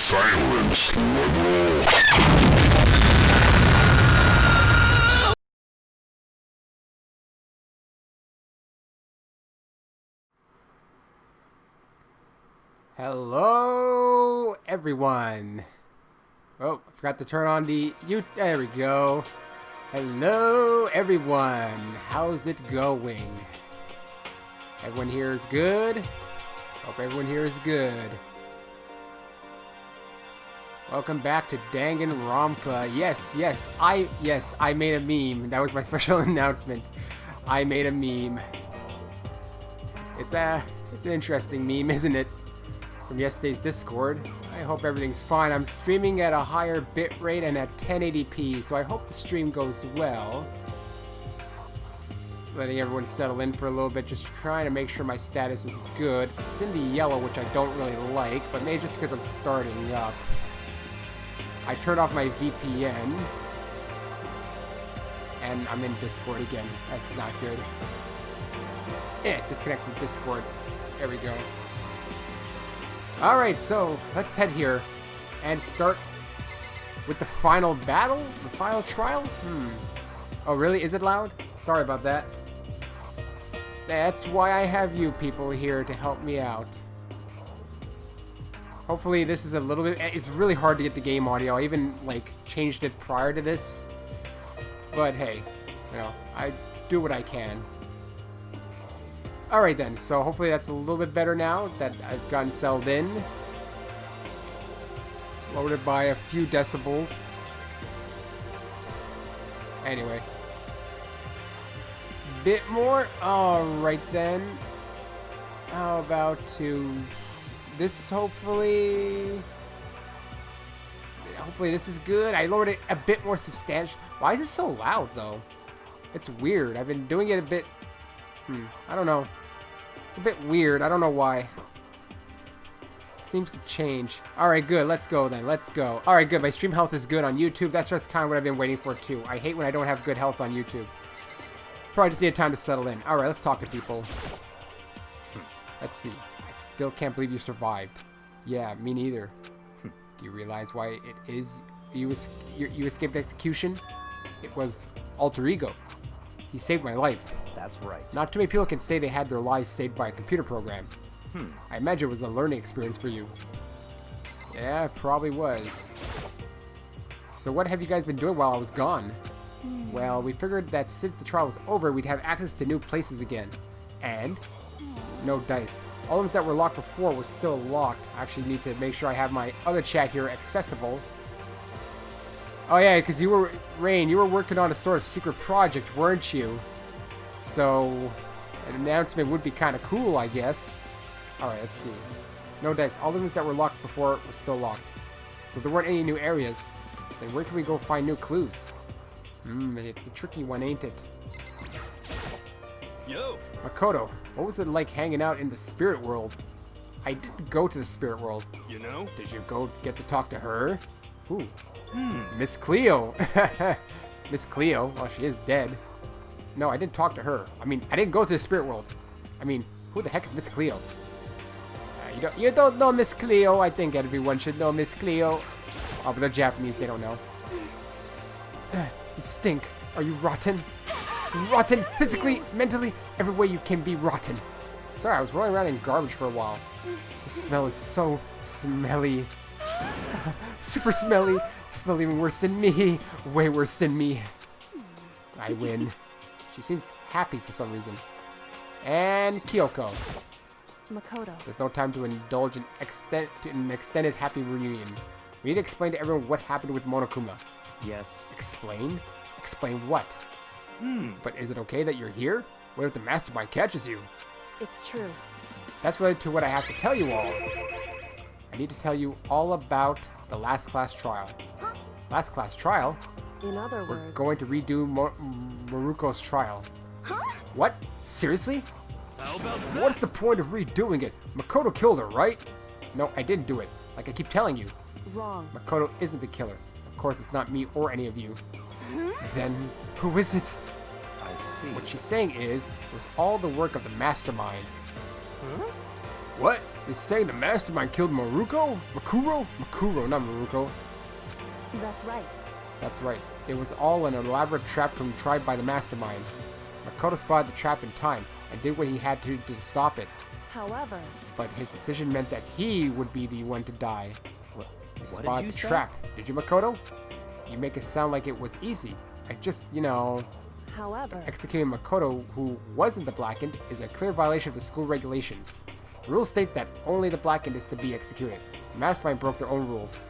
Silence level. Hello, everyone. Oh, I forgot to turn on the there we go. Hello, everyone. How's it going? Everyone here is good? Hope everyone here is good. Welcome back to Danganronpa. Yes, I made a meme. That was my special announcement. I made a meme. It's an interesting meme, isn't it? From yesterday's Discord. I hope everything's fine. I'm streaming at a higher bitrate and at 1080p, so I hope the stream goes well. Letting everyone settle in for a little bit, just trying to make sure my status is good. It's in the yellow, which I don't really like, but maybe just because I'm starting up. I turned off my VPN, and I'm in Discord again. That's not good. Disconnect from Discord. There we go. Alright, so let's head here and start with the final battle? The final trial? Oh, really? Is it loud? Sorry about that. That's why I have you people here to help me out. Hopefully this is a little bit... It's really hard to get the game audio. I even, like, changed it prior to this. But hey, you know, I do what I can. Alright then, so hopefully that's a little bit better now that I've gotten settled in. Lowered it by a few decibels. Anyway. Bit more? Alright then. How about to... This hopefully this is good. I lowered it a bit more substantial. Why is it so loud though? It's weird. I've been doing it a bit... I don't know. It's a bit weird. I don't know why. Seems to change. Alright, good. Let's go then. Let's go. Alright, good. My stream health is good on YouTube. That's just kind of what I've been waiting for too. I hate when I don't have good health on YouTube. Probably just need time to settle in. Alright, let's talk to people. Let's see. I still can't believe you survived. Yeah, me neither. Do you realize why it is you escaped execution? It was alter ego. He saved my life. That's right. Not too many people can say they had their lives saved by a computer program. I imagine it was a learning experience for you. Yeah, it probably was. So what have you guys been doing while I was gone? Well, we figured that since the trial was over, we'd have access to new places again. And? No dice. All of them that were locked before were still locked. I actually need to make sure I have my other chat here accessible. Oh yeah, because you were, Rain, you were working on a sort of secret project, weren't you? So, an announcement would be kind of cool, I guess. Alright, let's see. No dice. All the rooms that were locked before were still locked. So there weren't any new areas. Then where can we go find new clues? It's a tricky one, ain't it? Yo! Makoto, what was it like hanging out in the spirit world? I didn't go to the spirit world. You know? Did you go get to talk to her? Ooh. Miss Cleo. Miss Cleo. Well, she is dead. No, I didn't talk to her. I mean, I didn't go to the spirit world. I mean, who the heck is Miss Cleo? You don't know Miss Cleo. I think everyone should know Miss Cleo. Oh, but they're Japanese. They don't know. You stink. Are you rotten? Rotten physically, mentally, every way you can be rotten. Sorry, I was rolling around in garbage for a while. The smell is so smelly. Super smelly. You smell even worse than me. Way worse than me. I win. She seems happy for some reason. And Kyoko. Makoto. There's no time to indulge in an extended happy reunion. We need to explain to everyone what happened with Monokuma. Yes. Explain? Explain what? But is it okay that you're here? What if the mastermind catches you? It's true. That's related to what I have to tell you all. I need to tell you all about the last class trial. Huh? Last class trial? In other words... We're going to redo Maruko's trial. Huh? What? Seriously? How about that? What's the point of redoing it? Makoto killed her, right? No, I didn't do it. Like I keep telling you. Wrong. Makoto isn't the killer. Of course, it's not me or any of you. Then, who is it? I see. What she's saying is, it was all the work of the mastermind. Huh? What? You're saying the mastermind killed Maruko? Makuro, not Maruko. That's right. That's right. It was all an elaborate trap contrived by the mastermind. Makoto spotted the trap in time and did what he had to stop it. However, But his decision meant that he would be the one to die. You What spotted did you the say? trap. Did you, Makoto? You make it sound like it was easy. I just, however, executing Makoto, who wasn't the Blackened, is a clear violation of the school regulations. The rules state that only the Blackened is to be executed. The mastermind broke their own rules.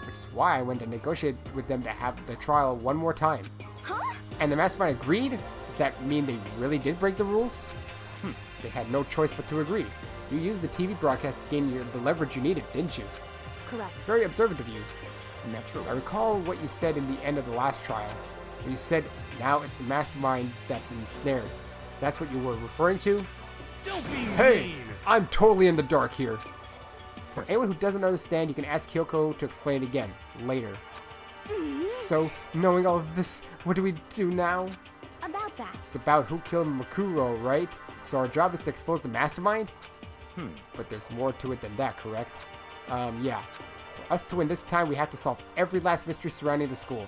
Which is why I went and negotiated with them to have the trial one more time. huh? And the mastermind agreed? Does that mean they really did break the rules? They had no choice but to agree. You used the TV broadcast to gain the leverage you needed, didn't you? Correct. Very observant of you. Naturally. I recall what you said in the end of the last trial. When you said, now it's the mastermind that's ensnared. That's what you were referring to? Don't be Hey! mean! I'm totally in the dark here. For anyone who doesn't understand, you can ask Kyoko to explain it again, later. So, knowing all of this, what do we do now? About that. It's about who killed Makuro, right? So our job is to expose the mastermind? But there's more to it than that, correct? Yeah. For us to win this time, we have to solve every last mystery surrounding the school.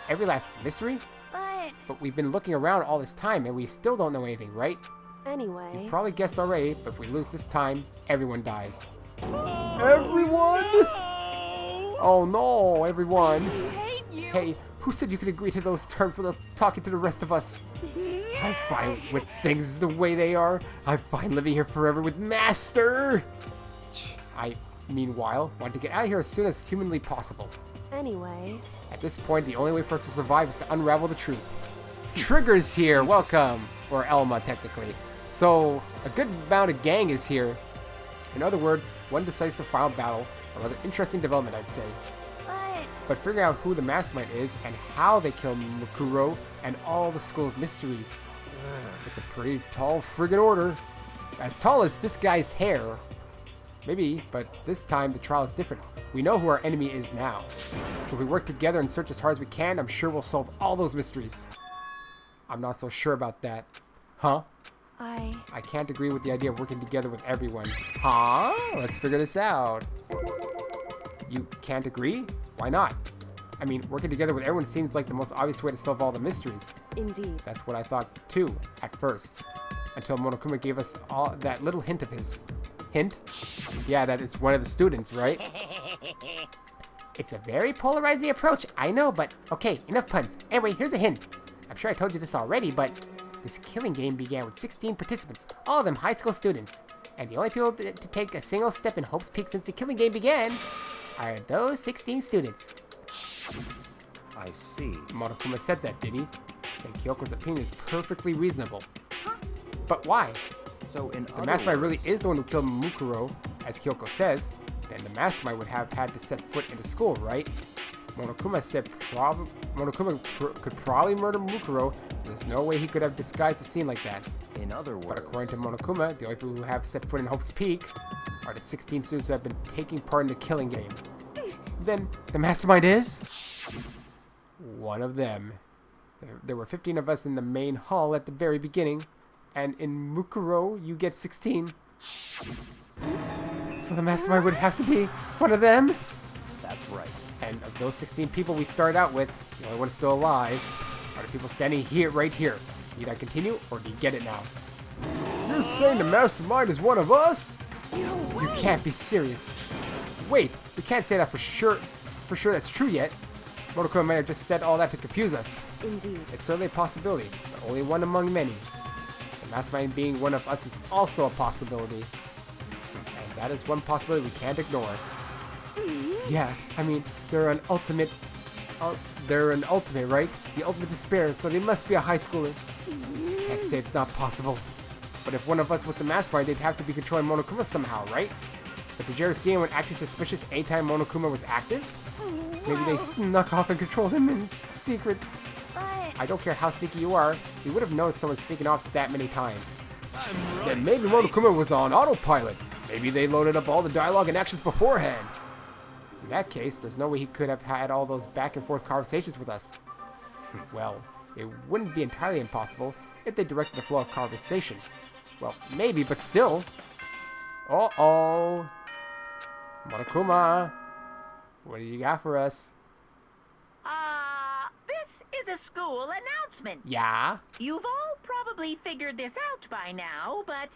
Every last mystery? But But we've been looking around all this time and we still don't know anything, right? anyway, Probably guessed already, but if we lose this time, everyone dies. Everyone? Oh no, everyone. hate you. Hey, who said you could agree to those terms without talking to the rest of us? I'm fine with things the way they are. I'm fine living here forever with Master. I, meanwhile, want to get out of here as soon as humanly possible. Anyway, At this point, the only way for us to survive is to unravel the truth. Trigger's here, welcome! Or Elma, technically. So, a good amount of gang is here. In other words, one decisive final battle, a rather interesting development, I'd say. But figuring out who the mastermind is and how they killed Makuro and all the school's mysteries. It's a pretty tall friggin' order. As tall as this guy's hair. Maybe, but this time the trial is different. We know who our enemy is now. So if we work together and search as hard as we can, I'm sure we'll solve all those mysteries. I'm not so sure about that. Huh? I can't agree with the idea of working together with everyone. Huh? Let's figure this out. You can't agree? Why not? I mean, working together with everyone seems like the most obvious way to solve all the mysteries. indeed. That's what I thought too, at first. Until Monokuma gave us all that little hint of his. Hint? Yeah, that it's one of the students, right? It's a very polarizing approach, I know, but okay, enough puns. Anyway, here's a hint. I'm sure I told you this already, but this killing game began with 16 participants, all of them high school students. And the only people to take a single step in Hope's Peak since the killing game began are those 16 students. I see. Monokuma said that, did he? Then Kyoko's opinion is perfectly reasonable. But why? So in The mastermind really is the one who killed Mukuro, as Kyoko says, then the mastermind would have had to set foot into school, right? Monokuma said could probably murder Mukuro, but there's no way he could have disguised a scene like that. In other But words, according to Monokuma, the only people who have set foot in Hope's Peak are the 16 students who have been taking part in the killing game. Then the mastermind is one of them. There were 15 of us in the main hall at the very beginning, and in Mukuro you get 16. So the mastermind would have to be one of them. that's right. And of those 16 people we started out with, the only one still alive are the people standing here, right here. Need I continue, or do you get it now? You're saying the mastermind is one of us? You can't be serious. Wait, we can't say that for sure. For sure that's true yet. Monokuma might have just said all that to confuse us. Indeed. It's certainly a possibility, but only one among many. The mastermind being one of us is also a possibility. And that is one possibility we can't ignore. Yeah, I mean, they're an ultimate, right? The ultimate despair, so they must be a high schooler. Can't say it's not possible. But if one of us was the mastermind, they'd have to be controlling Monokuma somehow, right? But did you ever see anyone acting suspicious anytime Monokuma was active? Maybe they snuck off and controlled him in secret. I don't care how sneaky you are, you would have noticed someone sneaking off that many times. Then maybe Monokuma was on autopilot. Maybe they loaded up all the dialogue and actions beforehand. In that case, there's no way he could have had all those back and forth conversations with us. Well, it wouldn't be entirely impossible if they directed the flow of conversation. Well, maybe, but still. Uh-oh. Monokuma, what do you got for us? This is a school announcement. Yeah? You've all probably figured this out by now, but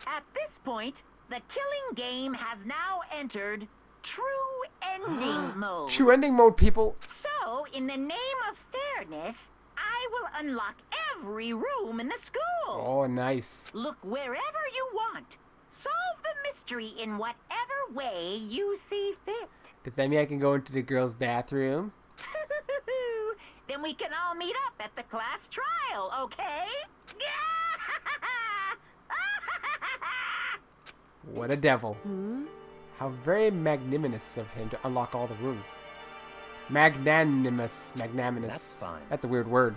at this point, the killing game has now entered true ending mode. True ending mode, people. So, in the name of fairness, I will unlock every room in the school. Oh, nice. Look wherever you want. Solve the mystery in whatever way you see fit. Does that mean I can go into the girls' bathroom? Then we can all meet up at the class trial, okay? What a devil. How very magnanimous of him to unlock all the rooms. Magnanimous. That's fine. That's a weird word.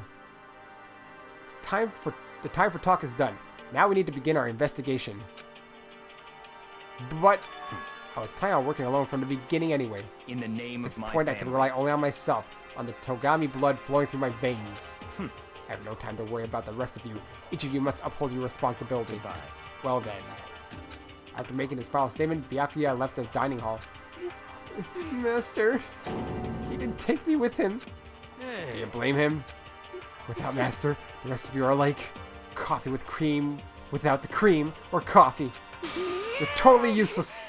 The time for talk is done. Now we need to begin our investigation. But I was planning on working alone from the beginning anyway. In the name At this of my point, family. I can rely only on myself, on the Togami blood flowing through my veins. I have no time to worry about the rest of you. Each of you must uphold your responsibility. Goodbye. Well then. After making his final statement, Byakuya left the dining hall. Master, he didn't take me with him. Do you blame him? Without Master, the rest of you are like coffee with cream without the cream or coffee. You're totally useless.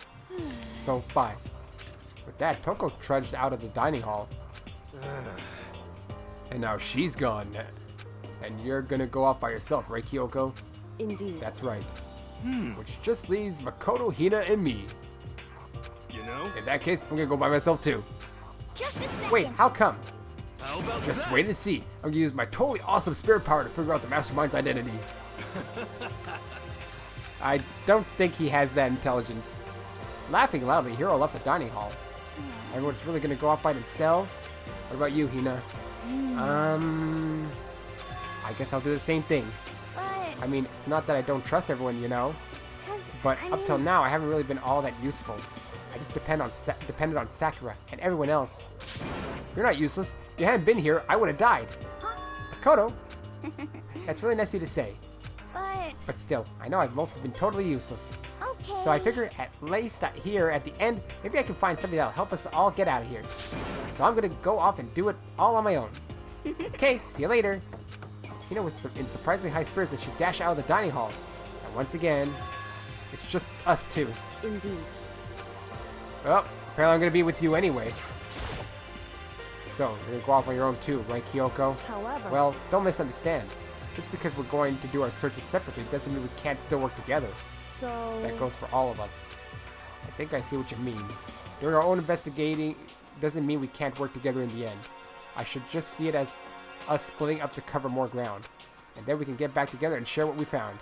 So, bye. With that, Toko trudged out of the dining hall. And now she's gone. And you're gonna go off by yourself, right, Kyoko? Indeed. That's right. Which just leaves Makoto, Hina, and me. You know? In that case, I'm gonna go by myself too. Just a second. Wait, how come? How about Just that? wait and see. I'm gonna use my totally awesome spirit power to figure out the mastermind's identity. I don't think he has that intelligence. Laughing loudly, Hiro left the dining hall. Everyone's really gonna go off by themselves? What about you, Hina? I guess I'll do the same thing. But I mean, it's not that I don't trust everyone, you know? But up till now, I haven't really been all that useful. I just depended on Sakura and everyone else. You're not useless. If you hadn't been here, I would have died. Makoto, that's really nice of you to say. But still, I know I've mostly been totally useless. okay. So I figure at least that here at the end, maybe I can find something that'll help us all get out of here. So I'm gonna go off and do it all on my own. Okay, see you later. Hina was in surprisingly high spirits as she dashed out of the dining hall. And once again, it's just us two. Indeed. Well, apparently I'm gonna be with you anyway. So, you're gonna go off on your own too, right, Kyoko? However. Well, don't misunderstand. Just because we're going to do our searches separately doesn't mean we can't still work together. So. That goes for all of us. I think I see what you mean. Doing our own investigating doesn't mean we can't work together in the end. I should just see it as us splitting up to cover more ground. And then we can get back together and share what we found.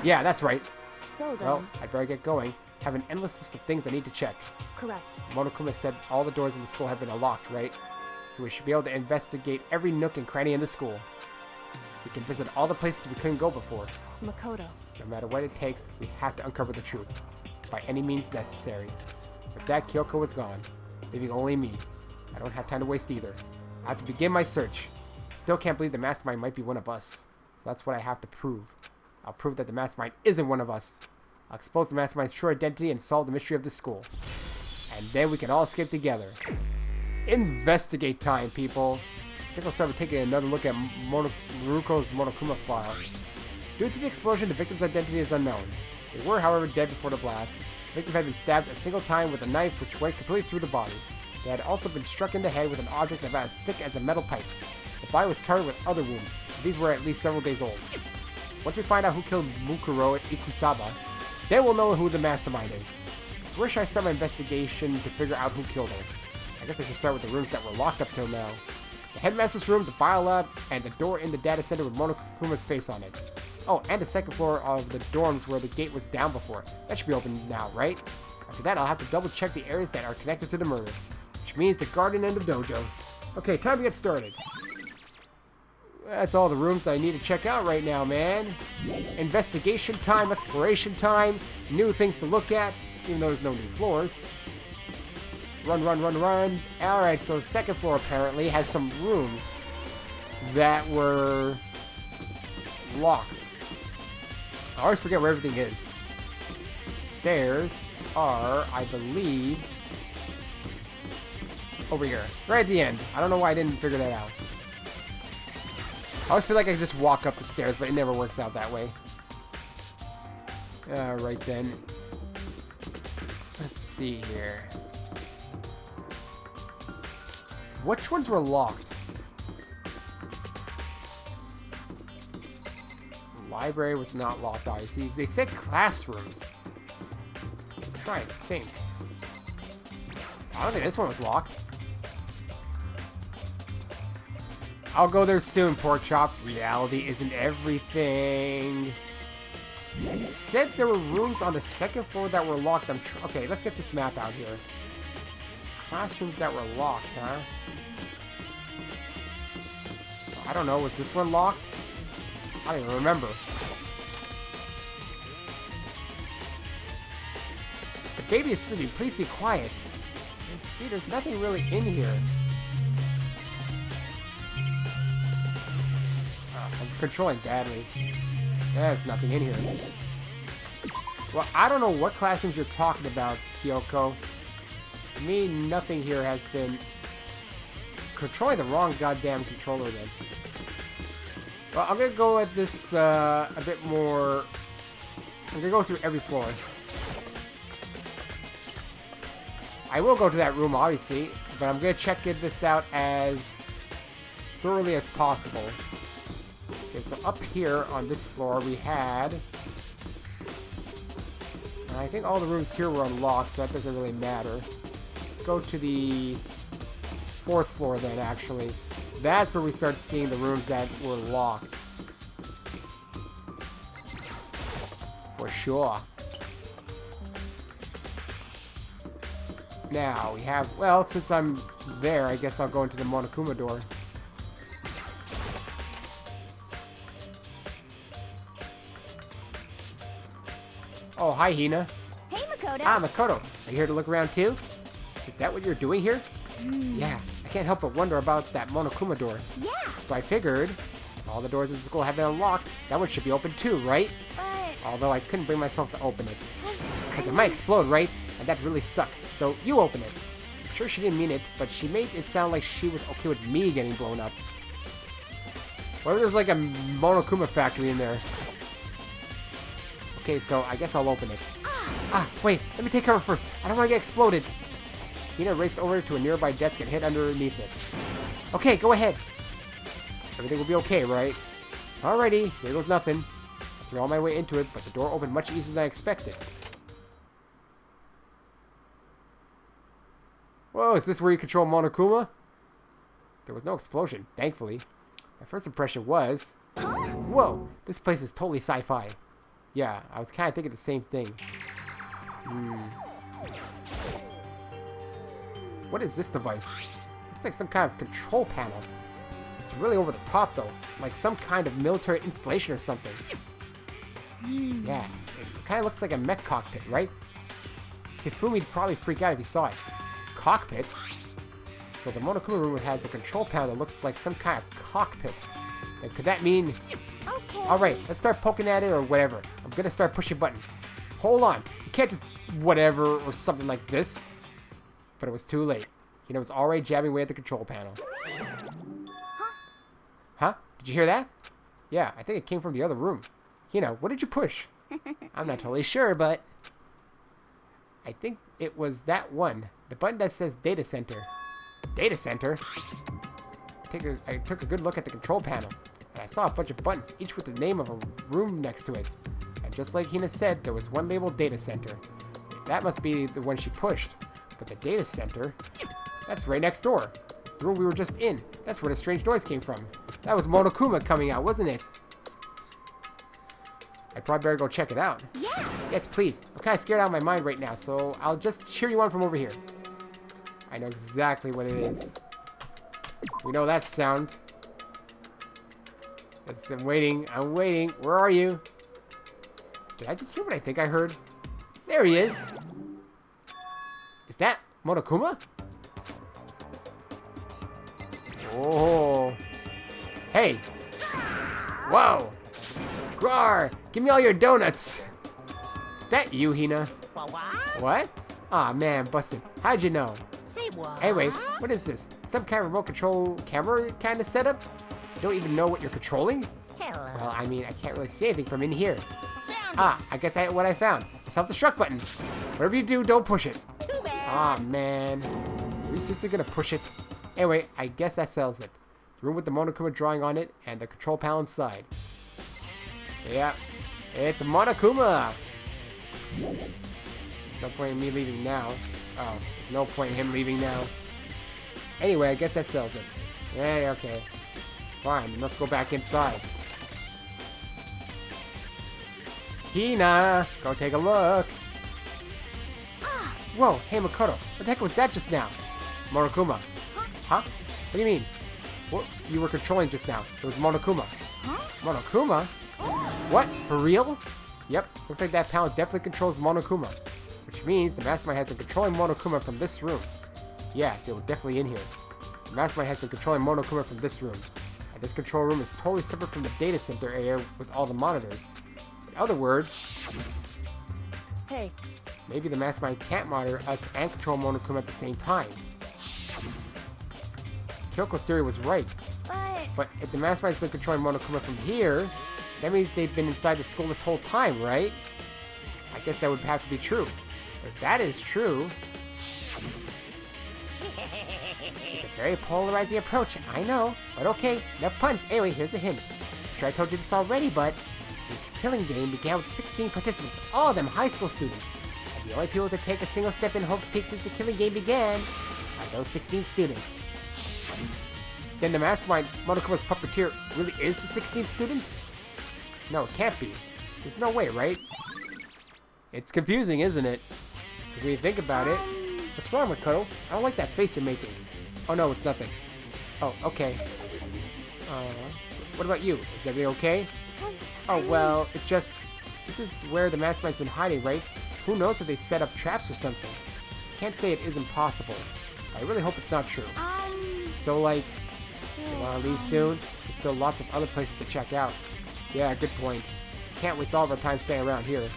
Yeah, that's right. So then. Well, I'd better get going. Have an endless list of things I need to check. Correct. Monokuma said all the doors in the school have been unlocked, right? So we should be able to investigate every nook and cranny in the school. We can visit all the places we couldn't go before. Makoto. No matter what it takes, we have to uncover the truth. By any means necessary. With that, Kyoko was gone, leaving only me. I don't have time to waste either. I have to begin my search. Still can't believe the mastermind might be one of us. So that's what I have to prove. I'll prove that the mastermind isn't one of us. I'll expose the mastermind's true identity and solve the mystery of the school. And then we can all escape together. Investigate time, people. Guess I'll start with taking another look at Maruko's Monokuma file. Due to the explosion, the victim's identity is unknown. They were, however, dead before the blast. The victim had been stabbed a single time with a knife which went completely through the body. They had also been struck in the head with an object about as thick as a metal pipe. The body was covered with other wounds. These were at least several days old. Once we find out who killed Mukuro at Ikusaba, then we'll know who the mastermind is. So where should I start my investigation to figure out who killed her? I guess I should start with the rooms that were locked up till now. The headmaster's room, the biolab, and the door in the data center with Monokuma's face on it. Oh, and the second floor of the dorms where the gate was down before. That should be open now, right? After that, I'll have to double check the areas that are connected to the murder. Which means the garden and the dojo. Okay, time to get started. That's all the rooms that I need to check out right now, man. Investigation time, exploration time, new things to look at, even though there's no new floors. Run, run, run, run. Alright, so second floor apparently has some rooms that were locked. I always forget where everything is. stairs are, I believe, over here. Right at the end. I don't know why I didn't figure that out. I always feel like I can just walk up the stairs, but it never works out that way. Right then. Let's see here. Which ones were locked? Library was not locked, obviously. They said classrooms. I'm trying to think. I don't think this one was locked. I'll go there soon, pork chop. Reality isn't everything. You said there were rooms on the second floor that were locked. Okay, let's get this map out here. Classrooms that were locked, huh? I don't know. Was this one locked? I don't even remember. The baby is sleeping. Please be quiet. See, there's nothing really in here. I'm controlling badly. There's nothing in here. Well, I don't know what classrooms you're talking about, Kyoko. To me, nothing here has been... Controlling the wrong goddamn controller then. Well, I'm gonna go at this a bit more... I'm gonna go through every floor. I will go to that room, obviously, but I'm gonna check this out as thoroughly as possible. Okay, so up here on this floor we had... And I think all the rooms here were unlocked, so that doesn't really matter. Let's go to the 4th floor then, actually. That's where we start seeing the rooms that were locked. For sure. Now, we have... Well, since I'm there, I guess I'll go into the Monokuma door. Oh, hi, Hina. Hey, Makoto. Ah, Makoto. Are you here to look around, too? Is that what you're doing here? Yeah, I can't help but wonder about that Monokuma door. Yeah, So I figured, if all the doors in the school have been unlocked, that one should be open too, right? but... Although I couldn't bring myself to open it. Was Because it might explode, right? And that'd really suck. So you open it. I'm sure she didn't mean it, but she made it sound like she was okay with me getting blown up. What if there's like a Monokuma factory in there? Okay, so I guess I'll open it. Ah, wait, let me take care of it first. I don't want to get exploded. Hina raced over to a nearby desk and hid underneath it. Okay, go ahead. Everything will be okay, right? Alrighty, here goes nothing. I threw all my weight into it, but the door opened much easier than I expected. Whoa, is this where you control Monokuma? There was no explosion, thankfully. My first impression was... Whoa, this place is totally sci-fi. Yeah, I was kind of thinking the same thing. What is this device? It's like some kind of control panel. It's really over the top though. Like some kind of military installation or something. Yeah, it kind of looks like a mech cockpit, right? Hifumi'd probably freak out if he saw it. Cockpit? So the Monokuma room has a control panel that looks like some kind of cockpit. Then could that mean... Okay. Alright, let's start poking at it or whatever. I'm gonna start pushing buttons. Hold on. You can't just whatever or something like this. But it was too late. Hina was already jabbing away at the control panel. Huh? Did you hear that? Yeah, I think it came from the other room. Hina, what did you push? I'm not totally sure, but... I think it was that one. The button that says Data Center. Data Center? I took a good look at the control panel. And I saw a bunch of buttons, each with the name of a room next to it. And just like Hina said, there was one labeled Data Center. That must be the one she pushed. But the Data Center, that's right next door. The room we were just in. That's where the strange noise came from. That was Monokuma coming out, wasn't it? I'd probably better go check it out. Yeah. Yes, please. I'm kind of scared out of my mind right now, so I'll just cheer you on from over here. I know exactly what it is. We know that sound. I'm waiting. I'm waiting. Where are you? Did I just hear what I think I heard? There he is. Is that Monokuma? Oh. Hey. Whoa. Grar, give me all your donuts. Is that you, Hina? What? Aw, man, busted. How'd you know? Say what? Anyway, what is this? Some kind of remote control camera kind of setup? You don't even know what you're controlling? Hello. Well, I mean, I can't really see anything from in here. Found Ah, I guess what I found. Self-destruct button. Whatever you do, don't push it. it. Too bad. Aw, man. Are you seriously gonna push it? Anyway, I guess that settles it. The room with the Monokuma drawing on it and the control panel inside. Yeah, it's Monokuma! There's no point in me leaving now. Oh, there's no point in him leaving now. Anyway, I guess that settles it. Yeah, okay. Fine, then let's go back inside. Hina, go take a look. Whoa, hey Makoto, what the heck was that just now? Monokuma. Huh? What do you mean? What you were controlling just now? It was Monokuma. Monokuma? What? For real? Yep, looks like that panel definitely controls Monokuma. Which means the mastermind has been controlling Monokuma from this room. Yeah, they were definitely in here. The mastermind has been controlling Monokuma from this room. And this control room is totally separate from the data center area with all the monitors. In other words, Hey, maybe the mastermind can't monitor us and control Monokuma at the same time. Kyoko's theory was right. But if the mastermind's been controlling Monokuma from here, that means they've been inside the school this whole time, right? I guess that would have to be true. If that is true, it's a very polarizing approach, I know. But okay, enough puns. Anyway, here's a hint. I'm sure I told you this already, but this killing game began with 16 participants, all of them high school students. And the only people to take a single step in Hope's Peak since the killing game began are those 16 students. Then the mastermind, Monokuma's puppeteer, really is the 16th student? No, it can't be. There's no way, right? It's confusing, isn't it? Because when you think about it, what's wrong, Makoto? I don't like that face you're making. Oh no, it's nothing. Oh, okay. What about you? Is everything okay? Oh, well, it's just, this is where the mastermind's been hiding, right? Who knows if they set up traps or something? Can't say it isn't possible. I really hope it's not true. So, like, you wanna leave soon? There's still lots of other places to check out. Yeah, good point. Can't waste all of our time staying around here.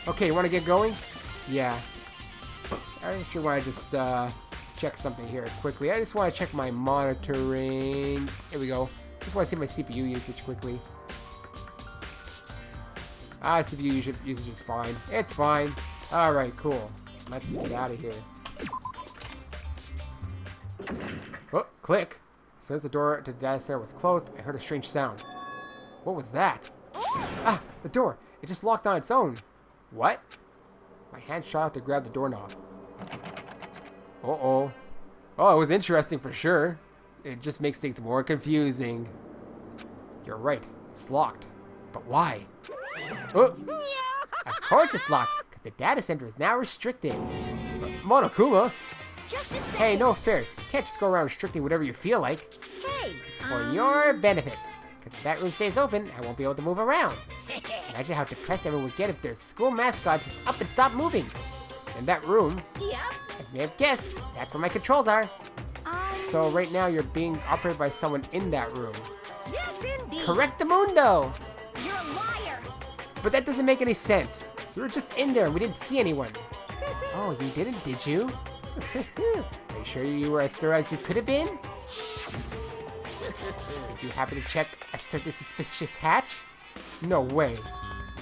Okay, you wanna get going? Yeah. I actually wanna just, check something here quickly. I just wanna check my monitoring. Here we go. Just wanna see my CPU usage quickly. CPU usage is fine. It's fine. Alright, cool. Let's get out of here. Oh, click. As soon as the door to the data center was closed, I heard a strange sound. What was that? Ah, the door. It just locked on its own. What? My hand shot out to grab the doorknob. Uh-oh. Oh, it was interesting for sure. It just makes things more confusing. You're right. It's locked. But why? Oh! Of course it's locked, because the data center is now restricted. Monokuma? Just a second. Hey, no fair. You can't just go around restricting whatever you feel like. Hey. It's for your benefit. Because if that room stays open, I won't be able to move around. Imagine how depressed everyone would get if their school mascot just up and stopped moving. In that room, Yep. as you may have guessed, that's where my controls are. So right now you're being operated by someone in that room. Yes, indeed. Correctamundo! You're a liar. But that doesn't make any sense. We were just in there and we didn't see anyone. Oh, you didn't, did you? Are you sure you were as thorough as you could have been? Did you happen to check a certain suspicious hatch? No way.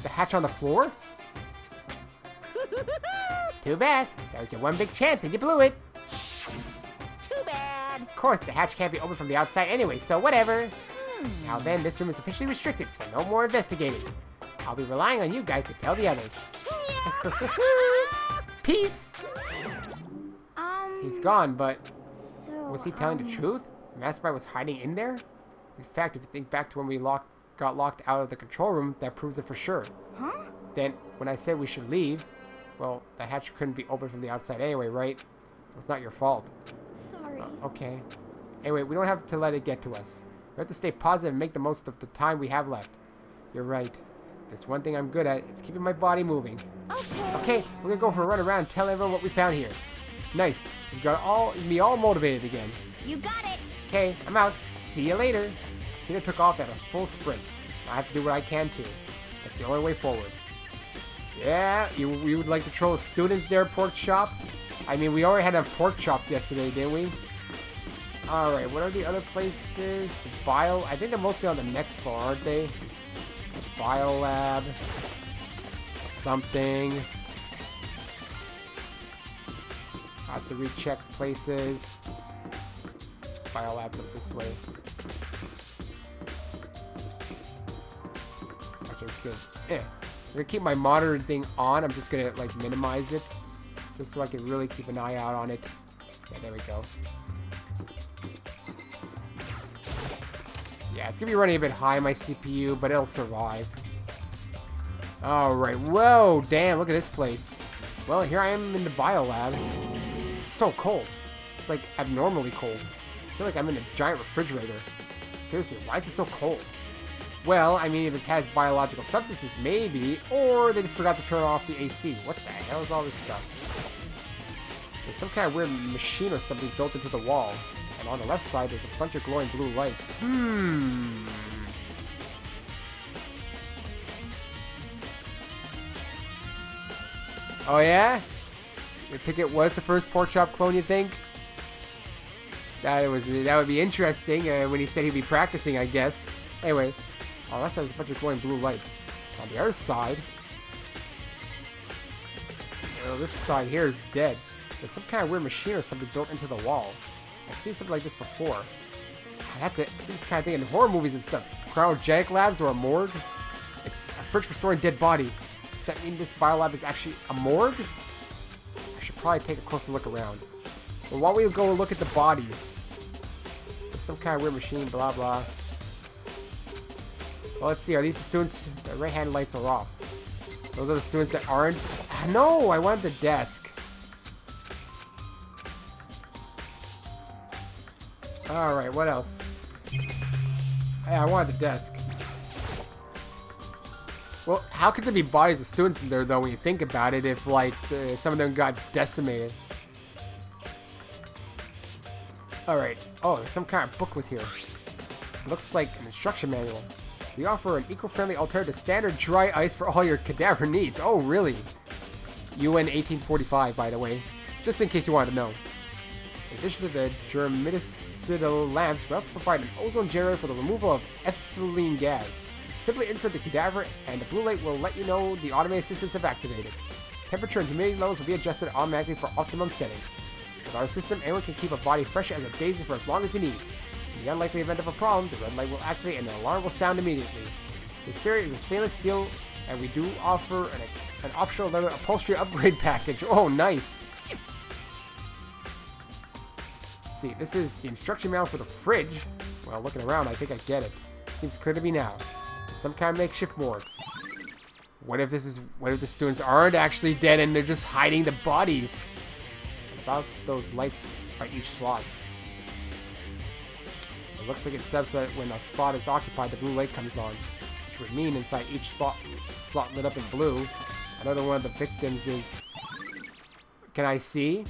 The hatch on the floor? Too bad. That was your one big chance and you blew it. Too bad. Of course, the hatch can't be opened from the outside anyway, so whatever. Now then, this room is officially restricted, so no more investigating. I'll be relying on you guys to tell the others. Peace! He's gone, but So, was he telling the truth? The mastermind was hiding in there? In fact, if you think back to when we got locked out of the control room, that proves it for sure. Huh? Then, when I said we should leave, well, the hatch couldn't be opened from the outside anyway, right? So it's not your fault. Sorry. Okay. Anyway, we don't have to let it get to us. We have to stay positive and make the most of the time we have left. You're right. There's one thing I'm good at. It's keeping my body moving. Okay, we're gonna go for a run around and tell everyone what we found here. Nice. You've got me all motivated again. You got it. Okay, I'm out. See you later. Peter took off at a full sprint. I have to do what I can too. That's the only way forward. Yeah, you would like to troll students there, pork chop? I mean, we already had pork chops yesterday, didn't we? Alright, what are the other places? Bio, I think they're mostly on the next floor, aren't they? Biolab. Something. I have to recheck places. Biolab's up this way. Okay, good. I'm gonna keep my monitor thing on. I'm just gonna like minimize it, just so I can really keep an eye out on it. Yeah, there we go. Yeah, it's gonna be running a bit high, my CPU, but it'll survive. Alright, whoa, damn, look at this place. Well, here I am in the biolab. It's so cold. It's like abnormally cold. I feel like I'm in a giant refrigerator. Seriously, why is it so cold? Well, I mean, if it has biological substances, maybe, or they just forgot to turn off the AC. What the hell is all this stuff? There's some kind of weird machine or something built into the wall. And on the left side, there's a bunch of glowing blue lights. Oh yeah? You think it was the first pork chop clone, you think? That would be interesting when he said he'd be practicing, I guess. Anyway, on the left side, there's a bunch of glowing blue lights. On the other side, this side here is dead. There's some kind of weird machine or something built into the wall. I've seen something like this before. That's it. It's this kind of thing in horror movies and stuff. Cryogenic labs or a morgue? It's a fridge for storing dead bodies. Does that mean this biolab is actually a morgue? I should probably take a closer look around. Well, while we go look at the bodies. There's some kind of weird machine, blah blah. Well, let's see. Are these the students? The right hand lights are off. Those are the students that aren't. No, I wanted the desk. Alright, what else? Yeah, I wanted the desk. Well, how could there be bodies of students in there, though, when you think about it, if, like, some of them got decimated? Alright. Oh, there's some kind of booklet here. It looks like an instruction manual. We offer an eco-friendly alternative to standard dry ice for all your cadaver needs. Oh, really? UN 1845, by the way. Just in case you wanted to know. In addition to the germicidal lamps, we also provide an ozone generator for the removal of ethylene gas. Simply insert the cadaver and the blue light will let you know the automated systems have activated. Temperature and humidity levels will be adjusted automatically for optimum settings. With our system, anyone can keep a body fresh as a daisy for as long as you need. In the unlikely event of a problem, the red light will activate and the alarm will sound immediately. The exterior is a stainless steel, and we do offer an optional leather upholstery upgrade package. Oh, nice! Let's see, this is the instruction manual for the fridge. Well, looking around, I think I get it. Seems clear to me now. Some kind of makeshift morgue. What if the students aren't actually dead and they're just hiding the bodies? What about those lights by each slot? It looks like it says that when a slot is occupied, the blue light comes on, which would mean inside each slot lit up in blue. Another one of the victims is... Can I see?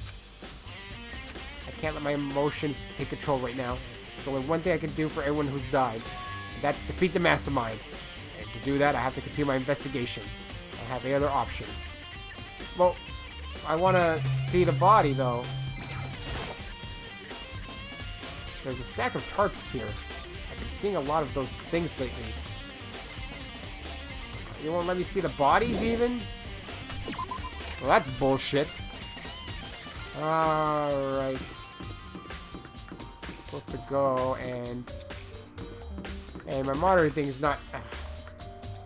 I can't let my emotions take control right now. There's only one thing I can do for everyone who's died, and that's defeat the mastermind. And to do that, I have to continue my investigation. I don't have any other option. Well, I want to see the body, though. There's a stack of tarps here. I've been seeing a lot of those things lately. You won't let me see the bodies, even? Well, that's bullshit. Alright. Supposed to go and... Hey, my monitor thing is not...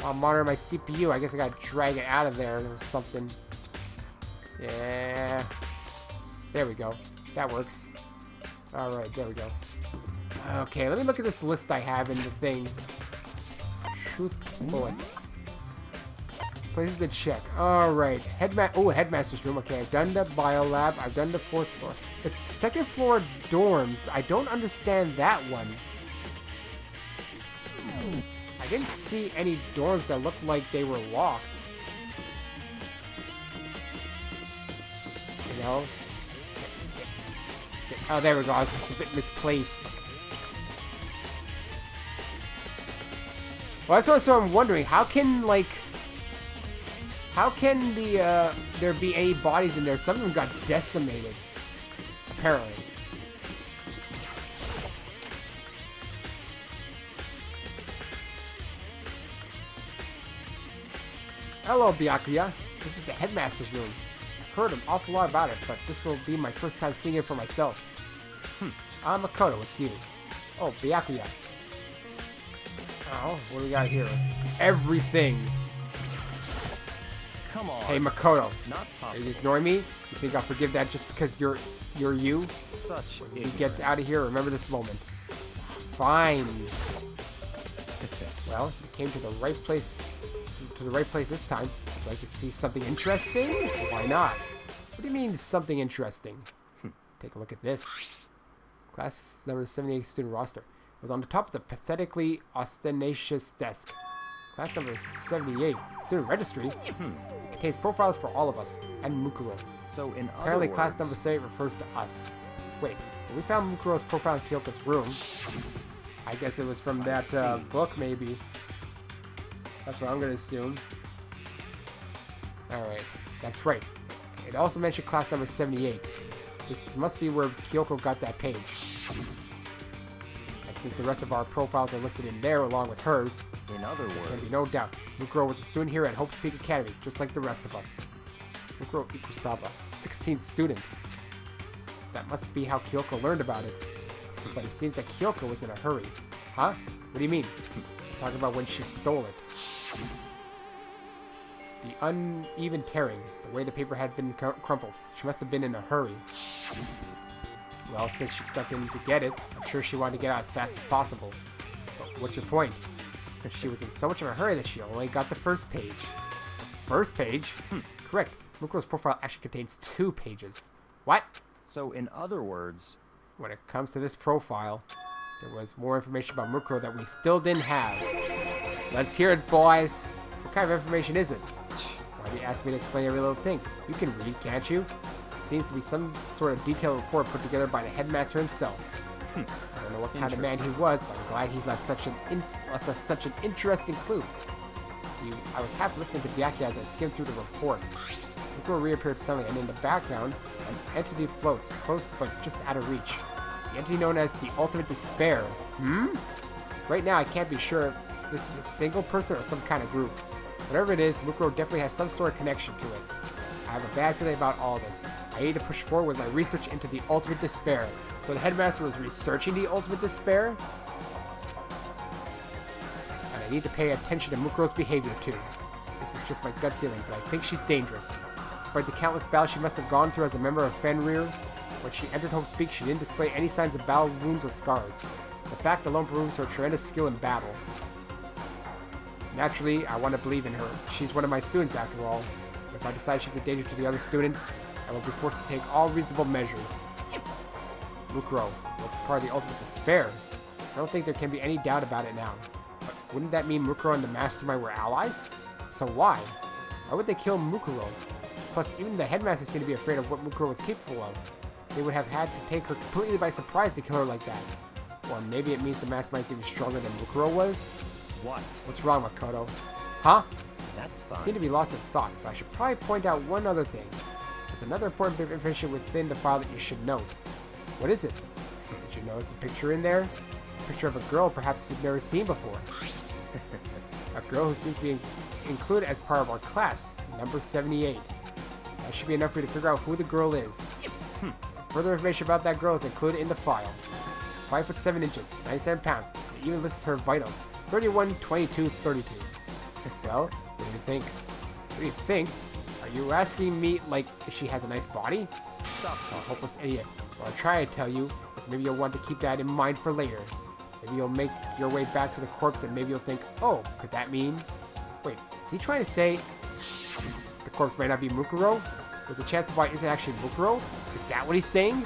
I'll monitor my CPU. I guess I gotta drag it out of there or something. Yeah. There we go. That works. Alright, there we go. Okay, let me look at this list I have in the thing. Truth bullets. Places to check. Alright. Headmaster's room. Okay, I've done the biolab. I've done the 4th floor. The 2nd floor dorms. I don't understand that one. I didn't see any dorms that looked like they were locked. You know? Oh, there we go. I was just a bit misplaced. Well, that's what I'm wondering. How How can there be any bodies in there? Some of them got decimated. Apparently. Hello, Byakuya. This is the headmaster's room. I've heard an awful lot about it, but this will be my first time seeing it for myself. I'm Makoto, it's you. Oh, Byakuya. Oh, what do we got here? Everything. Come on. Hey, Makoto. Not Are possible. you ignoring me? You think I'll forgive that just because you're you? Such You ignorance. get out of here. Remember this moment. Fine. Well, you came to the right place. To the right place this time. Would you like to see something interesting? Why not? What do you mean something interesting? Take a look at this. Class number 78 student roster. It was on the top of the pathetically ostentatious desk. Class number 78 student registry. It contains profiles for all of us and Mukuro. So in Apparently other class words, number 78 refers to us. Wait, we found Mukuro's profile in Kyoko's room. I guess it was from that book, maybe. That's what I'm going to assume. Alright, that's right. It also mentioned class number 78. This must be where Kyoko got that page. And since the rest of our profiles are listed in there along with hers, in other there can words, be no doubt. Mukuro was a student here at Hope's Peak Academy, just like the rest of us. Mukuro Ikusaba, 16th student. That must be how Kyoko learned about it. But it seems that Kyoko was in a hurry. Huh? What do you mean? Talking about when she stole it. The uneven tearing, the way the paper had been crumpled. She must have been in a hurry. Well, since she stuck in to get it, I'm sure she wanted to get out as fast as possible. But what's your point? She was in so much of a hurry that she only got the first page. First page? Correct. Mukuro's profile actually contains 2 pages. What? so in other words, When it comes to this profile, there was more information about Mukuro that we still didn't have. Let's hear it, boys. What kind of information is it? Why do you ask me to explain every little thing? You can read, can't you? It seems to be some sort of detailed report put together by the headmaster himself. I don't know what kind of man he was, but I'm glad he left such an interesting clue. I was half listening to Byakuya as I skimmed through the report. Mukuro reappeared suddenly, and in the background, an entity floats, close but just out of reach. The entity known as the Ultimate Despair. Right now, I can't be sure if this is a single person or some kind of group. Whatever it is, Mukuro definitely has some sort of connection to it. I have a bad feeling about all this. I need to push forward with my research into the Ultimate Despair. So the headmaster was researching the Ultimate Despair? And I need to pay attention to Mukuro's behavior too. This is just my gut feeling, but I think she's dangerous. Despite the countless battles she must have gone through as a member of Fenrir, when she entered Hope's Peak, she didn't display any signs of battle wounds or scars. The fact alone proves her tremendous skill in battle. Naturally, I want to believe in her. She's one of my students after all. If I decide she's a danger to the other students, I will be forced to take all reasonable measures. Mukuro was part of the Ultimate Despair. I don't think there can be any doubt about it now. But wouldn't that mean Mukuro and the mastermind were allies? So why? Why would they kill Mukuro? Plus, even the headmaster seemed to be afraid of what Mukuro was capable of. They would have had to take her completely by surprise to kill her like that. Or maybe it means the mastermind's even stronger than Mukuro was? what? What's wrong, Makoto? Huh? That's I fine. seem to be lost in thought, but I should probably point out one other thing. There's another important bit of information within the file that you should note. What is it? Did you notice the picture in there? A picture of a girl perhaps you've never seen before. A girl who seems to be included as part of our class, number 78. That should be enough for you to figure out who the girl is. Further information about that girl is included in the file. 5 foot 7 inches, 97 pounds. It even lists her vitals. 31, 22, 32. Well, what do you think? What do you think? Are you asking me, like, if she has a nice body? Stop Oh, hopeless idiot. What I'm trying to tell you is maybe you'll want to keep that in mind for later. Maybe you'll make your way back to the corpse and maybe you'll think, oh, could that mean... Wait, is he trying to say the corpse might not be Mukuro? There's a chance the body isn't actually Mukuro? Is that what he's saying?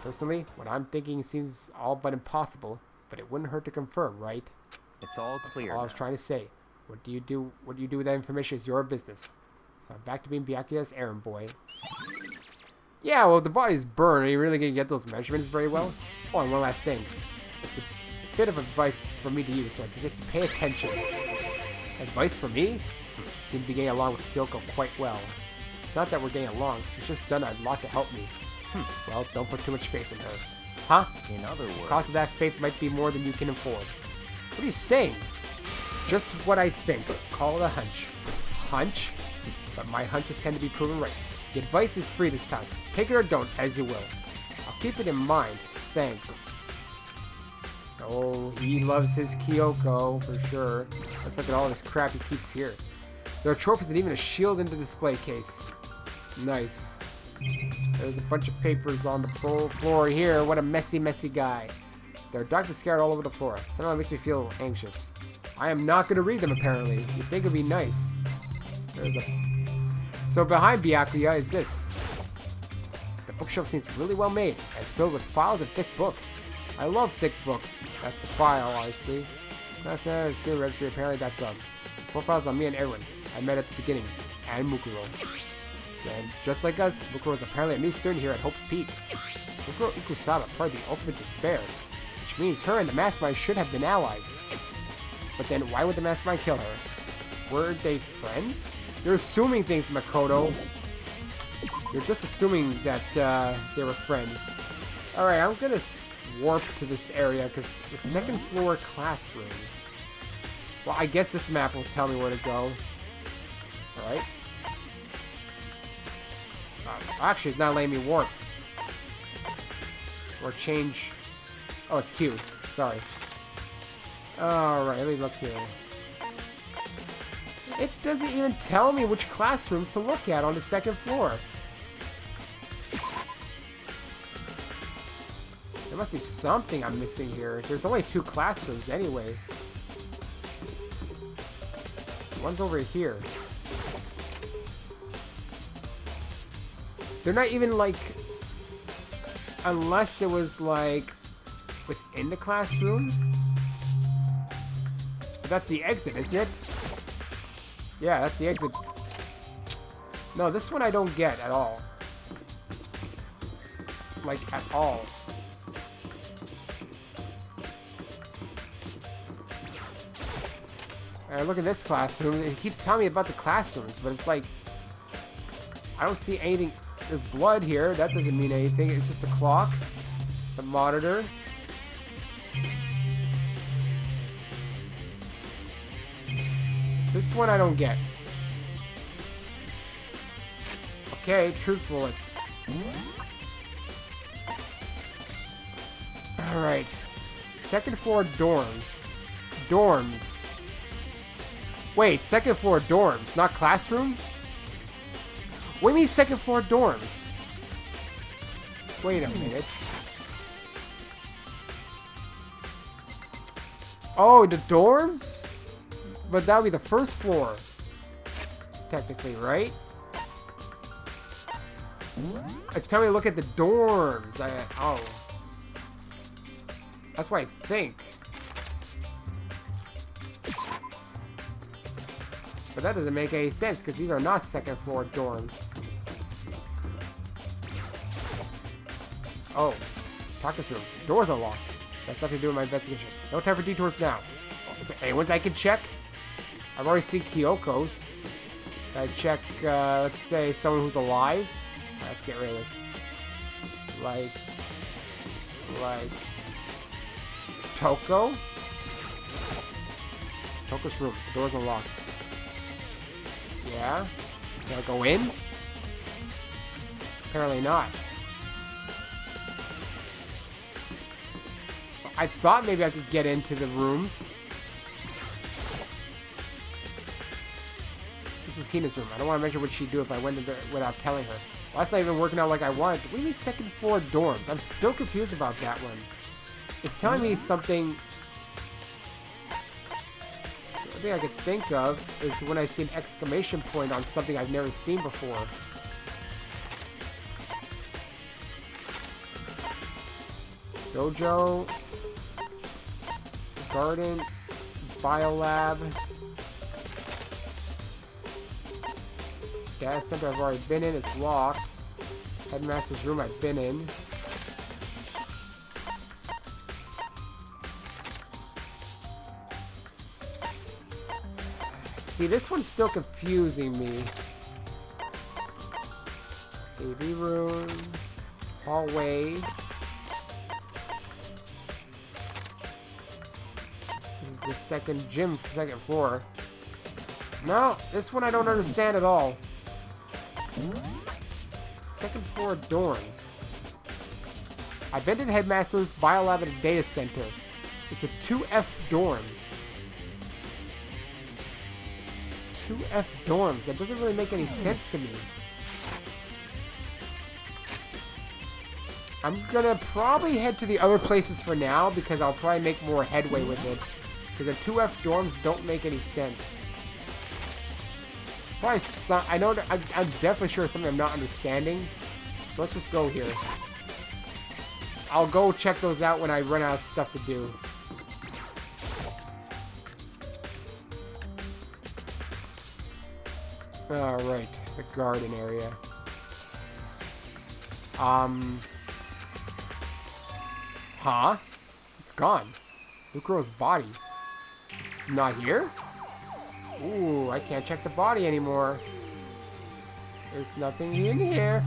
Personally, what I'm thinking seems all but impossible, but it wouldn't hurt to confirm, right? It's all That's clear. all I was now. trying to say. What you do with that information is your business. So I'm back to being Byakuya's errand boy. Yeah, well, if the body's burned, are you really going to get those measurements very well? Oh, and one last thing. It's a bit of advice for me to you, so I suggest you pay attention. Advice for me? Seem to be getting along with Kyoko quite well. It's not that we're getting along, she's just done a lot to help me. Well, don't put too much faith in her. Huh? In other The words, cost of that faith might be more than you can afford. What are you saying? Just what I think. Call it a hunch. Hunch? But my hunches tend to be proven right. The advice is free this time. Take it or don't, as you will. I'll keep it in mind. Thanks. Oh, he loves his Kyoko, for sure. Let's look at all this crap he keeps here. There are trophies and even a shield in the display case. Nice. There's a bunch of papers on the floor here. What a messy, messy guy. There are documents scattered all over the floor. Somehow it makes me feel anxious. I am not going to read them, apparently. You'd think it'd be nice. So behind Byakuya is this. The bookshelf seems really well made. It's filled with files and thick books. I love thick books. That's the file, obviously. That's student registry. Apparently that's us. Profiles on me and Erwin. I met at the beginning. And Mukuro. And just like us, Mukuro is apparently a new student here at Hope's Peak. Mukuro Ikusaba, part of the ultimate despair. Which means her and the mastermind should have been allies. But then why would the mastermind kill her? Were they friends? You're assuming things, Makoto. You're just assuming that they were friends. Alright, I'm gonna warp to this area because the second floor classrooms. Well, I guess this map will tell me where to go. Alright. Actually, it's not letting me warp. Or change. Oh, it's Q. Sorry. Alright, let me look here. It doesn't even tell me which classrooms to look at on the second floor. There must be something I'm missing here. There's only 2 classrooms anyway. One's over here. They're not even like... Unless it was like... within the classroom? But that's the exit, isn't it? Yeah, that's the exit. No, this one I don't get at all. Like, at all. Alright, look at this classroom. It keeps telling me about the classrooms, but it's like... I don't see anything... There's blood here. That doesn't mean anything. It's just a clock. The monitor. This one I don't get. Okay, truth bullets. Alright. Second floor dorms. Dorms. Wait, second floor dorms, not classroom? What do you mean second floor dorms? Wait a minute. Oh, the dorms? But that would be the first floor. Technically, right? It's telling me to look at the dorms. Oh. That's what I think. But that doesn't make any sense because these are not second floor dorms. Oh. Taka's room. Doors are locked. That's nothing to do with my investigation. No time for detours now. Is there anyone I can check? I've already seen Kyoko's. Can I check, let's say, someone who's alive? Right, let's get rid of this. Like... Toko? Toko's room. The door's unlocked. Yeah? Can I go in? Apparently not. I thought maybe I could get into the rooms. This is Hina's room. I don't want to mention what she'd do if I went into without telling her. Well, that's not even working out like I wanted. What do you mean second floor dorms? I'm still confused about that one. It's telling me something... The thing I could think of is when I see an exclamation point on something I've never seen before. Dojo, garden, biolab, data center I've already been in, it's locked. Headmaster's room I've been in. See, this one's still confusing me. AV room. Hallway. This is the second gym, second floor. No, this one I don't understand at all. Second floor dorms. I've been to the headmaster's biolab at a data center. It's the 2F dorms. 2F dorms. That doesn't really make any sense to me. I'm gonna probably head to the other places for now because I'll probably make more headway with it. Because the 2F dorms don't make any sense. Probably some, I know that I'm definitely sure it's something I'm not understanding. So let's just go here. I'll go check those out when I run out of stuff to do. Alright, the garden area. Huh? It's gone. Lucaro's body. It's not here? Ooh, I can't check the body anymore. There's nothing in here.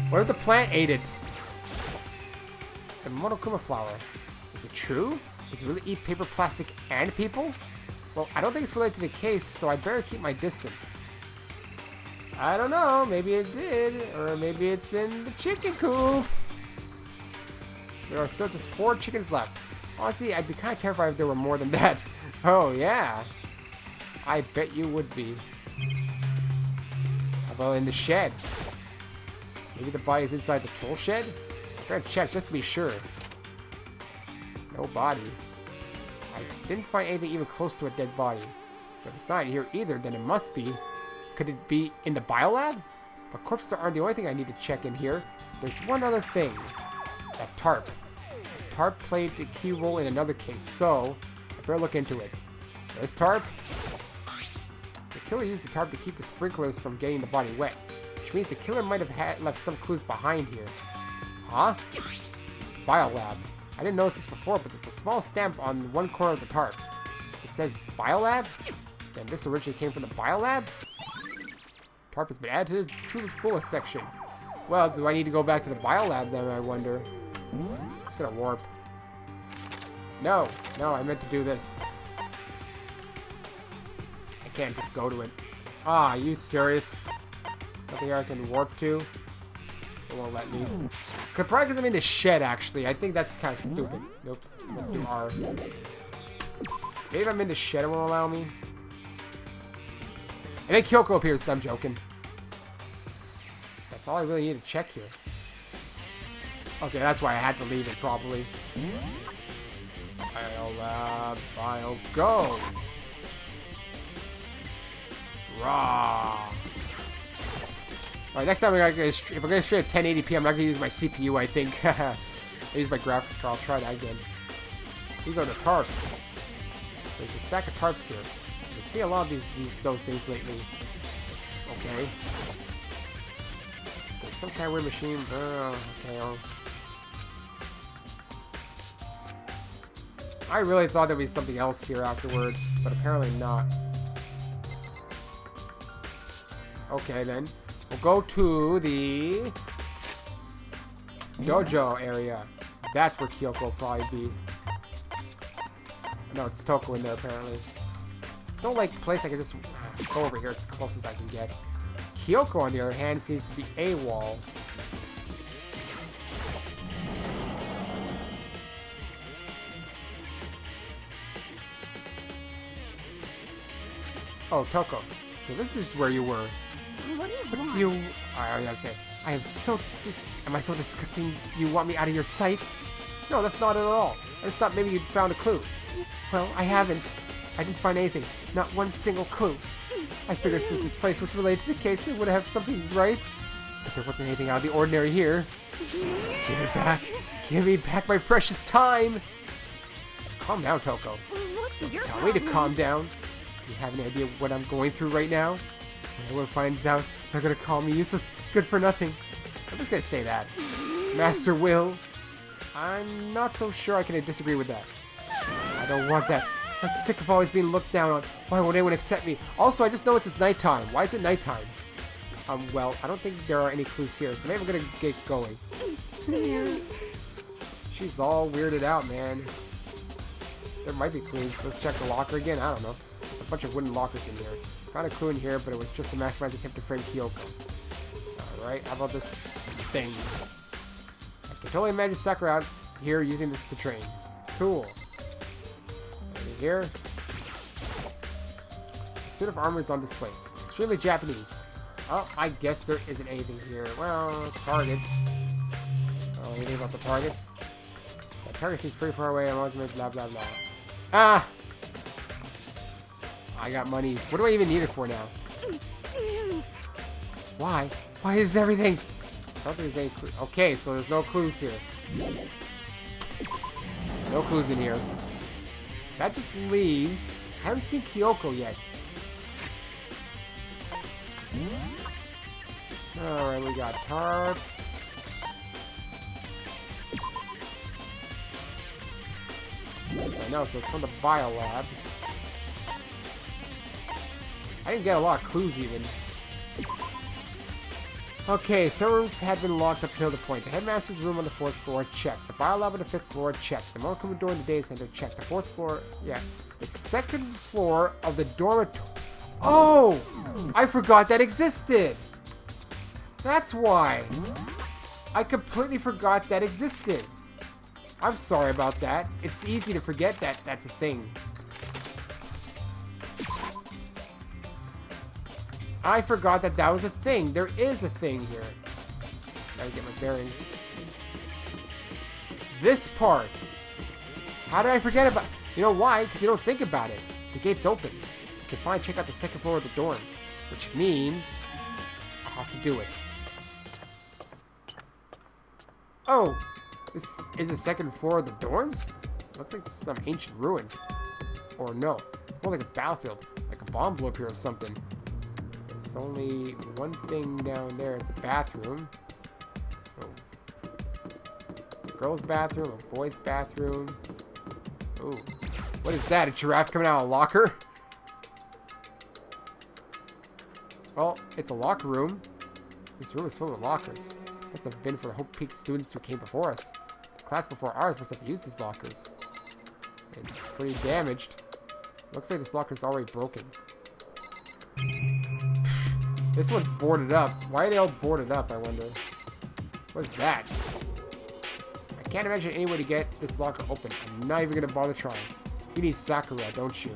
What if the plant ate it? The monokuma flower. Is it true? Does it really eat paper, plastic, and people? Well, I don't think it's related to the case, so I'd better keep my distance. I don't know. Maybe it did. Or maybe it's in the chicken coop. There are still just 4 chickens left. Honestly, I'd be kind of terrified if there were more than that. Oh, yeah. I bet you would be. How about in the shed? Maybe the body's inside the tool shed? I gotta check just to be sure. No body. I didn't find anything even close to a dead body. If it's not here either, then it must be. Could it be in the biolab? But corpses aren't the only thing I need to check in here. There's one other thing. That tarp. The tarp played a key role in another case, so I better look into it. This tarp? The killer used the tarp to keep the sprinklers from getting the body wet, which means the killer might have left some clues behind here. Huh? Biolab. I didn't notice this before, but there's a small stamp on one corner of the tarp. It says Biolab? Then this originally came from the Biolab? Tarp has been added to the True Bullet section. Well, do I need to go back to the Biolab then, I wonder? It's gonna warp. No, I meant to do this. I can't just go to it. Ah, are you serious? Nothing I can warp to? It won't let me. Probably because I'm in the shed, actually. I think that's kind of stupid. Nope. I'm gonna do R. Maybe if I'm in the shed, it won't allow me. And then Kyoko appears, so I'm joking. That's all I really need to check here. Okay, that's why I had to leave it, probably. I'll go. Raw. Alright, next time if I'm going to straight at 1080p, I'm not going to use my CPU, I think. I use my graphics card. I'll try that again. These are the tarps. There's a stack of tarps here. I can see a lot of those things lately. Okay. There's some kind of weird machine. Okay. I really thought there'd be something else here afterwards, but apparently not. Okay, then. We'll go to the dojo area. That's where Kyoko will probably be. No, it's Toko in there, apparently. It's no, like, place I can just go over here. It's the closest I can get. Kyoko, on the other hand, seems to be AWOL. Oh, Toko. So this is where you were. What do you What want? do you... I gotta say, am I so disgusting you want me out of your sight? No, that's not it at all. I just thought maybe you'd found a clue. Well, I haven't. I didn't find anything. Not one single clue. I figured since this place was related to the case, it would have something right. But there wasn't anything out of the ordinary here. Give it back. Give me back my precious time. Calm down, Toko. What's your Tell me to problem? calm down. Do you have any idea what I'm going through right now? When everyone finds out, they're gonna call me useless, good for nothing. I'm just gonna say that. Master Will. I'm not so sure I can disagree with that. I don't want that I'm sick of always being looked down on. Why won't anyone accept me? Also, I just noticed it's nighttime. Why is it nighttime? Well, I don't think there are any clues here, so maybe we're gonna get going. She's all weirded out, man. There might be clues. Let's check the locker again. I don't know. There's a bunch of wooden lockers in here. Found a clue in here, but it was just the mastermind's attempt to frame Kyoko. Alright, how about this thing? I can totally imagine Sakura out here using this to train. Cool. Anything here? The suit of armor is on display. It's extremely Japanese. Oh, I guess there isn't anything here. Well, targets. Oh, anything about the targets? That target seems pretty far away. I'm always blah blah blah. Ah! I got monies. What do I even need it for now? Why? Why is everything? I don't think there's any clues. Okay, so there's no clues here. No clues in here. That just leaves... I haven't seen Kyoko yet. Alright, we got Tarp. Yes, I know, so it's from the Bio Lab. I didn't get a lot of clues even. Okay, some rooms had been locked up till the point. The headmaster's room on the 4th floor, checked. The bio lab on the 5th floor, checked. The Monokuma door in the day center, checked. The 4th floor, yeah. The 2nd floor of the dormitory. Oh! I forgot that existed! That's why. I completely forgot that existed. I'm sorry about that. It's easy to forget that that's a thing. I forgot that that was a thing. There is a thing here. Gotta get my bearings. This part. How did I forget about it? You know why? Because you don't think about it. The gate's open. You can finally check out the 2nd floor of the dorms. Which means I have to do it. Oh! This is the 2nd floor of the dorms? Looks like some ancient ruins. Or no. It's more like a battlefield. Like a bomb blew up here or something. There's only one thing down there. It's a bathroom. Oh. A girl's bathroom, a boy's bathroom. Oh. What is that? A giraffe coming out of a locker? Well, it's a locker room. This room is full of lockers. Must have been for the Hope Peak students who came before us. The class before ours must have used these lockers. It's pretty damaged. Looks like this locker's already broken. This one's boarded up. Why are they all boarded up, I wonder? What is that? I can't imagine any way to get this locker open. I'm not even going to bother trying. You need Sakura, don't you?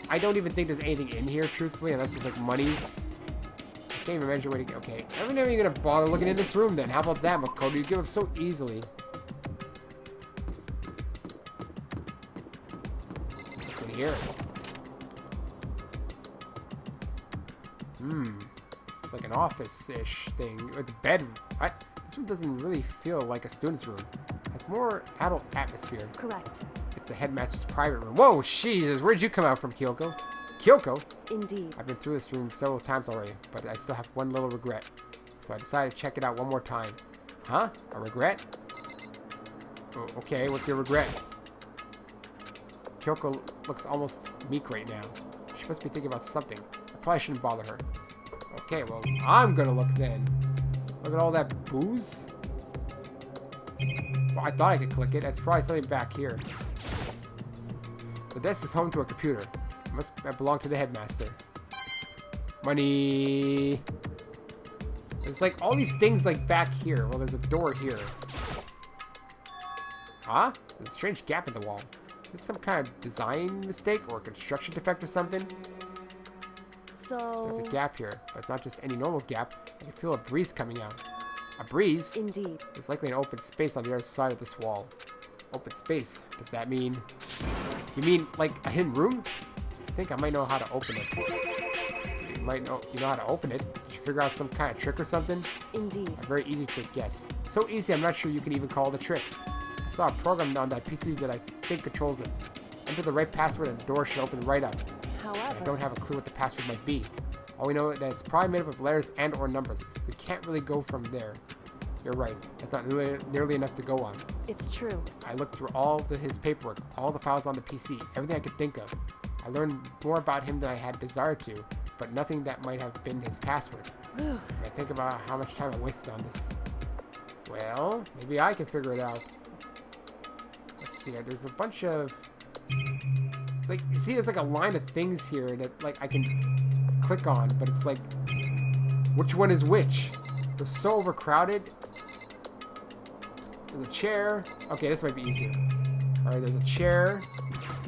I don't even think there's anything in here, truthfully, unless it's like monies. I can't even imagine a way to get... Okay, I'm not even going to bother looking in this room then. How about that, Makoto? You give up so easily. What's in here? It's like an office-ish thing. With the bed. What? This room doesn't really feel like a student's room. It has more adult atmosphere. Correct. It's the headmaster's private room. Whoa, Jesus. Where'd you come out from, Kyoko? Kyoko? Indeed. I've been through this room several times already, but I still have one little regret. So I decided to check it out one more time. Huh? A regret? Oh, okay, what's your regret? Kyoko looks almost meek right now. She must be thinking about something. I probably shouldn't bother her. Okay, well, I'm gonna look then. Look at all that booze. Well, I thought I could click it. That's probably something back here. The desk is home to a computer. It must belong to the headmaster. Money. There's like all these things like back here. Well, there's a door here. Huh? There's a strange gap in the wall. Is this some kind of design mistake or a construction defect or something? So... There's a gap here, but it's not just any normal gap. I can feel a breeze coming out. A breeze? Indeed. There's likely an open space on the other side of this wall. Open space? Does that mean... You mean, like, a hidden room? I think I might know how to open it. You know how to open it? Did you figure out some kind of trick or something? Indeed. A very easy trick, yes. So easy, I'm not sure you can even call it a trick. I saw a program on that PC that I think controls it. Enter the right password and the door should open right up. However... I don't have a clue what the password might be. All we know is that it's probably made up of letters and or numbers. We can't really go from there. You're right. That's not nearly enough to go on. It's true. I looked through all of his paperwork, all the files on the PC, everything I could think of. I learned more about him than I had desired to, but nothing that might have been his password. Whew. And I think about how much time I wasted on this. Well, maybe I can figure it out. Let's see. There's a bunch of... Like, you see, there's like a line of things here that, like, I can click on, but it's like... Which one is which? They're so overcrowded. There's a chair. Okay, this might be easier. Alright, there's a chair.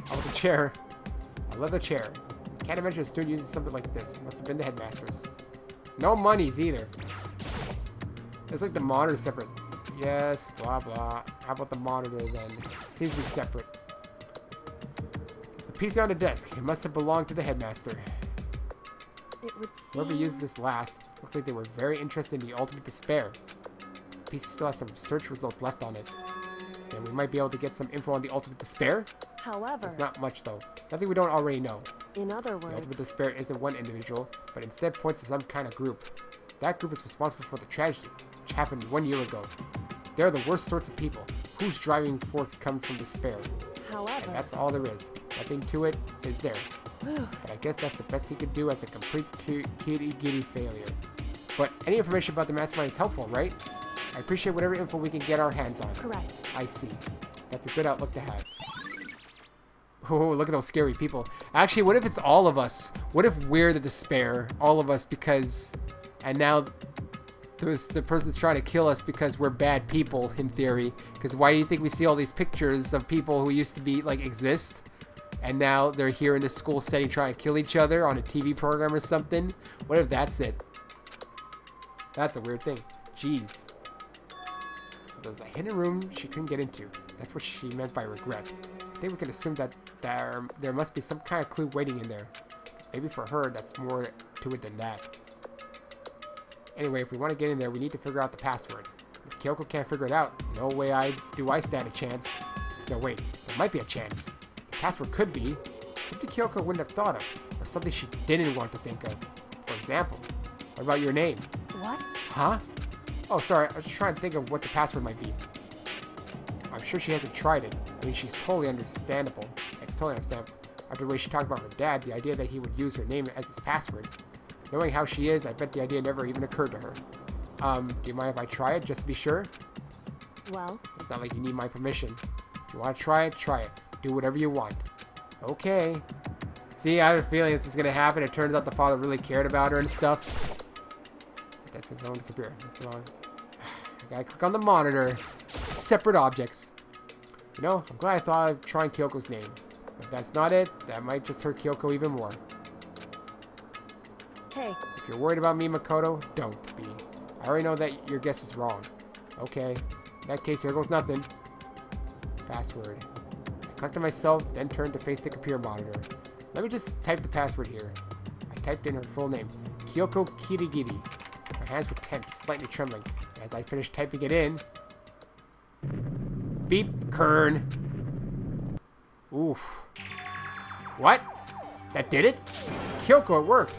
I want the chair. I love the chair. Can't imagine a student using something like this. Must have been the headmaster's. No monies either. It's like the monitor separate. Yes, blah blah. How about the monitor then? Seems to be separate. It's a PC on the desk. It must have belonged to the headmaster. It would seem... Whoever used this last looks like they were very interested in the ultimate despair. The PC still has some search results left on it. And we might be able to get some info on the ultimate despair. However, There's not much though. Nothing we don't already know. in other The ultimate words, despair isn't one individual, but instead points to some kind of group. That group is responsible for the tragedy, which happened 1 year ago. They're the worst sorts of people, whose driving force comes from despair. however, And that's all there is. Nothing to it is there. whew, But I guess that's the best he could do as a complete kitty failure. But any information about the mastermind is helpful, right? I appreciate whatever info we can get our hands on. correct. I see. That's a good outlook to have. Oh, look at those scary people. Actually, what if it's all of us? What if we're the despair? All of us because... And now the person's trying to kill us because we're bad people, in theory. Because why do you think we see all these pictures of people who used to be, like, exist? And now they're here in this school setting trying to kill each other on a TV program or something? What if that's it? That's a weird thing. Jeez. So there's a hidden room she couldn't get into. That's what she meant by regret. I think we can assume that there must be some kind of clue waiting in there. Maybe for her, that's more to it than that. Anyway, if we want to get in there, we need to figure out the password. If Kyoko can't figure it out, no way I stand a chance. No, wait. There might be a chance. The password could be something Kyoko wouldn't have thought of, or something she didn't want to think of. For example, what about your name? What? Huh? Oh, sorry. I was just trying to think of what the password might be. I'm sure she hasn't tried it. I mean, she's totally understandable. It's totally understandable. After the way she talked about her dad, the idea that he would use her name as his password. Knowing how she is, I bet the idea never even occurred to her. Do you mind if I try it, just to be sure? Well, It's not like you need my permission. If you want to try it, try it. Do whatever you want. Okay. See, I had a feeling this was going to happen. It turns out the father really cared about her and stuff. That's his own computer. Let's go on. I gotta click on the monitor. Separate objects. You know, I'm glad I thought of trying Kyoko's name. But if that's not it, that might just hurt Kyoko even more. hey, If you're worried about me, Makoto, don't be. I already know that your guess is wrong. Okay. In that case, here goes nothing. Password. I clicked on myself, then turned to face the computer monitor. Let me just type the password here. I typed in her full name. Kyoko Kirigiri. My hands were tense, slightly trembling. As I finished typing it in... Beep, Kern. Oof. What? That did it? Kyoko, it worked.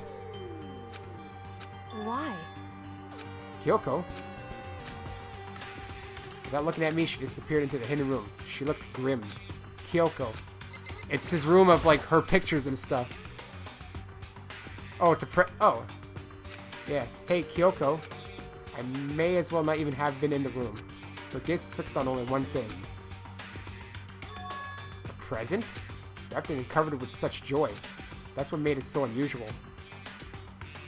why? Kyoko? Without looking at me, she disappeared into the hidden room. She looked grim. Kyoko. It's his room of, like, her pictures and stuff. Oh, it's a oh. Yeah. Hey, Kyoko. I may as well not even have been in the room. Her gaze was fixed on only one thing. A present? Wrapped in and covered with such joy. That's what made it so unusual.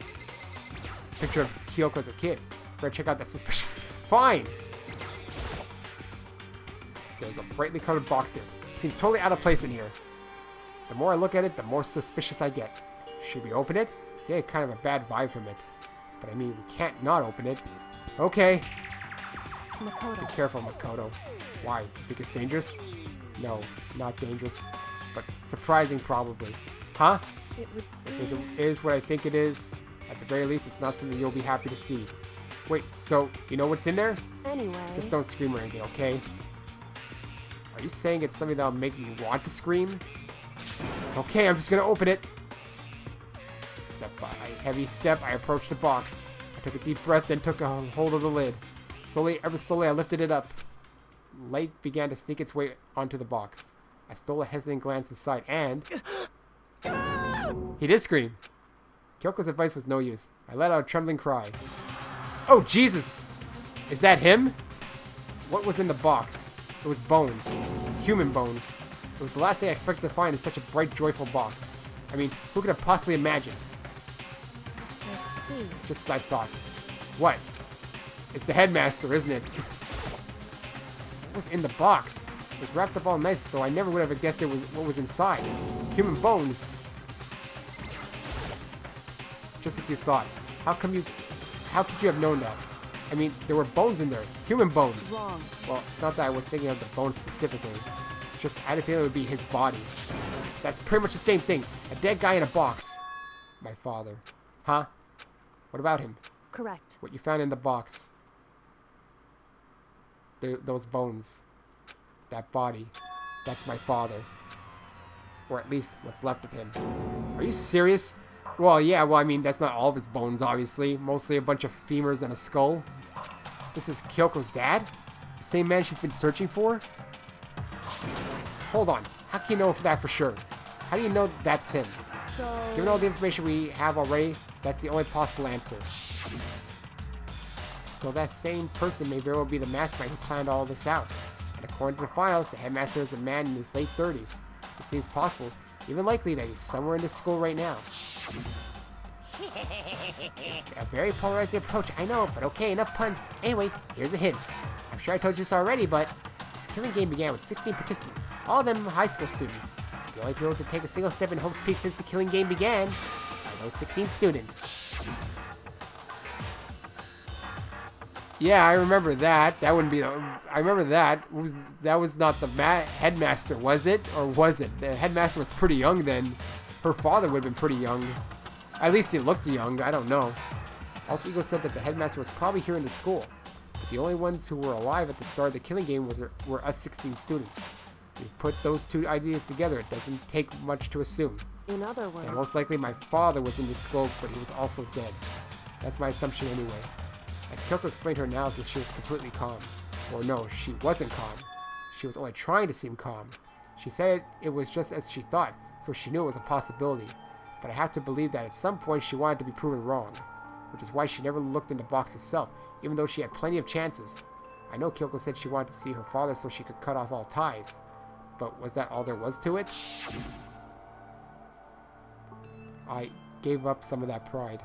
It's a picture of Kyoko as a kid. Better check out that suspicious... Fine! There's a brightly colored box here. Seems totally out of place in here. The more I look at it, the more suspicious I get. Should we open it? Yeah, kind of a bad vibe from it. But I mean, we can't not open it. Okay. Be Makoto. careful, Makoto. Why? Think it's dangerous? No, not dangerous. But surprising, probably. Huh? It would If seem... it is what I think it is, at the very least, it's not something you'll be happy to see. Wait, so, you know what's in there? Anyway, Just don't scream or anything, okay? Are you saying it's something that'll make me want to scream? Okay, I'm just gonna open it. Step by heavy step, I approached the box. I took a deep breath, then took a hold of the lid. Slowly, ever slowly, I lifted it up. Light began to sneak its way onto the box. I stole a hesitant glance inside, and... he did scream. Kyoko's advice was no use. I let out a trembling cry. Oh, Jesus! Is that him? What was in the box? It was bones. Human bones. It was the last thing I expected to find in such a bright, joyful box. I mean, who could have possibly imagined? I see. Just as I thought. What? It's the headmaster, isn't it? What was in the box? It was wrapped up all nice, so I never would have guessed it was what was inside. Human bones. Just as you thought. How could you have known that? I mean, there were bones in there. Human bones. Wrong. Well, it's not that I was thinking of the bones specifically. It's just I had a feeling it would be his body. That's pretty much the same thing. A dead guy in a box. My father. Huh? What about him? Correct. What you found in the box. Those bones. That body. That's my father. Or at least what's left of him. Are you serious? Well, yeah, well, I mean, that's not all of his bones, obviously. Mostly a bunch of femurs and a skull. This is Kyoko's dad? The same man she's been searching for? Hold on. How can you know that for sure? How do you know that's him? So... Given all the information we have already, that's the only possible answer. So that same person may very well be the mastermind who planned all this out. And according to the files, the headmaster is a man in his late 30s. It seems possible, even likely, that he's somewhere in this school right now. It's a very polarizing approach, I know, but okay, enough puns. Anyway, here's a hint. I'm sure I told you this already, but this killing game began with 16 participants, all of them high school students. The only people to take a single step in Hope's Peak since the killing game began are those 16 students. Yeah, I remember that. That wouldn't be the... I remember that. That was not the headmaster, was it? Or was it? The headmaster was pretty young then. Her father would have been pretty young. At least he looked young. I don't know. Alter Ego said that the headmaster was probably here in the school. But the only ones who were alive at the start of the killing game were us 16 students. We put those two ideas together. It doesn't take much to assume. In other words... And most likely my father was in the school, but he was also dead. That's my assumption anyway. As Kyoko explained her analysis, she was completely calm. Or no, she wasn't calm. She was only trying to seem calm. She said it was just as she thought, so she knew it was a possibility. But I have to believe that at some point she wanted to be proven wrong. Which is why she never looked in the box herself, even though she had plenty of chances. I know Kyoko said she wanted to see her father so she could cut off all ties. But was that all there was to it? I gave up some of that pride.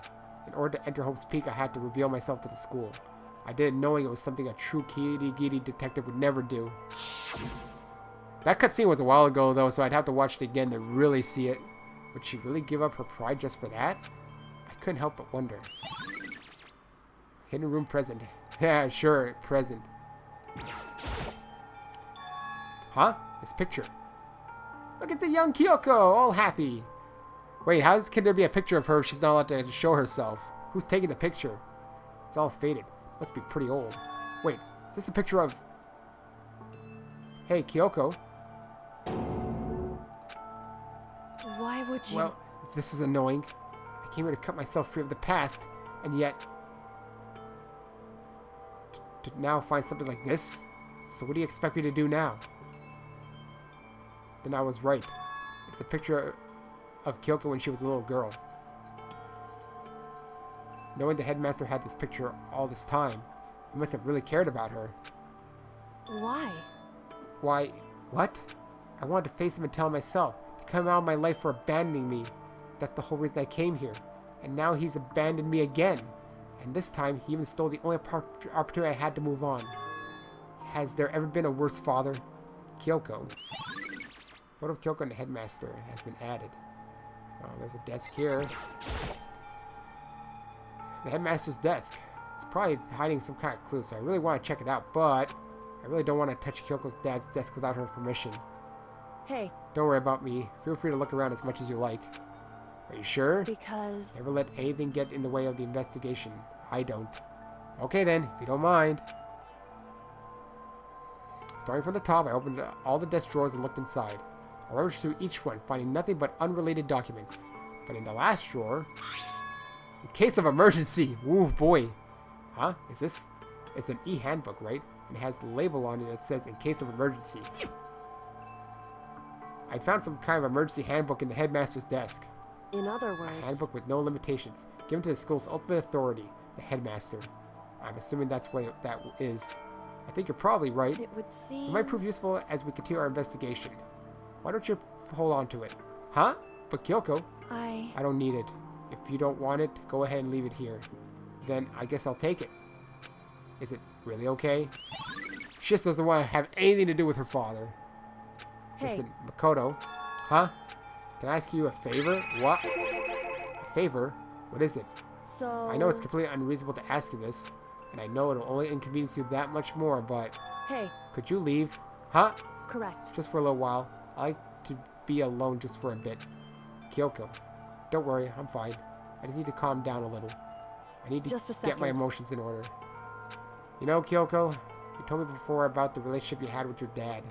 In order to enter Hope's Peak, I had to reveal myself to the school. I did it knowing it was something a true kitty detective would never do. That cutscene was a while ago, though, so I'd have to watch it again to really see it. Would she really give up her pride just for that? I couldn't help but wonder. Hidden room present. Yeah, sure, present. Huh? This picture. Look at the young Kyoko, all happy. Wait, how can there be a picture of her if she's not allowed to show herself? Who's taking the picture? It's all faded. Must be pretty old. Wait, is this a picture of... Hey, Kyoko. Why would you... Well, this is annoying. I came here to cut myself free of the past, and yet... to now find something like this? So what do you expect me to do now? Then I was right. It's a picture of Kyoko when she was a little girl. Knowing the headmaster had this picture all this time, he must have really cared about her. Why? Why? What? I wanted to face him and tell him myself. To come out of my life for abandoning me. That's the whole reason I came here. And now he's abandoned me again. And this time, he even stole the only opportunity I had to move on. Has there ever been a worse father? Kyoko. Photo of Kyoko and the headmaster has been added. Oh, there's a desk here. The headmaster's desk. It's probably hiding some kind of clue, so I really want to check it out, but I really don't want to touch Kyoko's dad's desk without her permission. Hey. Don't worry about me. Feel free to look around as much as you like. Are you sure? Because... Never let anything get in the way of the investigation. I don't. Okay then, if you don't mind. Starting from the top, I opened all the desk drawers and looked inside. I rummaged through each one, finding nothing but unrelated documents. But in the last drawer... In case of emergency! Ooh, boy. Huh? Is this... It's an e-handbook, right? And it has the label on it that says, in case of emergency. I'd found some kind of emergency handbook in the headmaster's desk. In other A words, handbook with no limitations, given to the school's ultimate authority, the headmaster. I'm assuming that's what that is. I think you're probably right. it would seem... It might prove useful as we continue our investigation. Why don't you hold on to it? Huh? But Kyoko, I don't need it. If you don't want it, go ahead and leave it here. Then I guess I'll take it. Is it really okay? She just doesn't want to have anything to do with her father. Hey. Listen, Makoto. Huh? Can I ask you a favor? What? A favor? What is it? So... I know it's completely unreasonable to ask you this, and I know it'll only inconvenience you that much more, but... Hey. Could you leave? Huh? Correct. Just for a little while. I like to be alone just for a bit. Kyoko. Don't worry, I'm fine. I just need to calm down a little. I need to get my emotions in order. You know, Kyoko, you told me before about the relationship you had with your dad.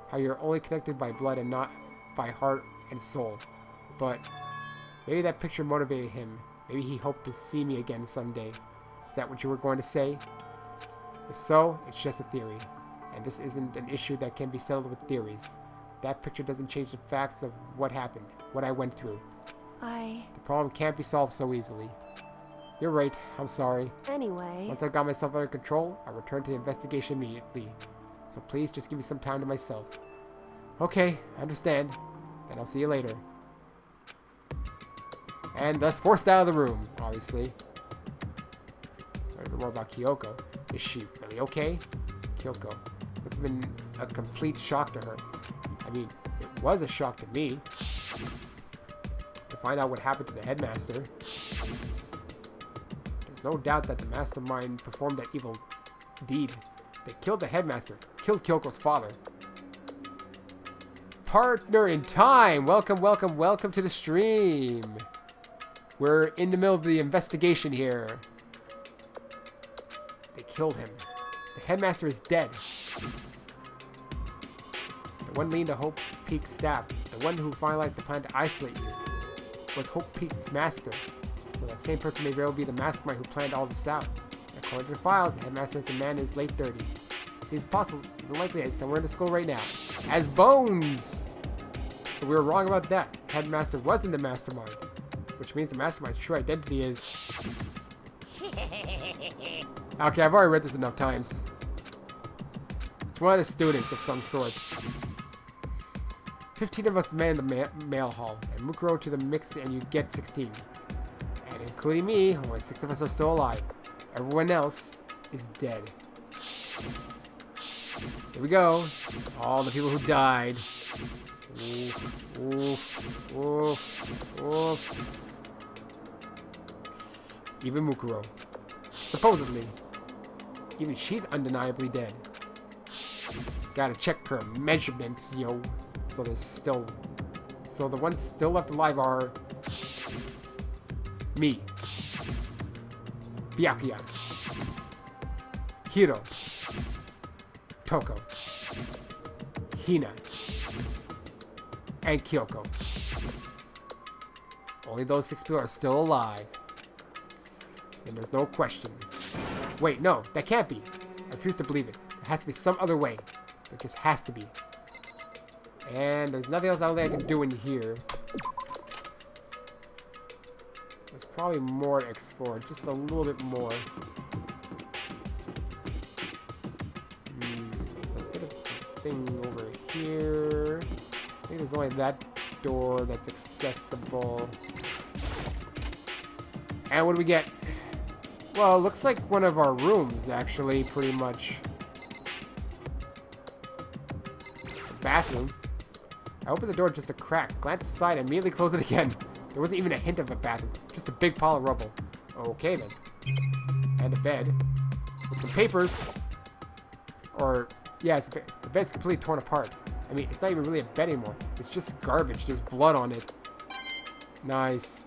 How you're only connected by blood and not by heart and soul. But maybe that picture motivated him. Maybe he hoped to see me again someday. Is that what you were going to say? If so, it's just a theory. And this isn't an issue that can be settled with theories. That picture doesn't change the facts of what happened, what I went through. The problem can't be solved so easily. You're right, I'm sorry. Anyway... Once I've got myself under control, I'll return to the investigation immediately. So please just give me some time to myself. Okay, I understand. Then I'll see you later. And thus forced out of the room, obviously. Learn a bit more about Kyoko. Is she really okay? Kyoko. Must have been a complete shock to her. I mean, it was a shock to me. To find out what happened to the headmaster. There's no doubt that the mastermind performed that evil deed. They killed the headmaster. Killed Kyoko's father. Partner in time! Welcome, welcome, welcome to the stream. We're in the middle of the investigation here. They killed him. The headmaster is dead. The one leading to Hope Peak's staff, the one who finalized the plan to isolate you, was Hope Peak's master. So that same person may very well be the mastermind who planned all this out. And according to the files, the headmaster is a man in his late 30s. It seems possible, even likely, that he's somewhere in the school right now. As Bones! But we were wrong about that. The headmaster wasn't the mastermind. Which means the mastermind's true identity is... Okay, I've already read this enough times. It's one of the students of some sort. 15 of us man the mail hall, and Mukuro to the mix, and you get 16. And including me, only 6 of us are still alive. Everyone else is dead. Here we go. All the people who died. Oof, oof, oof, oof. Even Mukuro. Supposedly. Even she's undeniably dead. Gotta check her measurements, yo. So there's still... So the ones still left alive are... me. Byakuya. Hiro. Toko. Hina. And Kyoko. Only those 6 people are still alive. And there's no question. Wait, no, that can't be. I refuse to believe it. There has to be some other way. There just has to be. And there's nothing else I don't think I can do in here. There's probably more to explore. Just a little bit more. There's a bit of a thing over here. I think there's only that door that's accessible. And what do we get? Well, it looks like one of our rooms, actually, pretty much. The bathroom. I opened the door just a crack, glanced aside, and immediately closed it again. There wasn't even a hint of a bathroom, just a big pile of rubble. Okay, then. And a bed. With some papers. Or, yeah, the bed's completely torn apart. I mean, it's not even really a bed anymore. It's just garbage, just blood on it. Nice.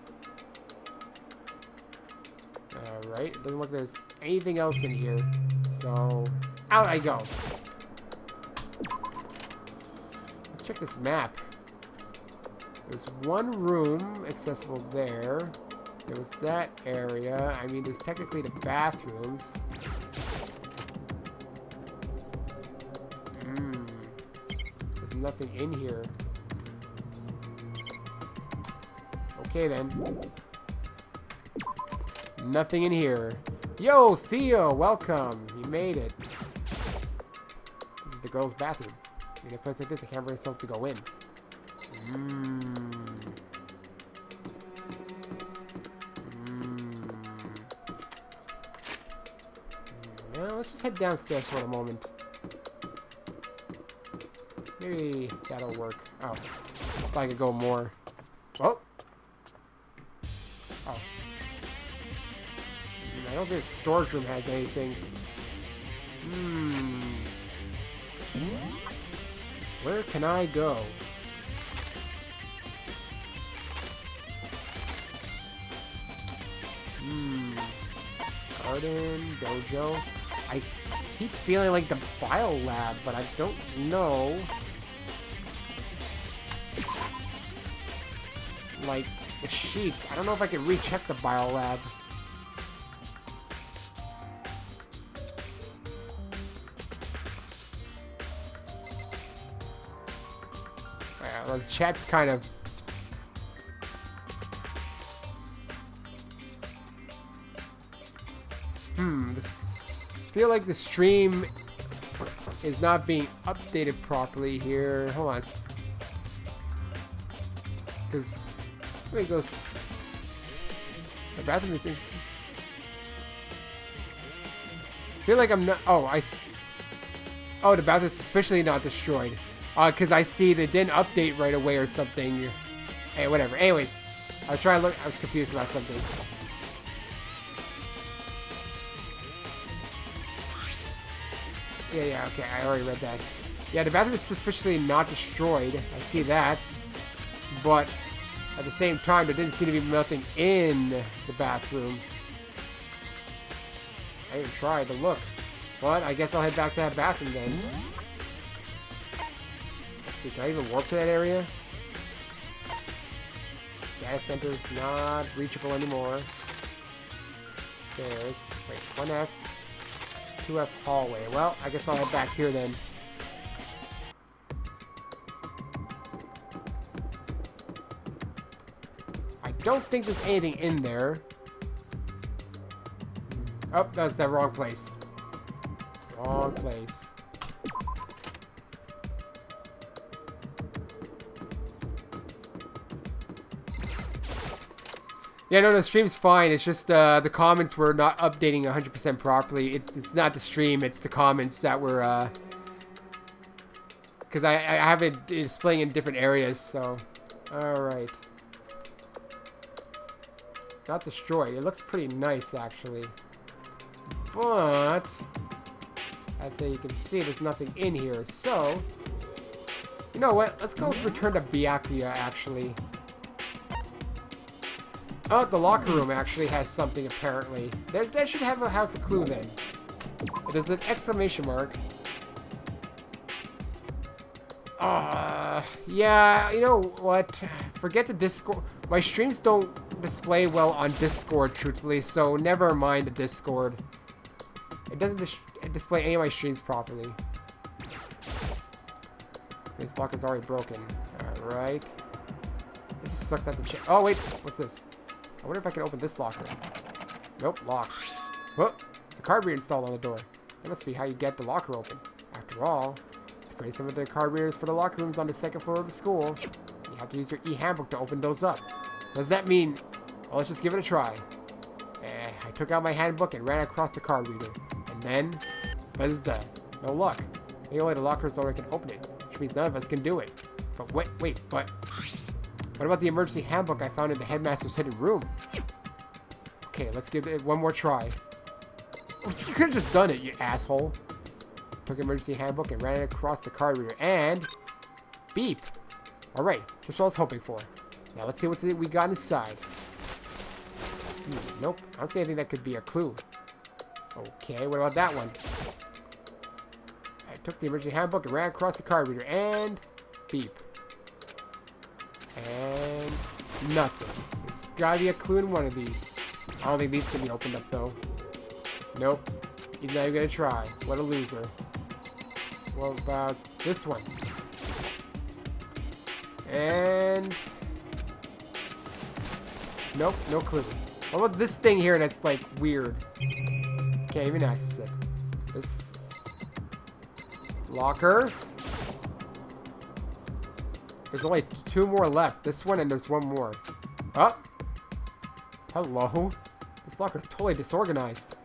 Alright, it doesn't look like there's anything else in here. So, out I go. Let's check this map. There's one room accessible there. There was that area. I mean, there's technically the bathrooms. nothing in here. Okay then. Nothing in here. Yo, Theo, welcome. You made it. This is the girls' bathroom. In a place like this, I can't bring myself to go in. Well, let's just head downstairs for a moment. Maybe that'll work. Oh, if I could go more. Oh. Oh. I don't think the storage room has anything. Where can I go? Garden, dojo. I keep feeling like the bio lab, but I don't know. Like, the sheets. I don't know if I can recheck the bio lab. Well, the chat's kind of... feel like the stream is not being updated properly here. Hold on. Because... Let me go... The bathroom is... feel like I'm not... Oh, Oh, the bathroom is suspiciously not destroyed. Because I see they didn't update right away or something. Hey, whatever. Anyways, I was trying to look... I was confused about something. Yeah, okay, I already read that. Yeah, the bathroom is suspiciously not destroyed. I see that. But at the same time, there didn't seem to be nothing in the bathroom. I even tried to look. But I guess I'll head back to that bathroom then. Let's see, can I even warp to that area? Data center is not reachable anymore. Stairs. Wait, 1F. 2F hallway. Well, I guess I'll head back here then. I don't think there's anything in there. Oh, that's the wrong place. Wrong place. Yeah, no, the stream's fine. It's just the comments were not updating 100% properly. It's not the stream, it's the comments that were... Because I have it displaying in different areas, so... Alright. Not destroyed. It looks pretty nice, actually. But... as you can see, there's nothing in here. So... You know what? Let's go return to Byakuya, actually. Oh, the locker room actually has something, apparently. That should have a house of clue, then. There's an exclamation mark. Yeah, you know what? Forget the Discord. My streams don't display well on Discord, truthfully, so never mind the Discord. It doesn't display any of my streams properly. This lock is already broken. Alright. It just sucks that to check. Oh, wait. What's this? I wonder if I can open this locker. Nope, locked. Oh, there's a card reader installed on the door. That must be how you get the locker open. After all, it's pretty similar to the card readers for the locker rooms on the second floor of the school. You have to use your e-handbook to open those up. So does that mean... Well, let's just give it a try. I took out my handbook and ran across the card reader. And then... Bethesda. No luck. Maybe only the lockers owner can open it, which means none of us can do it. But wait, but... What about the emergency handbook I found in the headmaster's hidden room? Okay, let's give it one more try. You could have just done it, you asshole. Took emergency handbook and ran it across the card reader. And... beep. Alright, just what I was hoping for. Now let's see what we got inside. Nope, I don't see anything that could be a clue. Okay, what about that one? I took the emergency handbook and ran across the card reader. And... beep. And nothing. There's gotta be a clue in one of these. I don't think these can be opened up though. Nope. He's not even gonna try. What a loser. What about this one? And... Nope, no clue. What about this thing here that's like weird? Can't even access it. This... Locker. There's only 2 more left. This one and there's 1 more. Oh! Hello? This locker is totally disorganized.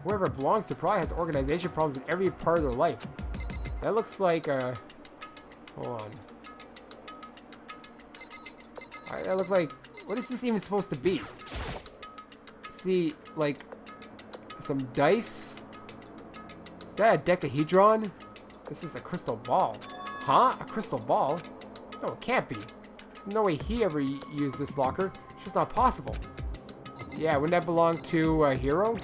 Whoever it belongs to probably has organization problems in every part of their life. That looks like a... Hold on. That looks like... What is this even supposed to be? See, like... Some dice? Is that a decahedron? This is a crystal ball. Huh? A crystal ball? No, it can't be. There's no way he ever used this locker. It's just not possible. Yeah, wouldn't that belong to a hero?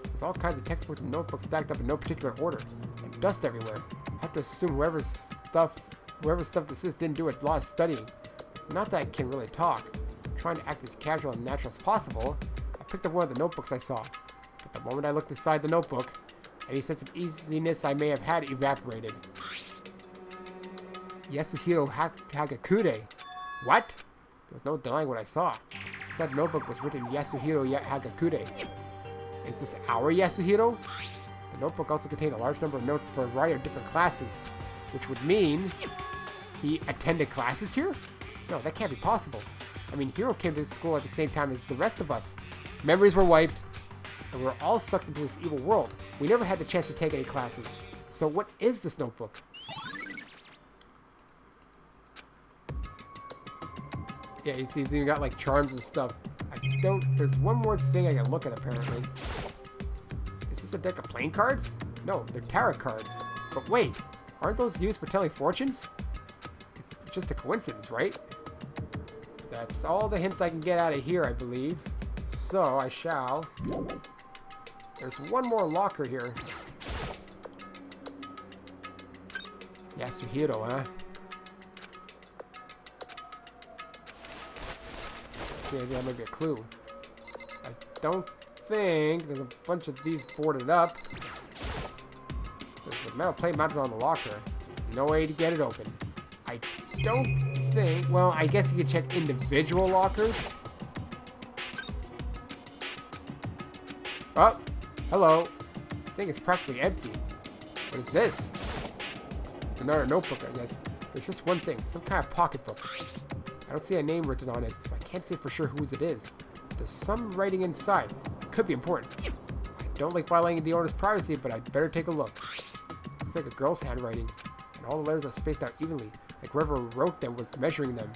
There's all kinds of textbooks and notebooks stacked up in no particular order. And dust everywhere. I have to assume whoever's stuff this is didn't do a lot of studying. Not that I can really talk. I'm trying to act as casual and natural as possible. I picked up one of the notebooks I saw. But the moment I looked inside the notebook, any sense of easiness I may have had evaporated. Yasuhiro Hagakure. What? There's no denying what I saw. Inside the notebook was written Yasuhiro Hagakure. Is this our Yasuhiro? The notebook also contained a large number of notes for a variety of different classes, which would mean he attended classes here? No, that can't be possible. I mean, Hiro came to this school at the same time as the rest of us. Memories were wiped, and we were all sucked into this evil world. We never had the chance to take any classes. So what is this notebook? Yeah, you see, you got like charms and stuff. There's one more thing I can look at apparently. Is this a deck of playing cards? No, they're tarot cards. But wait, aren't those used for telling fortunes? It's just a coincidence, right? That's all the hints I can get out of here, I believe. So I shall. There's one more locker here. Yasuhiro, huh? I think that might be a clue. I don't think there's a bunch of these boarded up. There's a metal plate mounted on the locker. There's no way to get it open. I don't think... Well, I guess you could check individual lockers. Oh, hello. This thing is practically empty. What is this? It's another notebook, I guess. There's just one thing. Some kind of pocketbook. I don't see a name written on it, so I can't say for sure whose it is. But there's some writing inside. It could be important. I don't like violating the owner's privacy, but I'd better take a look. Looks like a girl's handwriting, and all the letters are spaced out evenly, like whoever wrote them was measuring them.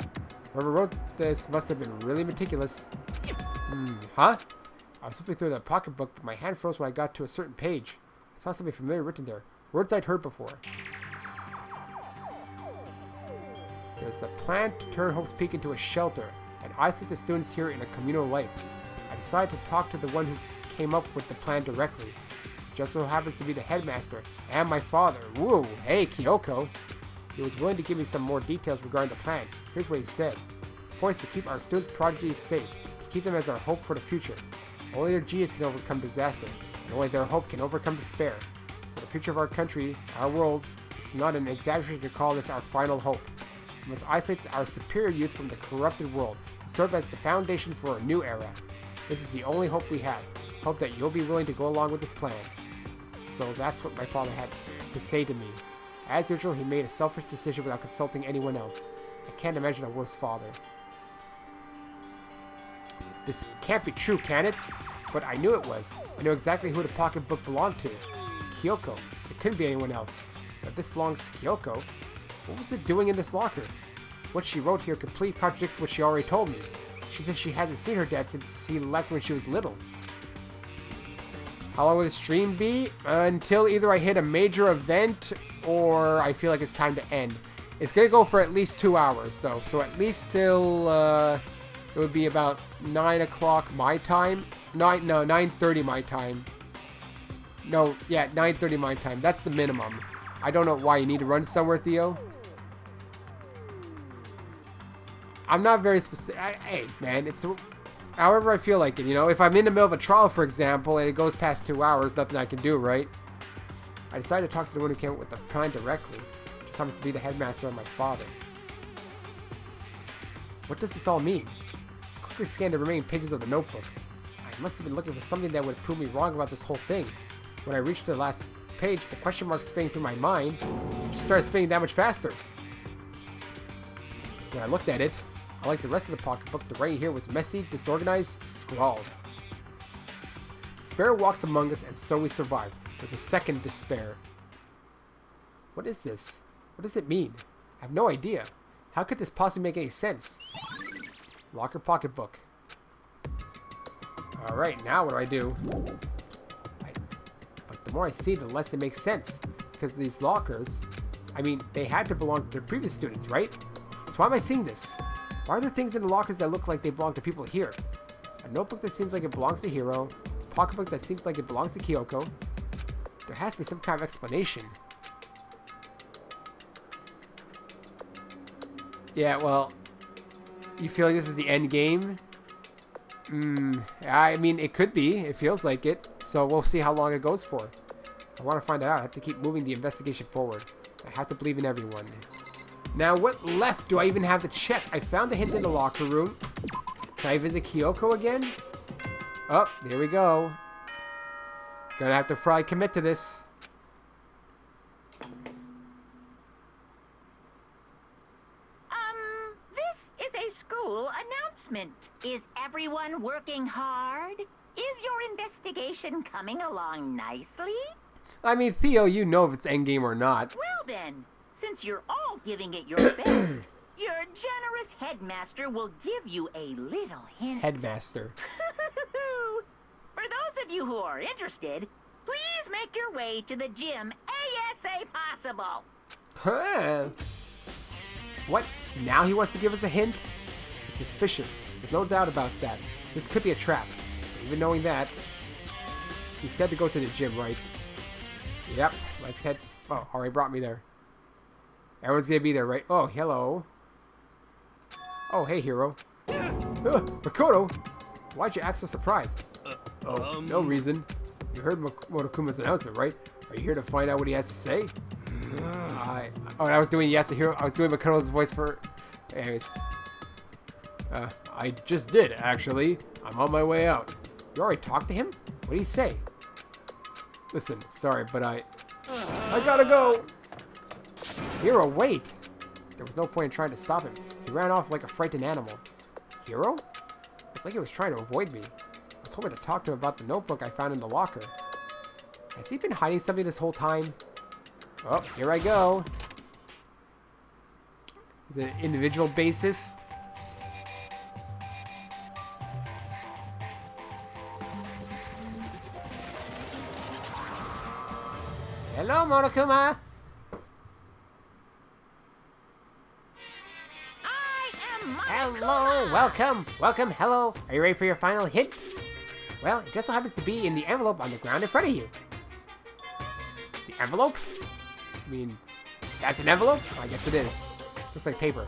Whoever wrote this must have been really meticulous. Huh? I was flipping through the pocketbook, but my hand froze when I got to a certain page. I saw something familiar written there. Words I'd heard before. There's a plan to turn Hope's Peak into a shelter and isolate the students here in a communal life. I decided to talk to the one who came up with the plan directly. It just so happens to be the headmaster and my father. Woo! Hey, Kyoko! He was willing to give me some more details regarding the plan. Here's what he said. The point is to keep our students' prodigies safe, to keep them as our hope for the future. Only their genius can overcome disaster, and only their hope can overcome despair. For the future of our country, our world, it's not an exaggeration to call this our final hope. We must isolate our superior youth from the corrupted world and serve as the foundation for a new era. This is the only hope we have. Hope that you'll be willing to go along with this plan. So that's what my father had to say to me. As usual, he made a selfish decision without consulting anyone else. I can't imagine a worse father. This can't be true, can it? But I knew it was. I knew exactly who the pocketbook belonged to. Kyoko. It couldn't be anyone else. But if this belongs to Kyoko, what was it doing in this locker? What she wrote here completely contradicts what she already told me. She said she hadn't seen her dad since he left when she was little. How long will the stream be? Until either I hit a major event or I feel like it's time to end. It's going to go for at least 2 hours though. So at least till it would be about 9 o'clock my time. 9:30 my time. No, yeah, 9:30 my time. That's the minimum. I don't know why you need to run somewhere, Theo. I'm not very specific. Hey, man, it's however I feel like it, you know? If I'm in the middle of a trial, for example, and it goes past 2 hours, nothing I can do, right? I decided to talk to the one who came up with the plan directly. Just happens to be the headmaster and my father. What does this all mean? I quickly scanned the remaining pages of the notebook. I must have been looking for something that would prove me wrong about this whole thing. When I reached the last page, the question mark spinning through my mind just started spinning that much faster. When I looked at it, unlike the rest of the pocketbook, the writing here was messy, disorganized, scrawled. Despair walks among us, and so we survive. There's a second despair. What is this? What does it mean? I have no idea. How could this possibly make any sense? Locker pocketbook. Alright, now what do I do? But the more I see, the less it makes sense. Because these lockers, I mean, they had to belong to previous students, right? So why am I seeing this? Why are there things in the lockers that look like they belong to people here? A notebook that seems like it belongs to Hiro. A pocketbook that seems like it belongs to Kyoko. There has to be some kind of explanation. Yeah, well, you feel like this is the end game? I mean, it could be. It feels like it. So we'll see how long it goes for. I want to find that out. I have to keep moving the investigation forward. I have to believe in everyone. Now, what left do I even have to check? I found the hint in the locker room. Can I visit Kyoko again? Oh, there we go. Gonna have to probably commit to this. This is a school announcement. Is everyone working hard? Is your investigation coming along nicely? I mean, Theo, you know if it's endgame or not. Well then, since you're all giving it your best, your generous headmaster will give you a little hint. Headmaster. For those of you who are interested, please make your way to the gym ASA possible. Huh. What? Now he wants to give us a hint? It's suspicious. There's no doubt about that. This could be a trap. But even knowing that, he said to go to the gym, right? Yep. Let's head. Oh, already brought me there. Everyone's gonna be there, right? Oh, hello. Oh, hey, Hiro. Makoto! Why'd you act so surprised? No reason. You heard Motokuma's announcement, right? Are you here to find out what he has to say? I was doing Yasuhiro. I was doing Makoto's voice for. Anyways. I just did, actually. I'm on my way out. You already talked to him? What did he say? Listen, sorry, but I gotta go! Hiro, wait! There was no point in trying to stop him. He ran off like a frightened animal. Hiro? It's like he was trying to avoid me. I was hoping to talk to him about the notebook I found in the locker. Has he been hiding something this whole time? Oh, here I go. Is it an individual basis? Hello, Monokuma! I am Monokuma. Hello, welcome, hello. Are you ready for your final hint? Well, it just so happens to be in the envelope on the ground in front of you. The envelope? I mean, that's an envelope? Oh, I guess it is. Looks like paper.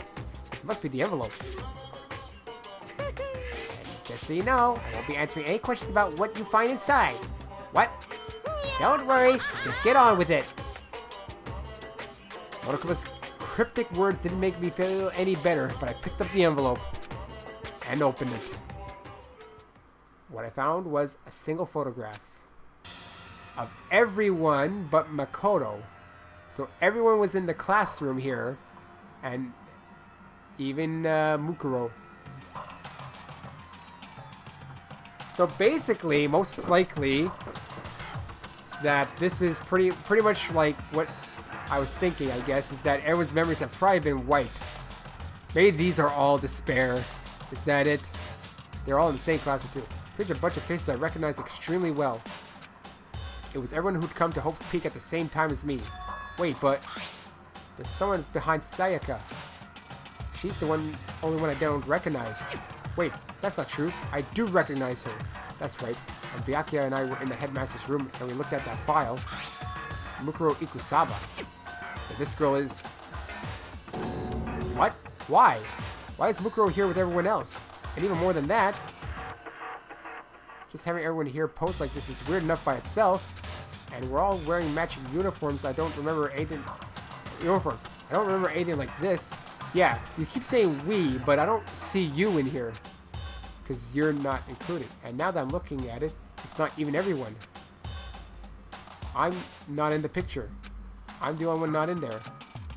This must be the envelope. And just so you know, I won't be answering any questions about what you find inside. What? Don't worry, just get on with it. Monokuma's cryptic words didn't make me feel any better, but I picked up the envelope and opened it. What I found was a single photograph of everyone but Makoto. So everyone was in the classroom here, and even Mukuro. So basically, most likely, that this is pretty much like what I was thinking, I guess, is that everyone's memories have probably been wiped. Maybe these are all despair. Is that it? They're all in the same classroom too. Here's a bunch of faces I recognize extremely well. It was everyone who'd come to Hope's Peak at the same time as me. Wait, but there's someone behind Sayaka. She's the only one I don't recognize. Wait, that's not true. I do recognize her. That's right. And Byakuya and I were in the headmaster's room and we looked at that file. Mukuro Ikusaba. But this girl is... What? Why? Why is Mukuro here with everyone else? And even more than that, just having everyone here pose like this is weird enough by itself. And we're all wearing matching uniforms. I don't remember anything... Uniforms. I don't remember anything like this. Yeah, you keep saying we, but I don't see you in here. Because you're not included. And now that I'm looking at it, it's not even everyone. I'm not in the picture. I'm the only one not in there.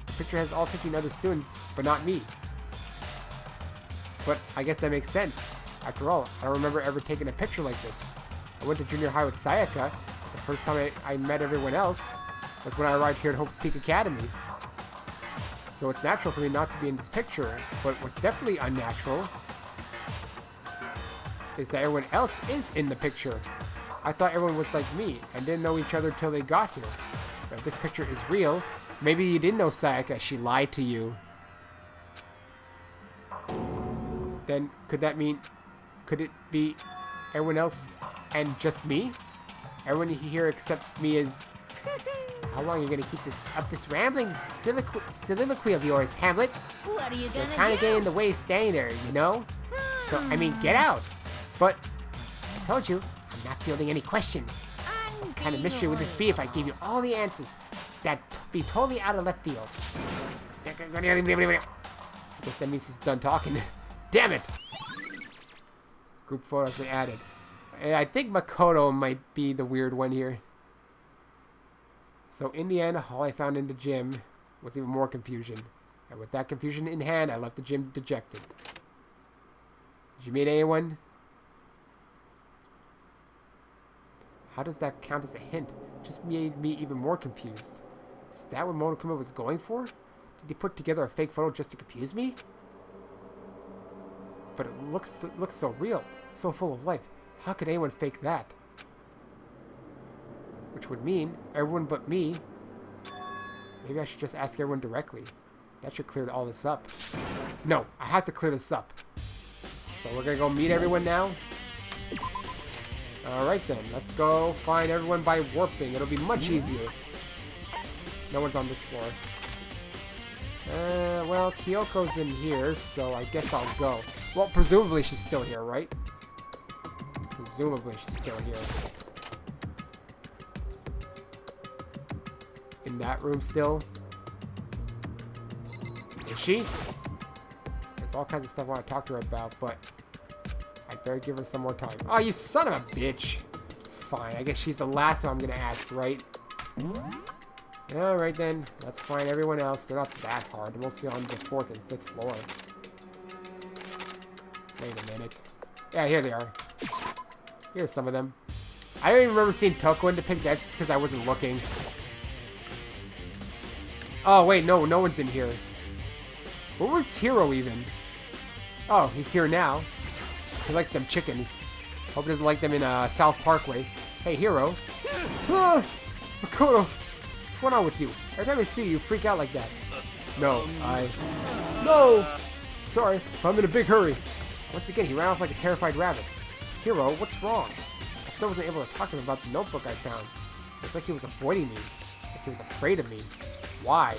The picture has all 15 other students, but not me. But I guess that makes sense. After all, I don't remember ever taking a picture like this. I went to junior high with Sayaka. The first time I met everyone else was when I arrived here at Hope's Peak Academy. So it's natural for me not to be in this picture, but what's definitely unnatural is that everyone else is in the picture. I thought everyone was like me and didn't know each other till they got here. But if this picture is real, maybe you didn't know Sayaka, she lied to you. Then could that mean, could it be everyone else and just me? Everyone here except me is... How long are you gonna keep this up this rambling soliloquy of yours, Hamlet? What are you You're gonna kind of do? getting in the way staying there, you know? So, I mean, get out. But, I told you, I'm not fielding any questions. What kind of mystery would this be if I gave you all the answers? That'd be totally out of left field. I guess that means he's done talking. Damn it! Group photos been added. I think Makoto might be the weird one here. So in the end, all I found in the gym was even more confusion. And with that confusion in hand, I left the gym dejected. Did you meet anyone? How does that count as a hint? Just made me even more confused. Is that what Monokuma was going for? Did he put together a fake photo just to confuse me? But it looks so real, so full of life. How could anyone fake that? Which would mean everyone but me. Maybe I should just ask everyone directly. That should clear all this up. No, I have to clear this up. So we're gonna go meet everyone now. Alright then, let's go find everyone by warping. It'll be much easier. No one's on this floor. Well, Kyoko's in here, so I guess I'll go. Well, presumably she's still here, right? Presumably she's still here. In that room still? Is she? There's all kinds of stuff I want to talk to her about, but I better give her some more time. Oh, you son of a bitch! Fine, I guess she's the last one I'm gonna ask, right? Alright then, let's find everyone else. They're not that hard. They're mostly on the 4th and 5th floor. Wait a minute. Yeah, here they are. Here's some of them. I don't even remember seeing Toko in the pic. That's just because I wasn't looking. Oh, wait, no one's in here. Where was Hiro even? Oh, he's here now. He likes them chickens. Hope he doesn't like them in South Parkway. Hey, Hiro. Ah, Makoto, what's going on with you? Every time I see you, you freak out like that. No. Sorry, I'm in a big hurry. Once again, he ran off like a terrified rabbit. Hiro, what's wrong? I still wasn't able to talk to him about the notebook I found. It's like he was avoiding me. Like he was afraid of me. Why?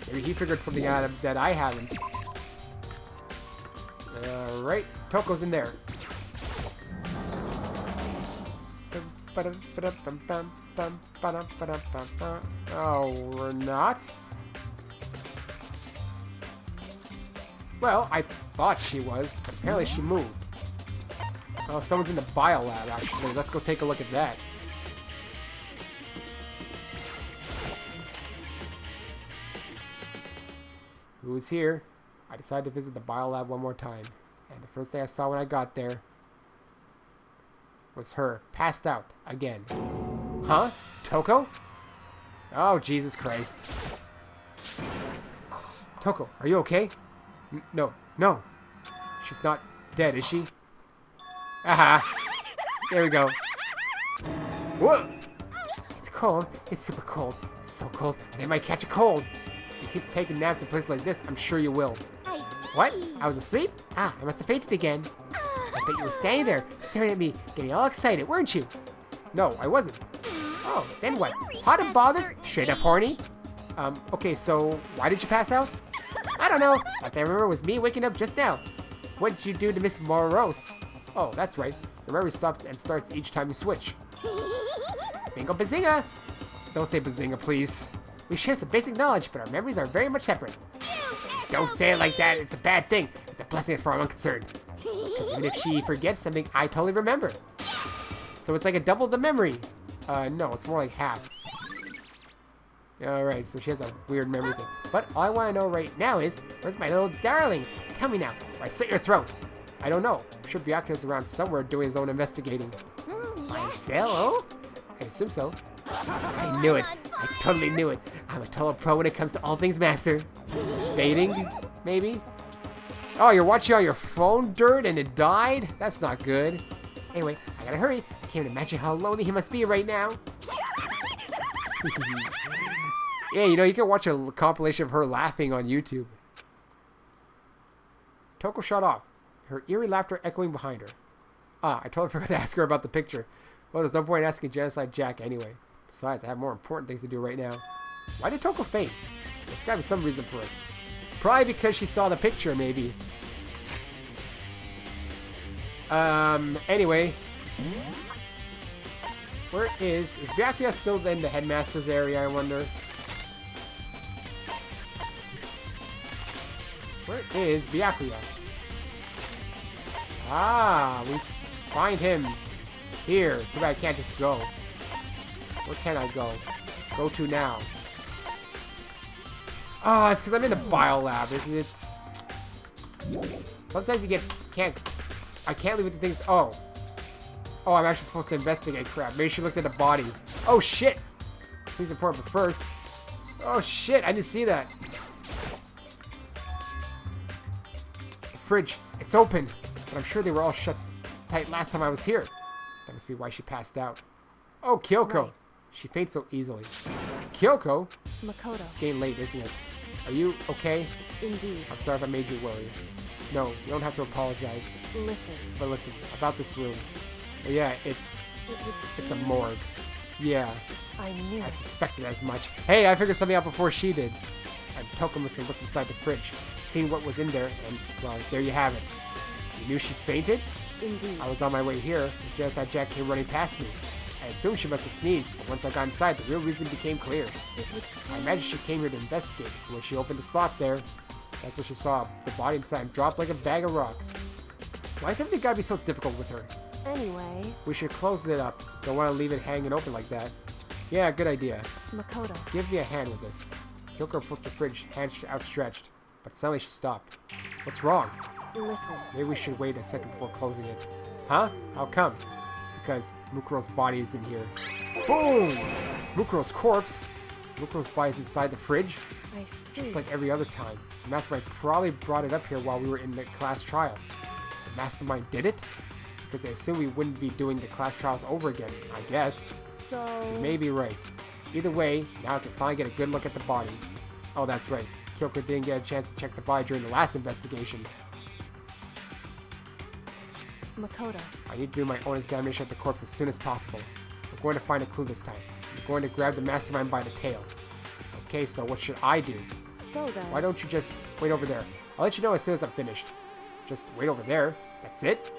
Maybe he figured something out that I haven't. Alright, Toko's in there. Oh, we're not? Well, I thought she was, but apparently she moved. Oh, someone's in the bio lab, actually. Let's go take a look at that. Who's here? I decided to visit the bio lab one more time. And the first thing I saw when I got there was her, passed out, again. Huh? Toko? Oh, Jesus Christ. Toko, are you okay? No. She's not dead, is she? Aha! There we go. Whoa! It's cold. It's super cold. It's so cold. I might catch a cold. If you keep taking naps in places like this, I'm sure you will. I see. What? I was asleep? Ah, I must have fainted again. I bet you were standing there, staring at me, getting all excited, weren't you? No, I wasn't. Oh, then what? Hot and bothered? Straight up horny? Okay, so why did you pass out? I don't know. Last I remember was me waking up just now. What did you do to Miss Morose? Oh, that's right. The memory stops and starts each time you switch. Bingo bazinga! Don't say bazinga, please. We share some basic knowledge, but our memories are very much separate. You Don't say it like that. It's a bad thing. It's a blessing as far as I'm concerned. 'Cause even if she forgets something, I totally remember. So it's like a double the memory. No, it's more like half. Alright, so she has a weird memory thing. But all I want to know right now is, where's my little darling? Tell me now, or I slit your throat. I don't know. I'm sure Byakuya's around somewhere doing his own investigating. Myself? I assume so. I knew it. I totally knew it. I'm a total pro when it comes to all things master. Baiting, maybe? Oh, you're watching on your phone, Dirt, and it died? That's not good. Anyway, I gotta hurry. I can't imagine how lonely he must be right now. Yeah, you know, you can watch a compilation of her laughing on YouTube. Toko shut off, her eerie laughter echoing behind her. Ah, I totally forgot to ask her about the picture. Well, there's no point in asking Genocide Jack anyway. Besides, I have more important things to do right now. Why did Toko faint? There's gotta be some reason for it. Probably because she saw the picture, maybe. Anyway. Where is Byakuya still in the headmaster's area, I wonder? Where is Byakuya? Ah, we find him here. Too bad I can't just go. Where can I go? Go to now. Oh, it's because I'm in the bio lab, isn't it? Sometimes you I can't leave with the things. Oh, I'm actually supposed to investigate. Crap. Maybe she looked at the body. Oh shit. Seems important, but first. Oh shit, I didn't see that. The fridge. It's open. But I'm sure they were all shut tight last time I was here. That must be why she passed out. Oh, Kyoko. Right. She faints so easily. Kyoko? Makoto. It's getting late, isn't it? Are you okay? Indeed. I'm sorry if I made you worry. No, you don't have to apologize. Listen. But listen, about this room. Well, yeah, it's a morgue. Yeah, I knew. I suspected as much. Hey, I figured something out before she did. And Toko must have looked inside the fridge, seen what was in there, and, well, there you have it. You knew she'd fainted? Indeed. I was on my way here, and Genocide Jack came running past me. I assumed she must have sneezed, but once I got inside, the real reason became clear. It would seem. I imagine she came here to investigate, and when she opened the slot there, that's when she saw the body inside and dropped like a bag of rocks. Why has everything gotta be so difficult with her? Anyway, We should close it up. Don't want to leave it hanging open like that. Yeah, good idea. Makoto. Give me a hand with this. Kyoko approached the fridge, hands outstretched, but suddenly she stopped. What's wrong? Listen. Maybe we should wait a second before closing it. Huh? How come? Because Mukuro's body is in here. Boom! Mukuro's corpse. Mukuro's body is inside the fridge, I see. just like every other time. The mastermind probably brought it up here while we were in the class trial. The mastermind did it? Because they assumed we wouldn't be doing the class trials over again, I guess. So. You may be right. Either way, now I can finally get a good look at the body. Oh, that's right. Kyoko didn't get a chance to check the body during the last investigation. Makoto. I need to do my own examination of the corpse as soon as possible. I'm going to find a clue this time. I'm going to grab the mastermind by the tail. Okay, so what should I do? So then. Why don't you just wait over there? I'll let you know as soon as I'm finished. Just wait over there. That's it?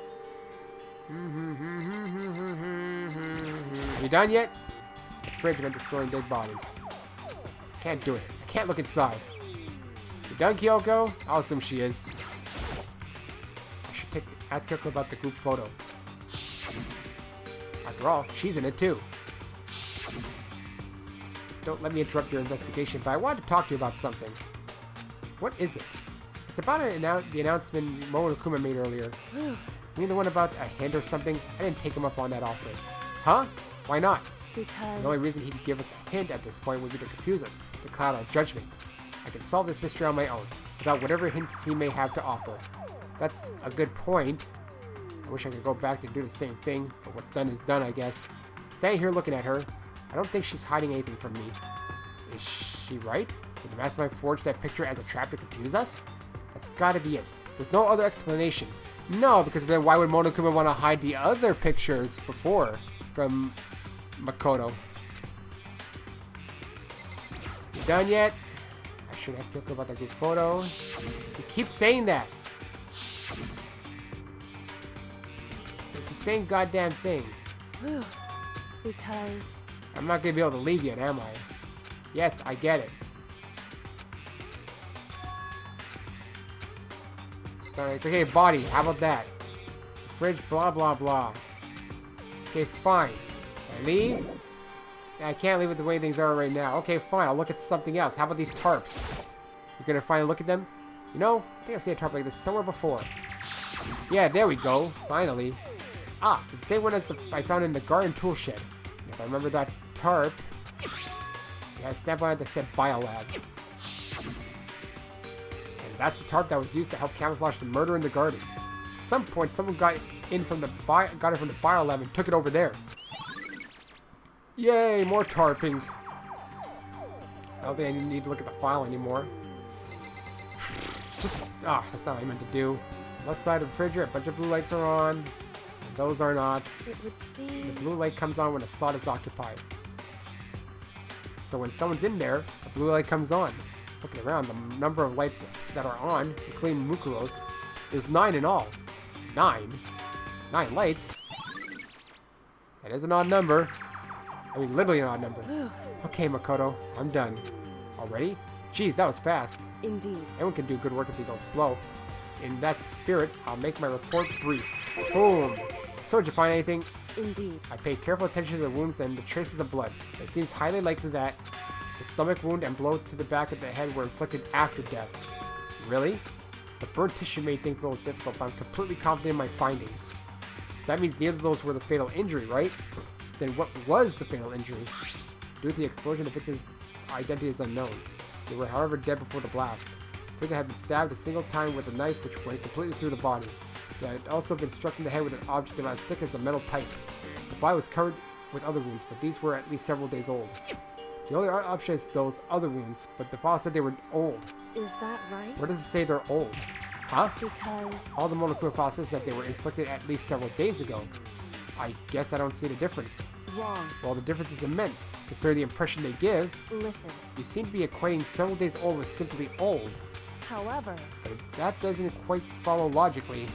You done yet? It's a fridge meant to storing dead bodies. Can't do it. I can't look inside. You done, Kyoko? I'll assume she is. I should ask Kyoko about the group photo. After all, she's in it too. Don't let me interrupt your investigation, but I wanted to talk to you about something. What is it? It's about the announcement Monokuma made earlier. You mean the one about a hint or something? I didn't take him up on that offer. Huh? Why not? Because. The only reason he'd give us a hint at this point would be to confuse us, to cloud our judgment. I can solve this mystery on my own, without whatever hints he may have to offer. That's a good point. I wish I could go back to do the same thing, but what's done is done, I guess. Standing here looking at her, I don't think she's hiding anything from me. Is she right? Did the mastermind forge that picture as a trap to confuse us? That's gotta be it. There's no other explanation. No, because then why would Monokuma want to hide the other pictures before from Makoto? You done yet? I should ask Kyoko about that group photo. You keep saying that. It's the same goddamn thing. Because. I'm not gonna be able to leave yet, am I? Yes, I get it. Okay, body. How about that? Fridge, blah, blah, blah. Okay, fine. Can I leave? I can't leave it the way things are right now. Okay, fine. I'll look at something else. How about these tarps? You're gonna finally look at them? You know, I think I've seen a tarp like this somewhere before. Yeah, there we go. Finally. Ah, it's the same one as I found in the garden tool shed. And if I remember that tarp, it had a stamp on it that said Biolab. And that's the tarp that was used to help camouflage the murder in the garden. At some point, someone got it from the Biolab and took it over there. Yay, more tarping. I don't think I need to look at the file anymore. That's not what I meant to do. Left side of the refrigerator, a bunch of blue lights are on. And those are not. It would seem... The blue light comes on when a slot is occupied. So when someone's in there, the blue light comes on. Looking around, the number of lights that are on, including Mukuro's, is 9 in all. 9? 9 lights? That is an odd number. I mean, literally an odd number. Okay, Makoto, I'm done. Already? Geez, that was fast. Indeed. Anyone can do good work if they go slow. In that spirit, I'll make my report brief. Boom! So, did you find anything? Indeed. I paid careful attention to the wounds and the traces of blood. It seems highly likely that the stomach wound and blow to the back of the head were inflicted after death. Really? The burnt tissue made things a little difficult, but I'm completely confident in my findings. That means neither of those were the fatal injury, right? Then what was the fatal injury? Due to the explosion, the victim's identity is unknown. They were, however, dead before the blast. The victim had been stabbed a single time with a knife which went completely through the body. They had also been struck in the head with an object about as thick as a metal pipe. The body was covered with other wounds, but these were at least several days old. The only option is those other wounds, but the file said they were old. Is that right? Where does it say they're old? Huh? Because... All the Monokuma file says that they were inflicted at least several days ago. I guess I don't see the difference. Wrong. Well, the difference is immense, considering the impression they give. Listen. You seem to be equating several days old with simply old. However... But that doesn't quite follow logically.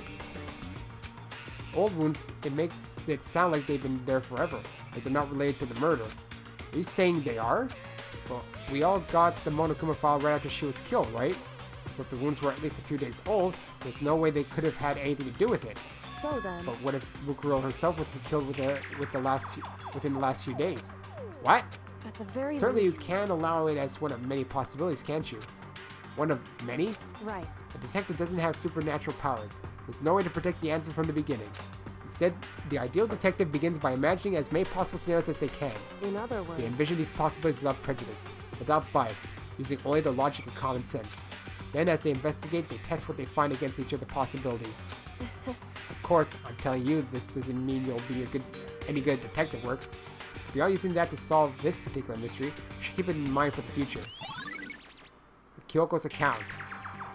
Old wounds, it makes it sound like they've been there forever, like they're not related to the murder. Are you saying they are? Well, we all got the Monokuma file right after she was killed, right? So if the wounds were at least a few days old, there's no way they could have had anything to do with it. So then... But what if Mukuro herself was killed within the last few days? What? At the very Certainly least... you can allow it as one of many possibilities, can't you? One of many? Right. A detective doesn't have supernatural powers. There's no way to predict the answer from the beginning. Instead, the ideal detective begins by imagining as many possible scenarios as they can. In other words... They envision these possibilities without prejudice, without bias, using only their logic and common sense. Then, as they investigate, they test what they find against each of the possibilities. Of course, I'm telling you, this doesn't mean you'll be any good at detective work. Beyond using that to solve this particular mystery, you should keep it in mind for the future. Kyoko's account.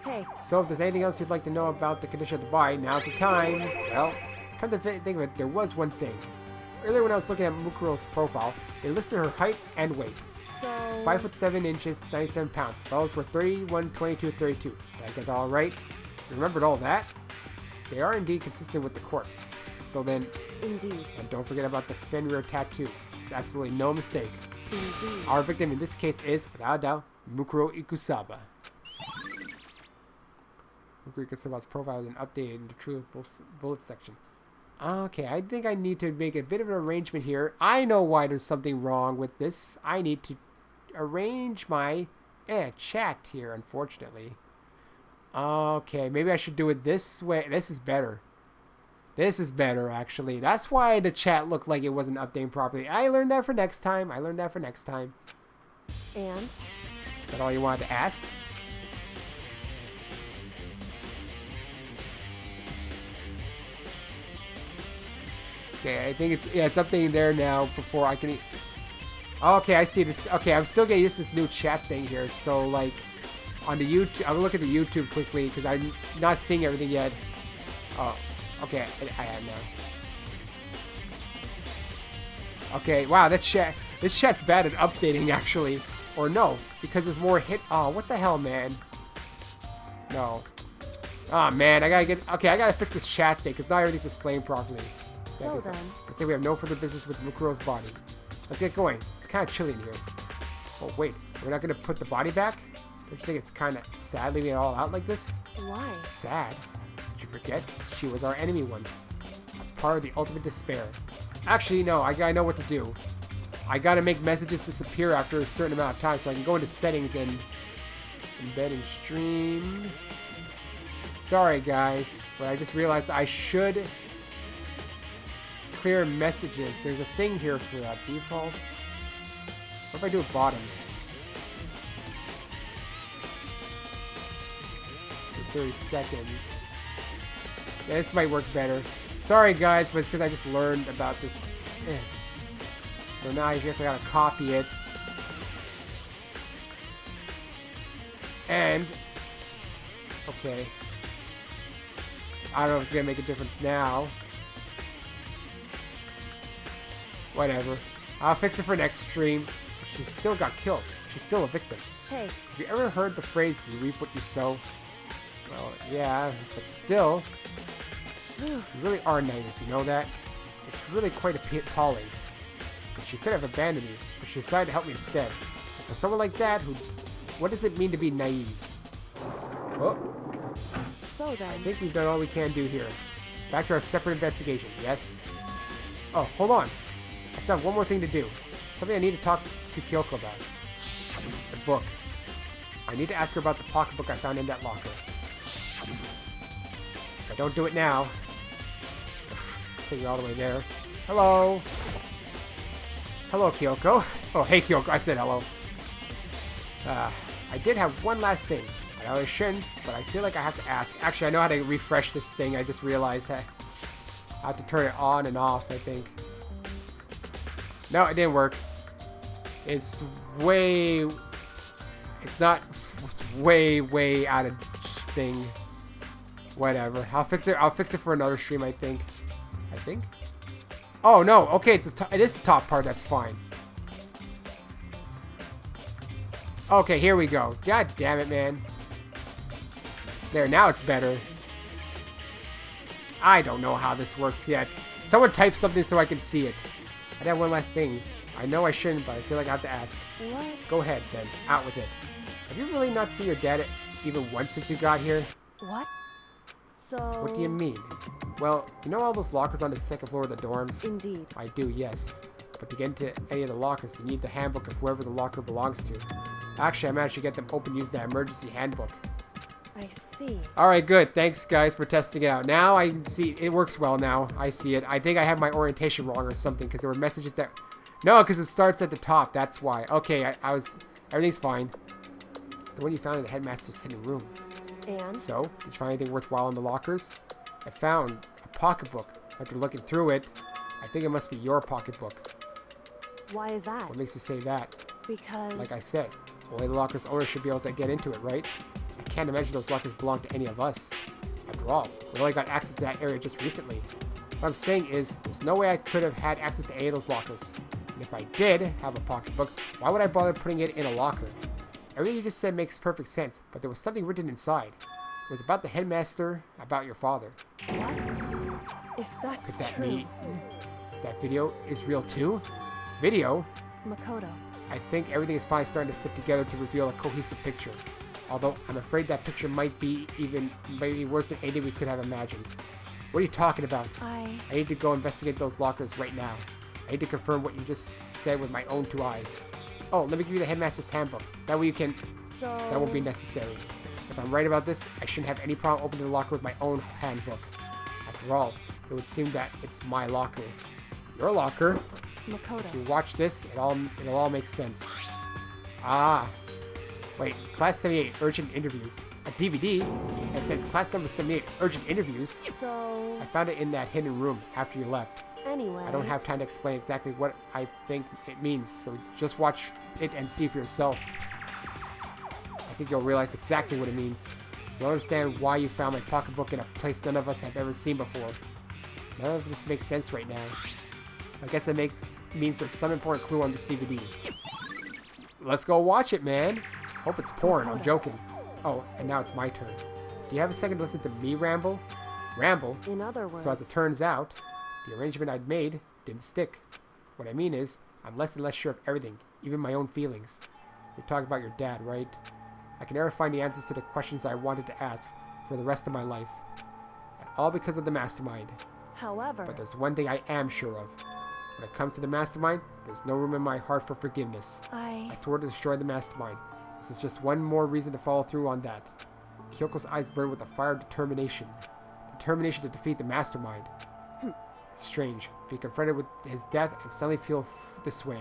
Hey. So if there's anything else you'd like to know about the condition of the body, now's the time. Well, come to think of it, there was one thing. Earlier when I was looking at Mukuro's profile, it listed her height and weight. So... 5 foot 7 inches, 97 pounds. Fellows were 31, 22, 32. Did I get that all right? You remembered all that? They are indeed consistent with the corpse. So then... Indeed. And don't forget about the Fenrir tattoo. It's absolutely no mistake. Indeed. Our victim in this case is, without a doubt, Mukuro Ikusaba. Mukuro Ikusaba's profile has been updated in the True Bullets section. Okay, I think I need to make a bit of an arrangement here. I know why there's something wrong with this. I need to arrange my chat here, unfortunately. Okay, maybe I should do it this way. This is better. This is better, actually. That's why the chat looked like it wasn't updating properly. I learned that for next time. And? Is that all you wanted to ask? Okay, I think it's updating there now before I can... Okay, I see this. Okay, I'm still getting used to this new chat thing here. So, like, on the YouTube... I'll look at the YouTube quickly because I'm not seeing everything yet. Oh, okay, I am now. Okay, wow, this chat's bad at updating, actually. Or no, because there's more hit... Oh, what the hell, man? No. Oh, man, I gotta fix this chat thing because not everything's displaying properly. So then... Let's say we have no further business with Mukuro's body. Let's get going. It's kind of chilly in here. Oh, wait. We're not going to put the body back? Don't you think it's kind of sad leaving it all out like this? Why? Sad? forget? She was our enemy once. A part of the ultimate despair. Actually, no, I know what to do. I gotta make messages disappear after a certain amount of time, so I can go into settings and embed and stream. Sorry, guys, but I just realized I should clear messages. There's a thing here for that. Default. What if I do a bottom? For 30 seconds. Yeah, this might work better. Sorry, guys, but it's because I just learned about this. So now I guess I gotta copy it. And okay. I don't know if it's gonna make a difference now. Whatever. I'll fix it for next stream. She still got killed. She's still a victim. Hey, Have you ever heard the phrase, you reap what you sow? Well, yeah, but still, you really are naive, you know that? It's really quite appalling. But she could have abandoned me, but she decided to help me instead. So for someone like that, what does it mean to be naive? Oh, so I then. think we've done all we can do here. Back to our separate investigations, yes? Oh, hold on. I still have one more thing to do. Something I need to talk to Kyoko about. The book. I need to ask her about the pocketbook I found in that locker. If I don't do it now... Take you all the way there. Hello! Hello, Kyoko. Oh, hey, Kyoko. I said hello. I did have one last thing. I know I shouldn't, but I feel like I have to ask. Actually, I know how to refresh this thing. I just realized that I have to turn it on and off, I think. No, it didn't work. It's way... It's not... It's way out of thing. Whatever. I'll fix it. I'll fix it for another stream, I think. Oh, no. Okay, it is the top part. That's fine. Okay, here we go. God damn it, man. There, now it's better. I don't know how this works yet. Someone type something so I can see it. I have one last thing. I know I shouldn't, but I feel like I have to ask. What? Go ahead, then. Out with it. Have you really not seen your dad even once since you got here? What? So. What do you mean? Well, you know all those lockers on the second floor of the dorms? Indeed. I do, yes. But to get into any of the lockers, you need the handbook of whoever the locker belongs to. Actually, I managed to get them open using that emergency handbook. I see. Alright, good. Thanks, guys, for testing it out. Now I can see it works well now. I see it. I think I have my orientation wrong or something, because there were messages that... No, because it starts at the top. That's why. Okay, I was... Everything's fine. The one you found in the headmaster's hidden room. And? So, did you find anything worthwhile in the lockers? I found a pocketbook. After looking through it, I think it must be your pocketbook. Why is that? What makes you say that? Because. Like I said, only the locker's owner should be able to get into it, right? I can't imagine those lockers belong to any of us. After all, we only got access to that area just recently. What I'm saying is, there's no way I could have had access to any of those lockers. And if I did have a pocketbook, why would I bother putting it in a locker? Everything you just said makes perfect sense, but there was something written inside. It was about the headmaster, about your father. What? If Could that's that true. mean that video is real too? Video? Makoto. I think everything is finally starting to fit together to reveal a cohesive picture. Although, I'm afraid that picture might be worse than anything we could have imagined. What are you talking about? I need to go investigate those lockers right now. I need to confirm what you just said with my own two eyes. Oh, let me give you the headmaster's handbook. That way you can... So. That won't be necessary. If I'm right about this, I shouldn't have any problem opening the locker with my own handbook. After all, it would seem that it's my locker. Your locker? Makoto. If you watch this, it'll all make sense. Ah. Wait, Class 78 Urgent Interviews. A DVD that says Class Number 78 Urgent Interviews. So. I found it in that hidden room after you left. Anyway. I don't have time to explain exactly what I think it means, so just watch it and see for yourself. I think you'll realize exactly what it means. You'll understand why you found my pocketbook in a place none of us have ever seen before. None of this makes sense right now. I guess that means there's some important clue on this DVD. Let's go watch it, man. Hope it's porn. I'm joking. Oh, and now it's my turn. Do you have a second to listen to me ramble? Ramble? In other words. So as it turns out, the arrangement I'd made didn't stick. What I mean is, I'm less and less sure of everything, even my own feelings. You're talking about your dad, right? I can never find the answers to the questions I wanted to ask for the rest of my life. And all because of the mastermind. However, But there's one thing I am sure of. When it comes to the mastermind, there's no room in my heart for forgiveness. I swore to destroy the mastermind. This is just one more reason to follow through on that. Kyoko's eyes burn with the fire of determination. Determination to defeat the mastermind. It's strange. Be confronted with his death and suddenly feel this way.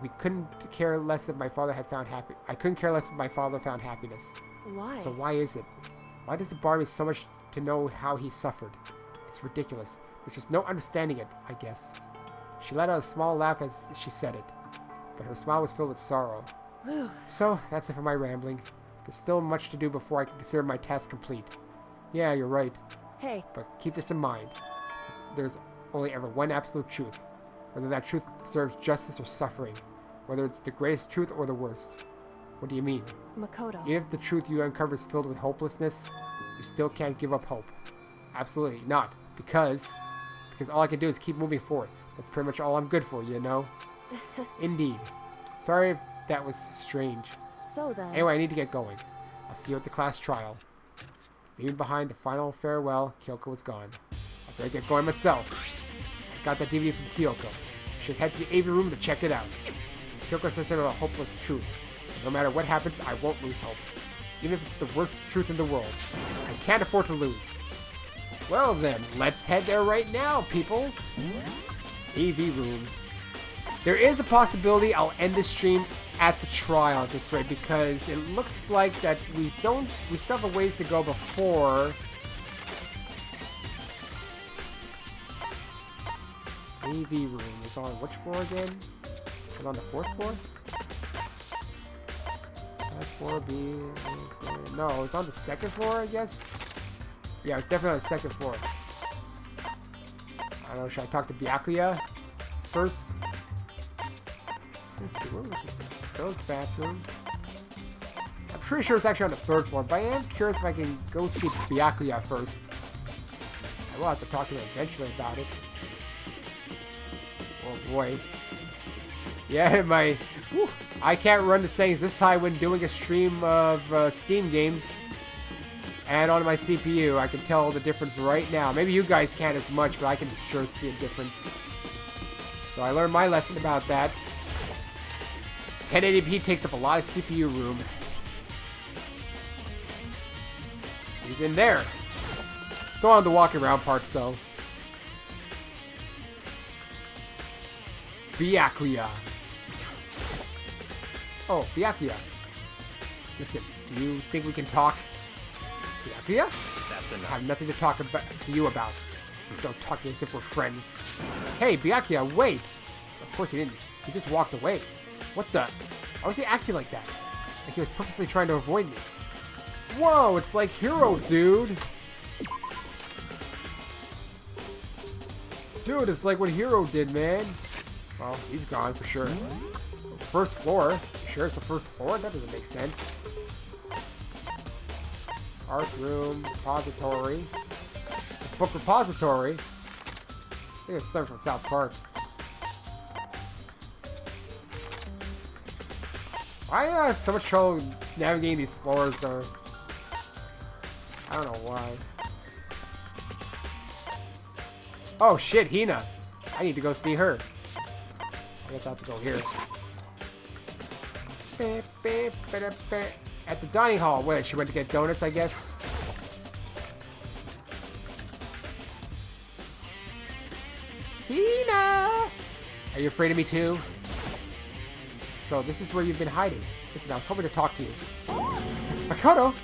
We couldn't care less if my father had found I couldn't care less if my father found happiness. why? So why is it? Why does it bother me so much to know how he suffered? It's ridiculous. There's just no understanding it, I guess. She let out a small laugh as she said it, but her smile was filled with sorrow. So, that's it for my rambling. There's still much to do before I can consider my task complete. Yeah, you're right. Hey, But keep this in mind. There's only ever one absolute truth. Whether that truth serves justice or suffering. Whether it's the greatest truth or the worst. What do you mean? Makoto. Even if the truth you uncover is filled with hopelessness, you still can't give up hope. Absolutely not. Because all I can do is keep moving forward. That's pretty much all I'm good for, you know? Indeed. Sorry if that was strange. So then, Anyway, I need to get going. I'll see you at the class trial. Leaving behind the final farewell, Kyoko was gone. I better get going myself. I got that DVD from Kyoko. Should head to the AV room to check it out. Kyoko says it a hopeless truth. No matter what happens, I won't lose hope. Even if it's the worst truth in the world. I can't afford to lose. Well then, let's head there right now, people. AV room. There is a possibility I'll end the stream at the trial at this rate because it looks like that we still have a ways to go before AV room is on which floor again? Is it on the 4th floor? That's 4B. No, it's on the 2nd floor, I guess. Yeah, it's definitely on the 2nd floor. I don't know, should I talk to Byakuya first? Let's see, where was this? Girls' bathroom. I'm pretty sure it's actually on the 3rd floor, but I am curious if I can go see Byakuya first. I will have to talk to him eventually about it. Oh boy. Yeah, I can't run the settings this high when doing a stream of Steam games. And on my CPU, I can tell the difference right now. Maybe you guys can't as much, but I can sure see a difference. So I learned my lesson about that. 1080p takes up a lot of CPU room. He's in there. Still on the walking around parts though. Byakuya. Oh, Byakuya. Listen, do you think we can talk? Byakuya? That's I enough. have nothing to talk to you about. Don't talk to me as if we're friends. Hey, Byakuya, wait! Of course he didn't. He just walked away. What the? Why was he acting like that? Like he was purposely trying to avoid me. Whoa, it's like Heroes, dude! Dude, it's like what Hero did, man. Well, he's gone for sure. First floor. Sure, it's the first floor? That doesn't make sense. Art room, repository. Book repository? I think it's something from South Park. Why do I have so much trouble navigating these floors, though? I don't know why. Oh shit, Hina. I need to go see her. I guess I have to go here. At the dining hall. Wait, she went to get donuts, I guess. Hina! Are you afraid of me too? So this is where you've been hiding. Listen, I was hoping to talk to you. Makoto!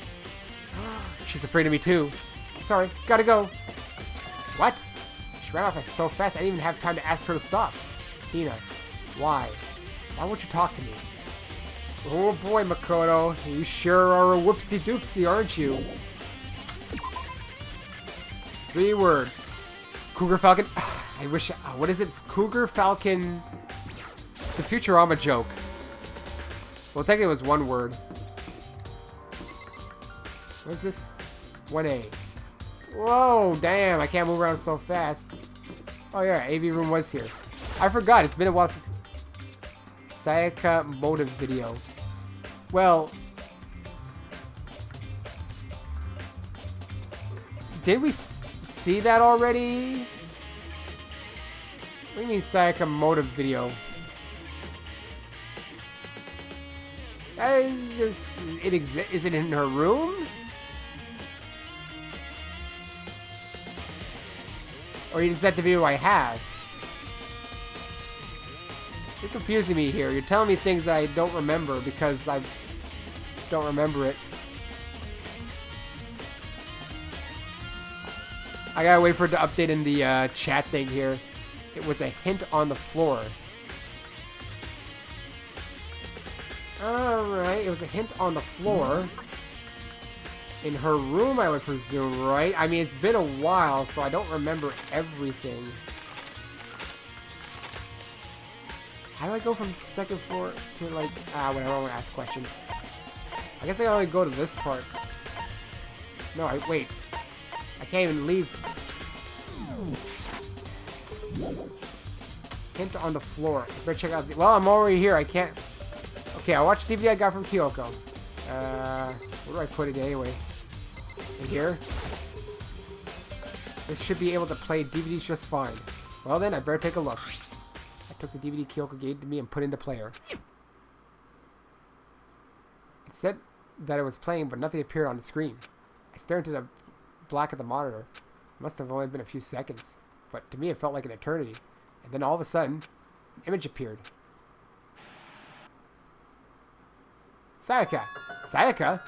She's afraid of me too. Sorry, gotta go. What? She ran off so fast I didn't even have time to ask her to stop. Hina, why? Why won't you talk to me? Oh boy, Makoto. You sure are a whoopsie doopsie, aren't you? 3 words. Cougar Falcon. I wish. What is it? Cougar Falcon. The Futurama joke. Well, technically it was 1 word. What is this? 1A. Whoa, damn. I can't move around so fast. Oh, yeah. AV room was here. I forgot. It's been a while since Sayaka motive video. Well, did we see that already? What do you mean Sayaka motive video? Is it in her room? Or is that the video I have? You're confusing me here. You're telling me things that I don't remember because I don't remember it. I gotta wait for it to update in the chat thing here. It was a hint on the floor. Alright, it was a hint on the floor. In her room, I would presume, right? I mean, it's been a while, so I don't remember everything. How do I go from second floor to, like... whatever, I don't want to ask questions. I guess I only go to this part. No, wait. I can't even leave. Hint on the floor. Better check out... Well, I'm already here. I can't... Okay, I watched the DVD I got from Kyoko. Where do I put it anyway? In here? This should be able to play DVDs just fine. Well then, I better take a look. I took the DVD Kyoko gave to me and put it into player. It said that it was playing, but nothing appeared on the screen. I stared into the black of the monitor. It must have only been a few seconds, but to me it felt like an eternity. And then all of a sudden, an image appeared. Sayaka! Sayaka?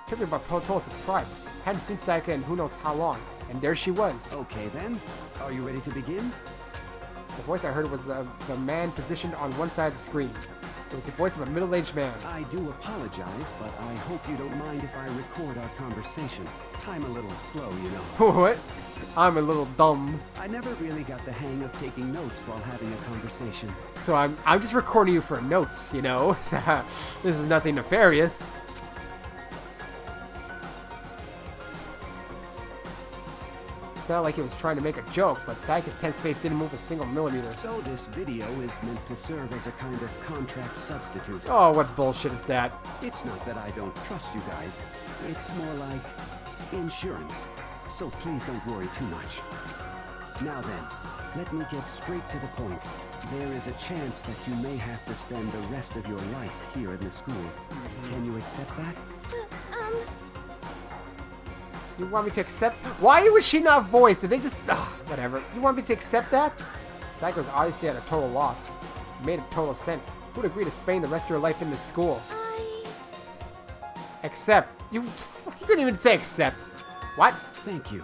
Took me by total surprise. Hadn't seen Sayaka in who knows how long, and there she was. Okay then, are you ready to begin? The voice I heard was the man positioned on one side of the screen. It was the voice of a middle-aged man. I do apologize, but I hope you don't mind if I record our conversation. I'm a little slow, you know. What? I'm a little dumb. I never really got the hang of taking notes while having a conversation. So I'm just recording you for notes, you know? This is nothing nefarious. It sounded like he was trying to make a joke, but Sayaka's tense face didn't move a single millimeter. So this video is meant to serve as a kind of contract substitute. Oh, what bullshit is that? It's not that I don't trust you guys. It's more like insurance. So please don't worry too much. Now then, let me get straight to the point. There is a chance that you may have to spend the rest of your life here in the school. Can you accept that? You want me to accept? Why was she not voiced? Did they just... whatever. You want me to accept that? Sayaka was obviously at a total loss. It made total sense. Who would agree to spend the rest of your life in this school? Accept. You couldn't even say accept. What? Thank you.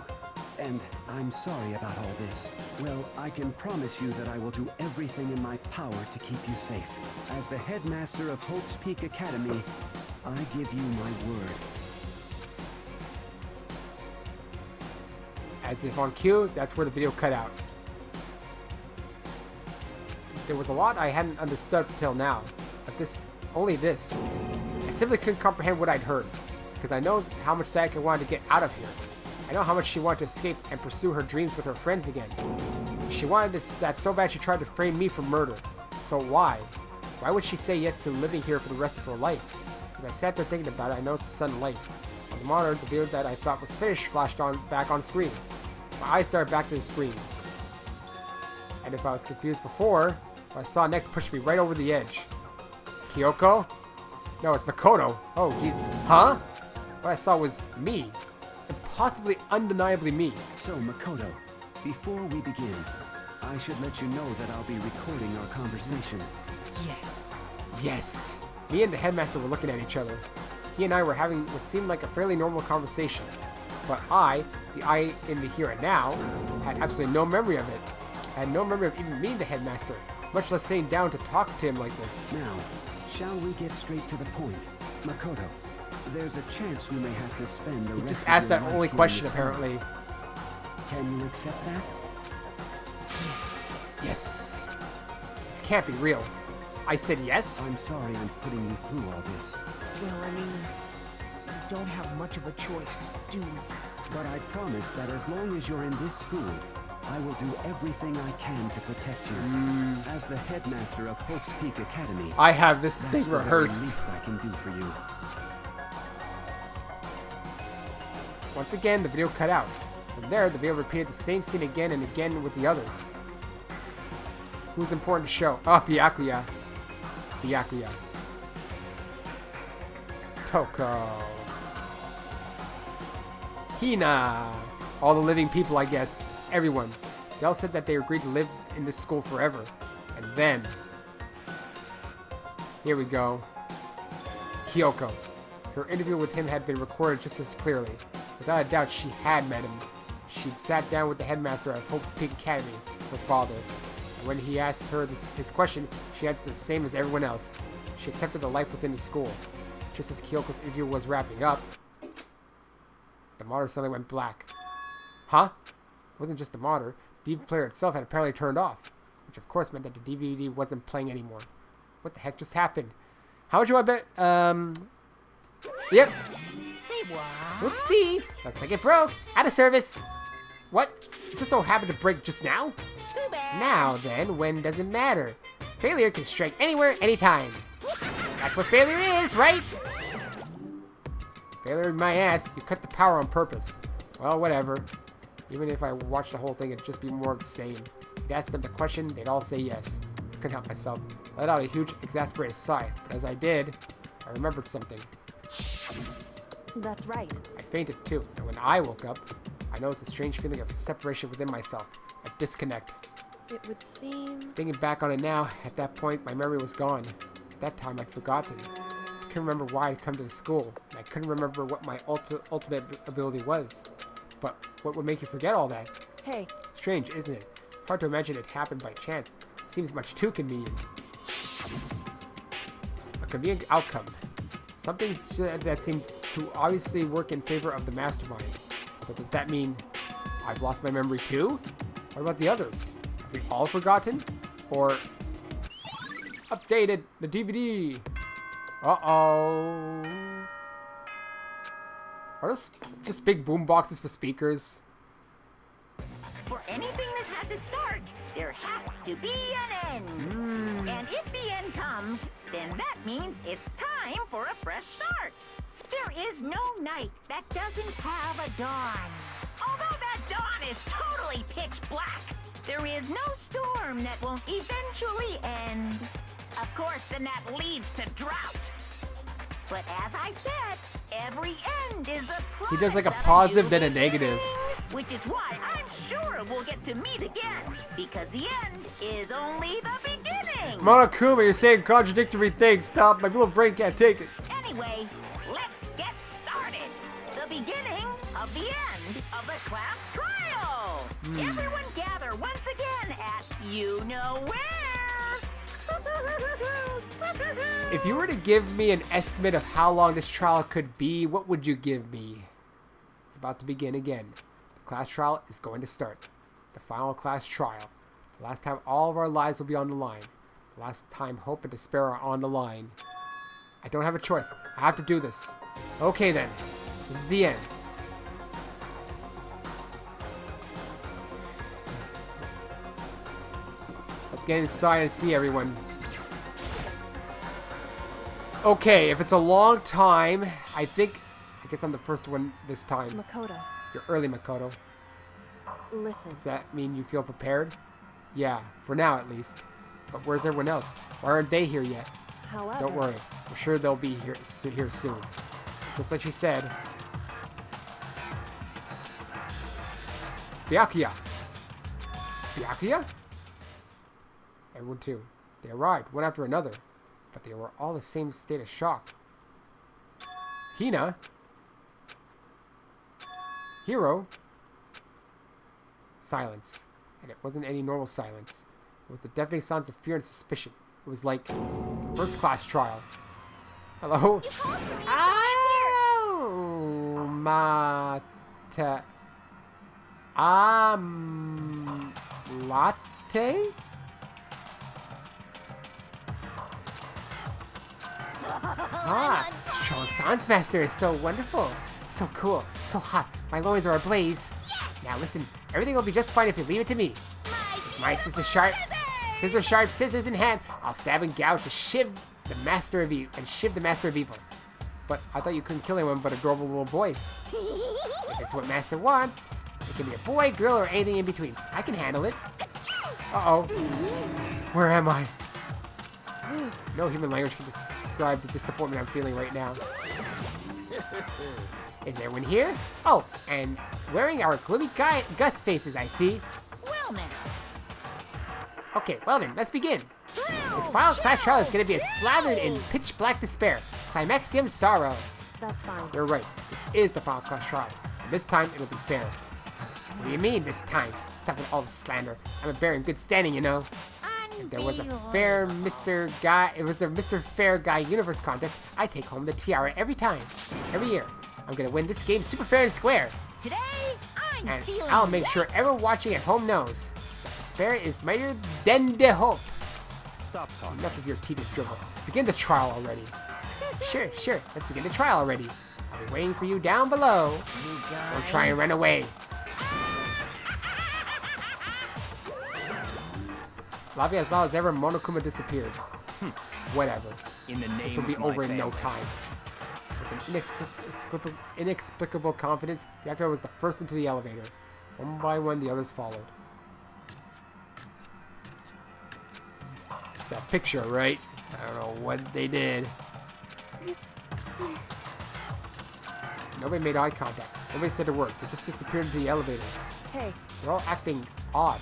And I'm sorry about all this. Well, I can promise you that I will do everything in my power to keep you safe. As the headmaster of Hope's Peak Academy, I give you my word. As if on cue, that's where the video cut out. There was a lot I hadn't understood till now, but only this. I simply couldn't comprehend what I'd heard, because I know how much Sayaka wanted to get out of here. I know how much she wanted to escape and pursue her dreams with her friends again. She wanted that so bad she tried to frame me for murder. So why? Why would she say yes to living here for the rest of her life? As I sat there thinking about it, I noticed the sudden light. On the monitor, the video that I thought was finished flashed back on screen. My eyes started back to the screen. And if I was confused before, what I saw next pushed me right over the edge. Kyoko? No, it's Makoto. Oh, jeez. Huh? What I saw was me. And possibly undeniably me. So, Makoto, before we begin, I should let you know that I'll be recording our conversation. Yes. Yes. Me and the headmaster were looking at each other. He and I were having what seemed like a fairly normal conversation. But the I in the here and now, had absolutely no memory of it. I had no memory of even meeting the headmaster, much less sitting down to talk to him like this. Now, shall we get straight to the point? Makoto, there's a chance you may have to spend the He rest just of asked your that life only here in question, this school. apparently. Can you accept that? Yes. Yes. This can't be real. I said yes? I'm sorry I'm putting you through all this, Well, I mean, we don't have much of a choice, do we? but I promise that as long as you're in this school, I will do everything I can to protect you. As the headmaster of Hope's Peak Academy, I have this that's thing the very rehearsed. least I can do for you. Once again, the video cut out. From there, the video repeated the same scene again and again with the others. Who's important to show? Oh, Byakuya. Byakuya. Toko. Hina. All the living people, I guess. Everyone. They all said that they agreed to live in this school forever. And then... here we go. Kyoko. Her interview with him had been recorded just as clearly. Without a doubt, she had met him. She'd sat down with the headmaster of Hope's Peak Academy, her father. And when he asked her his question, she answered the same as everyone else. She accepted the life within the school. Just as Kyoko's interview was wrapping up, the monitor suddenly went black. Huh? It wasn't just the monitor. The DVD player itself had apparently turned off, which of course meant that the DVD wasn't playing anymore. What the heck just happened? How much do I bet? Yep. Say what? Oopsie. Looks like it broke. Out of service. What? It just so happened to break just now? Too bad. Now then, when doesn't matter. Failure can strike anywhere, anytime. That's what failure is, right? Failure in my ass. You cut the power on purpose. Well, whatever. Even if I watched the whole thing, it'd just be more of the same. I'd ask them the question, they'd all say yes. I couldn't help myself. I let out a huge, exasperated sigh. But as I did, I remembered something. That's right. I fainted too, and when I woke up, I noticed a strange feeling of separation within myself. A disconnect. It would seem... Thinking back on it now, at that point, my memory was gone. At that time, I'd forgotten. I couldn't remember why I'd come to the school, and I couldn't remember what my ultimate ability was. But what would make you forget all that? Hey, Strange, isn't it? It's hard to imagine it happened by chance. It seems much too convenient. A convenient outcome. Something that seems to obviously work in favor of the mastermind. So does that mean I've lost my memory too? What about the others? Have we all forgotten? Or updated the DVD? Uh-oh. Are those just big boom boxes for speakers? For anything that has a start, there has to be an end. And if the end comes, then that means it's time for a fresh start. There is no night that doesn't have a dawn. Although that dawn is totally pitch black, there is no storm that won't eventually end. Of course, then that leads to drought. But as I said, every end is a He does like a promise of positive new then a negative. which is why I'm sure we'll get to meet again, because the end is only the beginning. Monokuma, you're saying contradictory things. Stop, my little brain can't take it. Anyway, let's get started. The beginning of the end of the class trial. Everyone gather once again at you-know-where. If you were to give me an estimate of how long this trial could be, what would you give me? It's about to begin again. The class trial is going to start. The final class trial. The last time all of our lives will be on the line. The last time hope and despair are on the line. I don't have a choice. I have to do this. Okay then. This is the end. Let's get inside and see everyone. Okay, if it's a long time, I guess I'm the first one this time. Makoto, You're early, Makoto. listen. Does that mean you feel prepared? Yeah, for now at least. But where's everyone else? Why aren't they here yet? However... Don't worry. I'm sure they'll be here soon. Just like she said. Byakuya. Byakuya? Everyone too. They arrived, one after another. But they were all the same state of shock. Hina. Hiro. Silence. And it wasn't any normal silence. It was the deafening sounds of fear and suspicion. It was like the first class trial. Hello? Oh, mata. Latte? Ah, strong sounds master is so wonderful. So cool. So hot. My loins are ablaze. Yes! Now listen, everything will be just fine if you leave it to me. My scissors sharp. Scissors sharp, scissors in hand. I'll stab and gouge to shiv the master of evil. But I thought you couldn't kill anyone but adorable little boys. If it's what master wants, it Give me a boy, girl, or anything in between. I can handle it. Uh-oh. Where am I? No human language can describe the disappointment I'm feeling right now. Is there one here? Oh, and wearing our gloomy Gus faces, I see. Well now. Okay, well then, let's begin. This final class trial is going to be slathered in pitch black despair. Climaxium sorrow. That's fine. You're right. This is the final class trial. And this time, it'll be fair. What do you mean, this time? Stop with all the slander. I'm a bear in good standing, you know. If there was a fair Mr. Guy, it was a Mr. Fair Guy Universe contest, I take home the tiara every time. Every year. I'm going to win this game super fair and square. Today, I'm And feeling I'll make sure everyone watching at home knows that despair is mightier than the hope. Stop talking. Enough of your tedious drivel. Begin the trial already. Sure. Let's begin the trial already. I'll be waiting for you down below. Don't try and run away. Lavia, as long as ever, Monokuma disappeared. Whatever. In the name This will be of my over in no family. time. With an inexplicable confidence, Yakura was the first into the elevator. One by one, the others followed. That picture, right? I don't know what they did. Nobody made eye contact. Nobody said a word. They just disappeared into the elevator. Hey, They're all acting odd.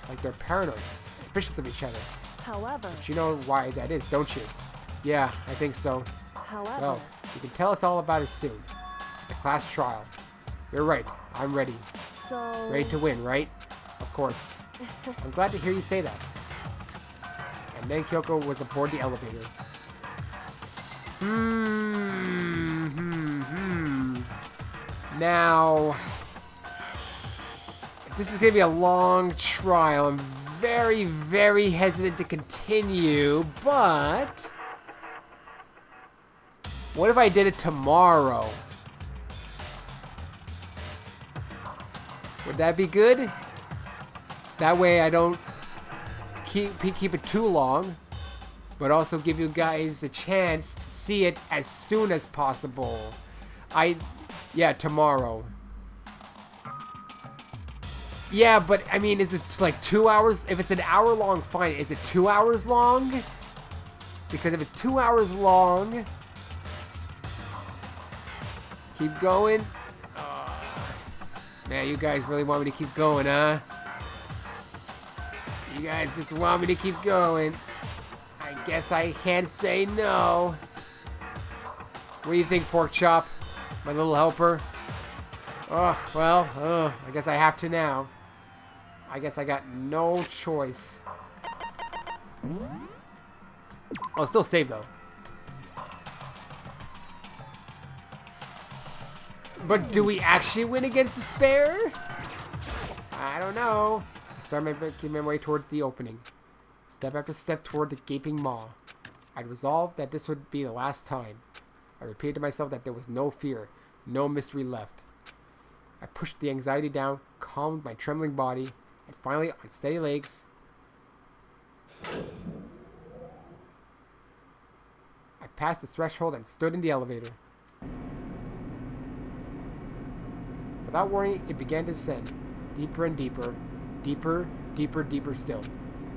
Like they're paranoid, suspicious of each other. however, But you know why that is, don't you? Yeah, I think so. however, Well, you can tell us all about it soon. At the class trial. You're right. I'm ready. so... Ready to win, right? Of course. I'm glad to hear you say that. And then Kyoko was aboard the elevator. Now, this is going to be a long trial. I'm very, very hesitant to continue, but what if I did it tomorrow? Would that be good? That way I don't keep it too long, but also give you guys a chance to see it as soon as possible. Yeah, tomorrow. Yeah, but I mean, is it like 2 hours? If it's an hour long, fine. Is it 2 hours long? Because if it's 2 hours long, keep going. Man, you guys really want me to keep going, huh? You guys just want me to keep going. I guess I can't say no. What do you think, Pork Chop? My little helper? Oh, well, I guess I have to now. I guess I got no choice. I'll still save, though. But do we actually win against Despair? I don't know. I start making my way toward the opening. Step after step toward the gaping maw. I'd resolved that this would be the last time. I repeated to myself that there was no fear, no mystery left. I pushed the anxiety down, calmed my trembling body, and finally, on steady legs, I passed the threshold and stood in the elevator. Without worrying, it began to descend, deeper and deeper, deeper, deeper, deeper still.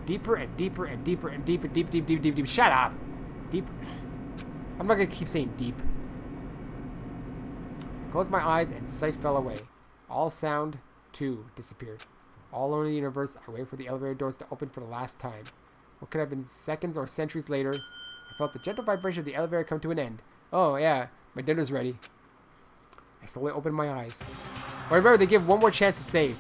Deeper and deeper and deeper and deeper, deep, deep, deep, deep, deep. Shut up! Deep. I'm not gonna keep saying deep. I closed my eyes and sight fell away. All sound, too, disappeared. All alone in the universe, I waited for the elevator doors to open for the last time. What could have been seconds or centuries later, I felt the gentle vibration of the elevator come to an end. Oh, yeah, my dinner's ready. I slowly opened my eyes. But remember, they give one more chance to save.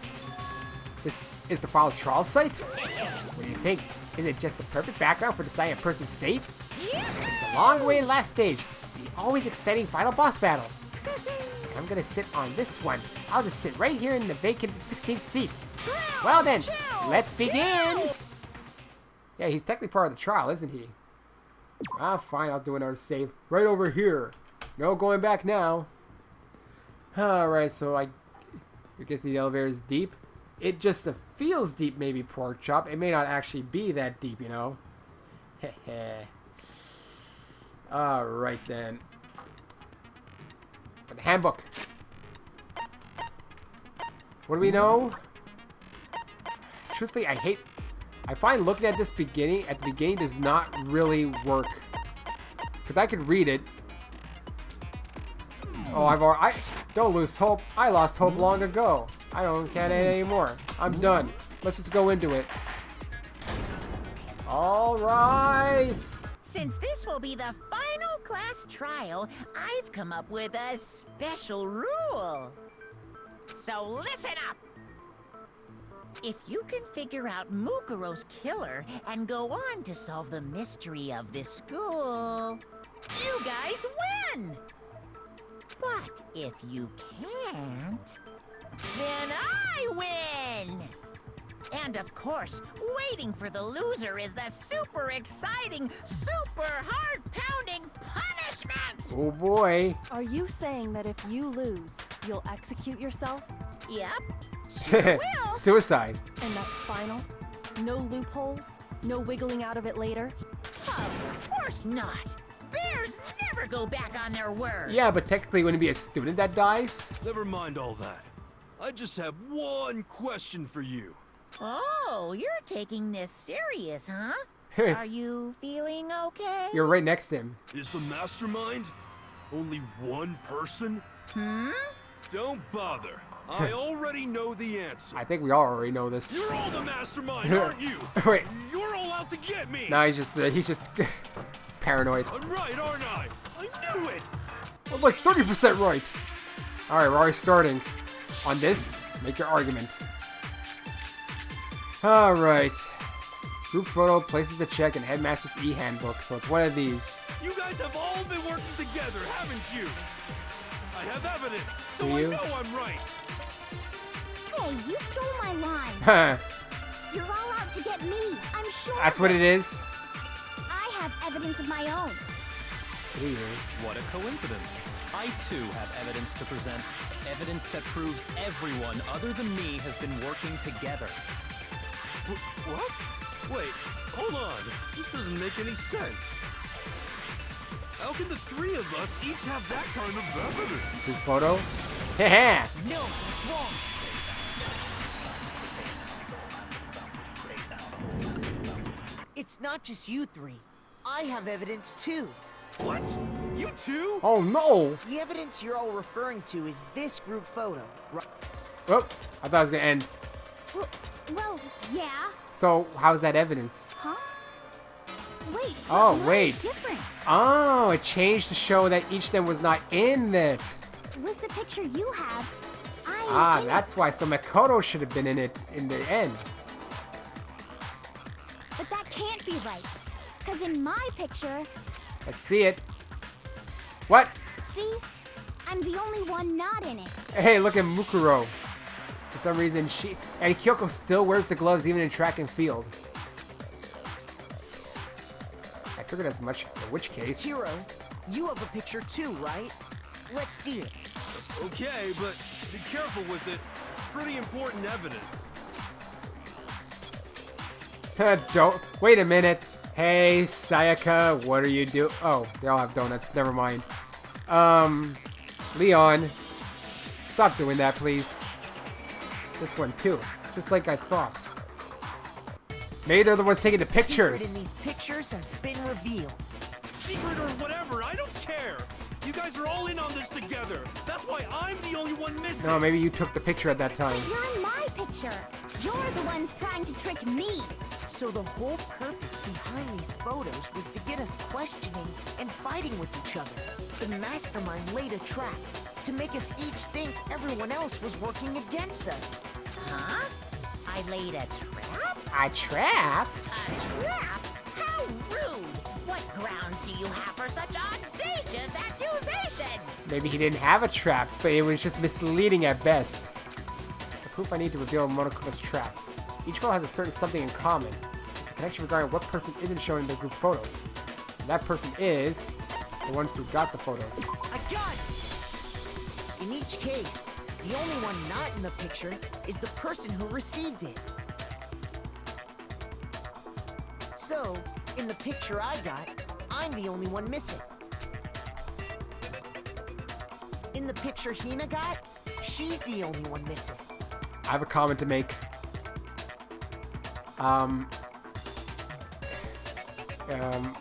This is the final trial site? What do you think? Is it just the perfect background for deciding a person's fate? It's the long-awaited last stage, the always exciting final boss battle. And I'm gonna sit on this one. I'll just sit right here in the vacant 16th seat. Well then, let's begin! Yeah, he's technically part of the trial, isn't he? Ah, fine, I'll do another save. Right over here. No going back now. Alright, so I guess the elevator is deep. It just feels deep, maybe, Pork Chop. It may not actually be that deep, you know. Heh. Alright then. But the handbook. What do we know? Truthfully, I find looking at this at the beginning does not really work. Because I could read it. Oh, don't lose hope. I lost hope long ago. I don't can't anymore. I'm done. Let's just go into it. All rise. Since this will be the final class trial, I've come up with a special rule. So listen up. If you can figure out Mukuro's killer and go on to solve the mystery of this school, you guys win! But if you can't, then I win! And of course, waiting for the loser is the super exciting, super heart-pounding punishment! Oh boy. Are you saying that if you lose, you'll execute yourself? Yep, sure will. Suicide. And that's final? No loopholes? No wiggling out of it later? Of course not! Bears never go back on their word! Yeah, but technically wouldn't it be a student that dies? Never mind all that. I just have one question for you. Oh, you're taking this serious, huh? Are you feeling okay? You're right next to him. Is the mastermind only one person? Hmm? Don't bother. I already know the answer. I think we all already know this. You're all the mastermind, aren't you? Wait. You're all out to get me. No, he's just paranoid. I'm right, aren't I? I knew it. I'm like 30% right. All right, we're already starting. On this, make your argument. All right. Group photo, places to check, and Headmaster's e-handbook. So it's one of these. You guys have all been working together, haven't you? I have evidence, so Do I you? know I'm right. Hey, you stole my line. Huh. You're all out to get me. I'm sure. That's what it is. I have evidence of my own. Weird. What a coincidence. I too have evidence to present. Evidence that proves everyone other than me has been working together. What? Wait, hold on. This doesn't make any sense. How can the three of us each have that kind of evidence? Group photo. Haha. No, what's wrong? It's not just you three. I have evidence too. What? You too? Oh no. The evidence you're all referring to is this group photo. Oh, I thought it was gonna end. Well, yeah. So how's that evidence? Huh? Wait. Oh, but wait. mine's different. Oh, it changed to show that each of them was not in it. With the picture you have, Ah, that's why. So Makoto should have been in it in the end. But that can't be right. Because in my picture, Let's see it. What? see? I'm the only one not in it. Hey, look at Mukuro. For some reason, and Kyoko still wears the gloves even in track and field. I figured as much, in which case... Hiro, you have a picture too, right? Let's see it. Okay, but be careful with it. It's pretty important evidence. Don't... Wait a minute. Hey, Sayaka, what are you doing? Oh, they all have donuts. Never mind. Leon, stop doing that, please. This one, too. Just like I thought. Maybe they're the ones taking the pictures. Secret in these pictures has been revealed. Secret or whatever, I don't care. You guys are all in on this together. That's why I'm the only one missing. No, maybe you took the picture at that time. You're in my picture. You're the ones trying to trick me. So the whole purpose behind these photos was to get us questioning and fighting with each other. The mastermind laid a trap to make us each think everyone else was working against us. Huh? I laid a trap? A trap? A trap? How rude! What grounds do you have for such audacious accusations? Maybe he didn't have a trap, but it was just misleading at best. The proof I need to reveal Monokuma's trap. Each photo has a certain something in common. It's a connection regarding what person isn't showing the group photos. And that person is the ones who got the photos. I got it! In each case, the only one not in the picture is the person who received it. So, in the picture I got, I'm the only one missing. In the picture Hina got, she's the only one missing. I have a comment to make.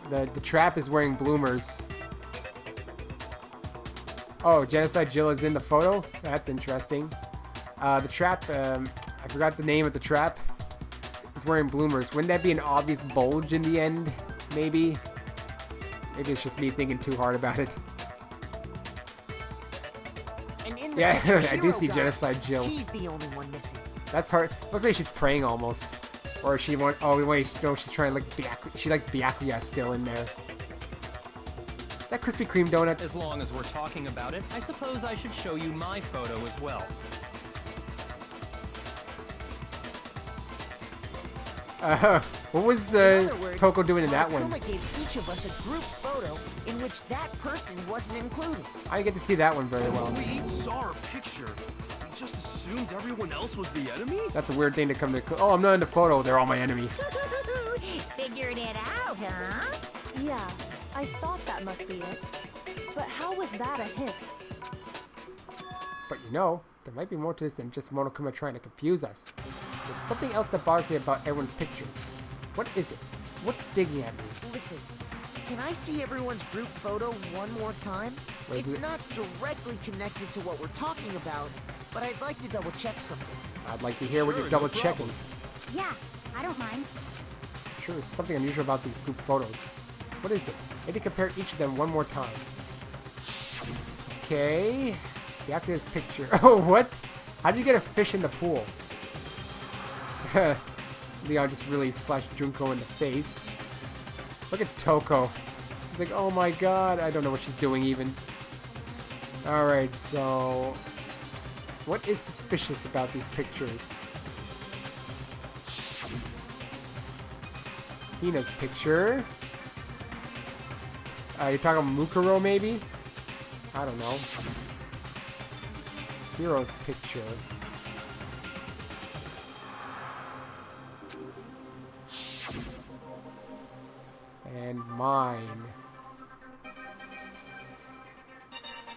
The trap is wearing bloomers. Oh, Genocide Jill is in the photo? That's interesting. The trap, I forgot the name of the trap. Is wearing bloomers. Wouldn't that be an obvious bulge in the end? Maybe? Maybe it's just me thinking too hard about it. And in the Yeah, picture, I do Hero see guy, Genocide Jill. He's the only one missing. That's hard. Looks like she's praying almost. Or she want. Oh wait, no, she's trying to like. She likes Byakuya still in there. Is that Krispy Kreme donuts? As long as we're talking about it, I suppose I should show you my photo as well. What was In other words, Toko doing in that one? Akuma gave each of us a group photo in which that person wasn't included. I didn't get to see that one very well. We each saw our picture. We just assumed everyone else was the enemy? That's a weird thing to come to. Oh, I'm not in the photo. They're all my enemy. Figured it out, huh? Yeah, I thought that must be it. But how was that a hint? But you know, there might be more to this than just Monokuma trying to confuse us. There's something else that bothers me about everyone's pictures. What is it? What's digging at me? Listen, can I see everyone's group photo one more time? Wait, It's not directly connected to what we're talking about, but I'd like to double check something. I'd like to hear what you're Sure, double no checking. problem. Yeah, I don't mind. Sure, there's something unusual about these group photos. What is it? I need to compare each of them one more time. Okay. Byakuya's picture. Oh, what? How did you get a fish in the pool? Leon just really splashed Junko in the face. Look at Toko. He's like, oh my god. I don't know what she's doing even. Alright, so... what is suspicious about these pictures? Hina's picture. You're talking Mukuro, maybe? I don't know. Hero's picture. And mine.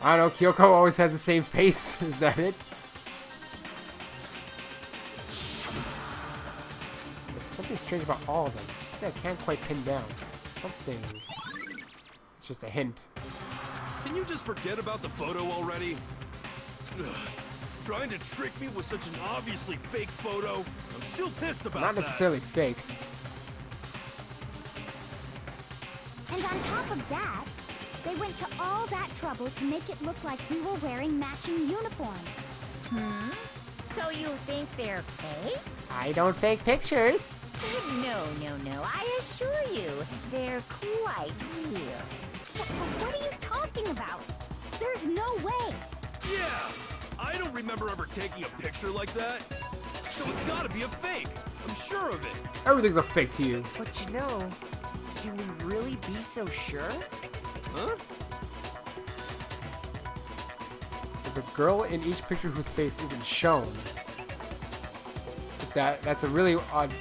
I don't know, Kyoko always has the same face. Is that it? There's something strange about all of them. Something I can't quite pin down. Something. It's just a hint. Can you just forget about the photo already? Ugh. Trying to trick me with such an obviously fake photo? I'm still pissed about Not that. necessarily fake. And on top of that, they went to all that trouble to make it look like we were wearing matching uniforms. So you think they're fake? I don't fake pictures. No, I assure you, they're quite real. What are you talking about? There's no way. Yeah! I don't remember ever taking a picture like that. So it's gotta be a fake. I'm sure of it. Everything's a fake to you. But you know, can we really be so sure? Huh? There's a girl in each picture whose face isn't shown. That's a really odd...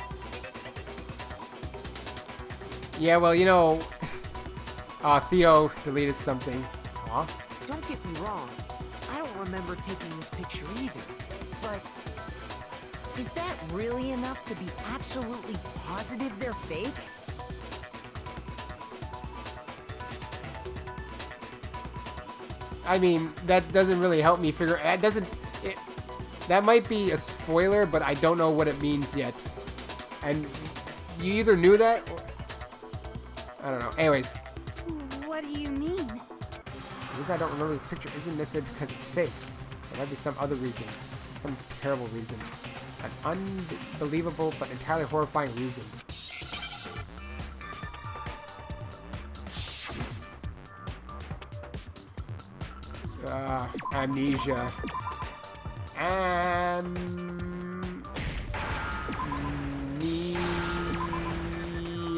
Yeah, well, you know... Theo deleted something. Huh? Don't get me wrong, I don't remember taking this picture either. But is that really enough to be absolutely positive they're fake? I mean, that doesn't really help me figure... That might be a spoiler, but I don't know what it means yet. And you either knew that or... I don't know. Anyways. What do you mean? The reason I don't remember this picture isn't necessarily because it's fake. There might be some other reason. Some terrible reason. An unbelievable but entirely horrifying reason. Amnesia.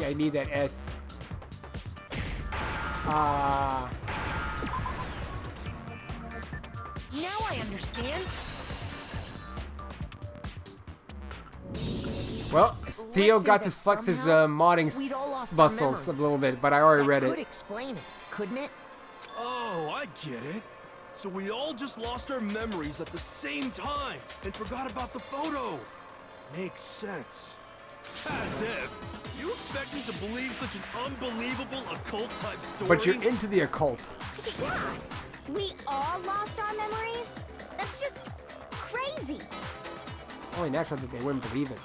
I need that S. Now I understand. Well, Theo Let's say got that to flex his somehow modding we'd all lost our muscles a memories. little bit, but I already read That could it. explain it, couldn't it? Oh, I get it. So we all just lost our memories at the same time and forgot about the photo. Makes sense. As if. You expect me to believe such an unbelievable occult-type story? But you're into the occult. Yeah, we all lost our memories? That's just crazy. It's only natural that they wouldn't believe it.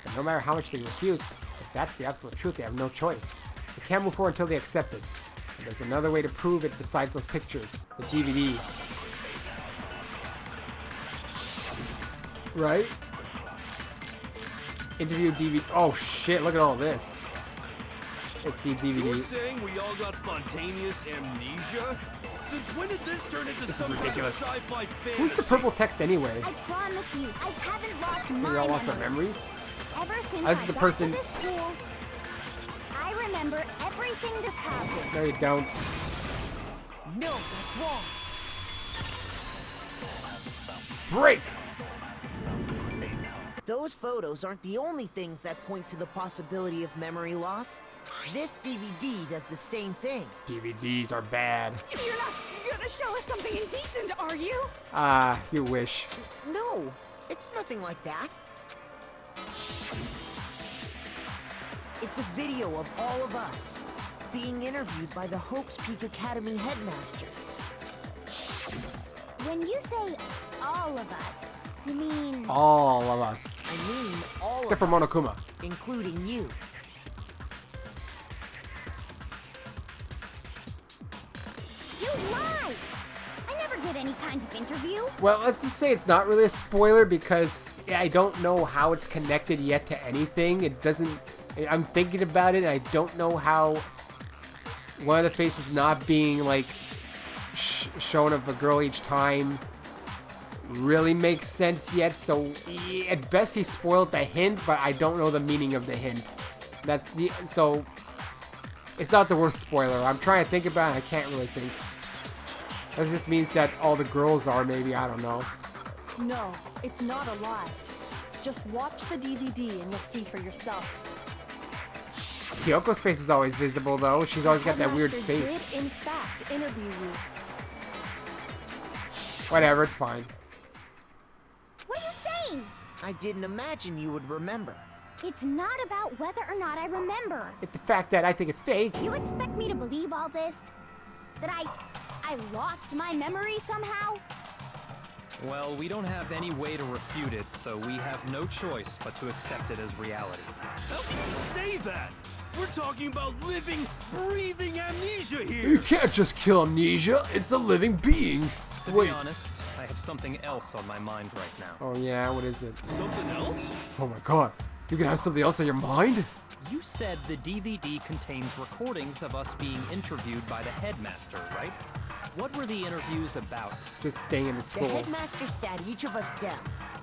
But no matter how much they refuse, if that's the absolute truth, they have no choice. They can't move forward until they accept it. And there's another way to prove it besides those pictures. The DVD. Right? Interview DVD. Oh shit, look at all this. It's the DVD. You're saying we all got spontaneous amnesia? Since when did this turn into This is some kind of ridiculous. sci-fi fantasy? Who's the purple text anyway? I promise you, I haven't lost my We all lost our memories. memories? Ever since This is I the got person- to this school, I remember everything that's happened. No, you don't. No, that's wrong. Break! Those photos aren't the only things that point to the possibility of memory loss. This DVD does the same thing. DVDs are bad. You're not gonna show us something indecent, are you? Ah, you wish. No, it's nothing like that. It's a video of all of us being interviewed by the Hope's Peak Academy headmaster. When you say all of us, you mean All of us. I mean all Except of for us, Monokuma. including you. you lied? I never did any kind of interview. Well, let's just say it's not really a spoiler because I don't know how it's connected yet to anything. It doesn't... I'm thinking about it and I don't know how one of the faces not being like shown of a girl each time really makes sense yet. So at best he spoiled the hint, but I don't know the meaning of the hint. That's the... So it's not the worst spoiler. I'm trying to think about it. I can't really think. That just means that all the girls are maybe. I don't know. No, it's not a lie. Just watch the DVD and you'll see for yourself. Kyoko's face is always visible, though. She's always got that weird Headmaster face. did, in fact, interview you. Whatever, it's fine. What are you saying? I didn't imagine you would remember. It's not about whether or not I remember. It's the fact that I think it's fake. You expect me to believe all this? That I lost my memory somehow? Well, we don't have any way to refute it, so we have no choice but to accept it as reality. How can you say that? We're talking about living, breathing amnesia here. You can't just kill amnesia. It's a living being. To Wait. be honest, I have something else on my mind right now. Oh, yeah, what is it? Something else? Oh my god. You can have something else on your mind? You said the DVD contains recordings of us being interviewed by the headmaster, right? What were the interviews about? Just staying in the The school. headmaster sat each of us down,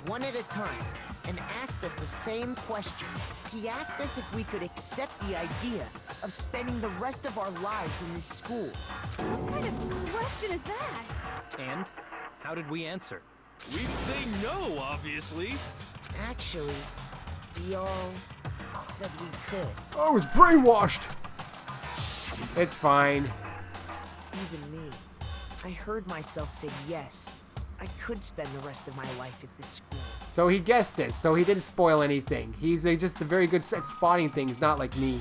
one at a time, and asked us the same question. He asked us if we could accept the idea of spending the rest of our lives in this school. What kind of question is that? And how did we answer? We'd say no, obviously. Actually, we all said we could. I was brainwashed. It's fine. Even me. I heard myself say yes. I could spend the rest of my life at this school. So he guessed it, so he didn't spoil anything. He's just a very good at spotting things, not like me.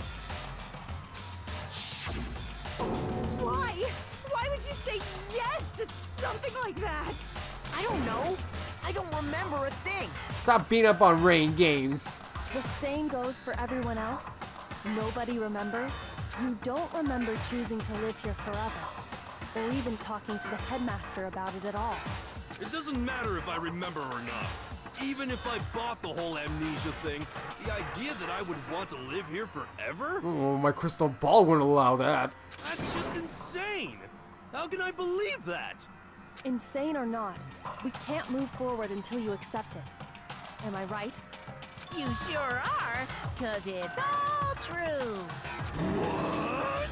Why? Why would you say yes to something like that? I don't know. I don't remember a thing. Stop beating up on Rain Games. The same goes for everyone else. Nobody remembers. You don't remember choosing to live here forever, or even talking to the headmaster about it at all. It doesn't matter if I remember or not. Even if I bought the whole amnesia thing, the idea that I would want to live here forever? Oh, my crystal ball wouldn't allow that. That's just insane! How can I believe that? Insane or not, we can't move forward until you accept it. Am I right? You sure are, 'cause it's all true. What?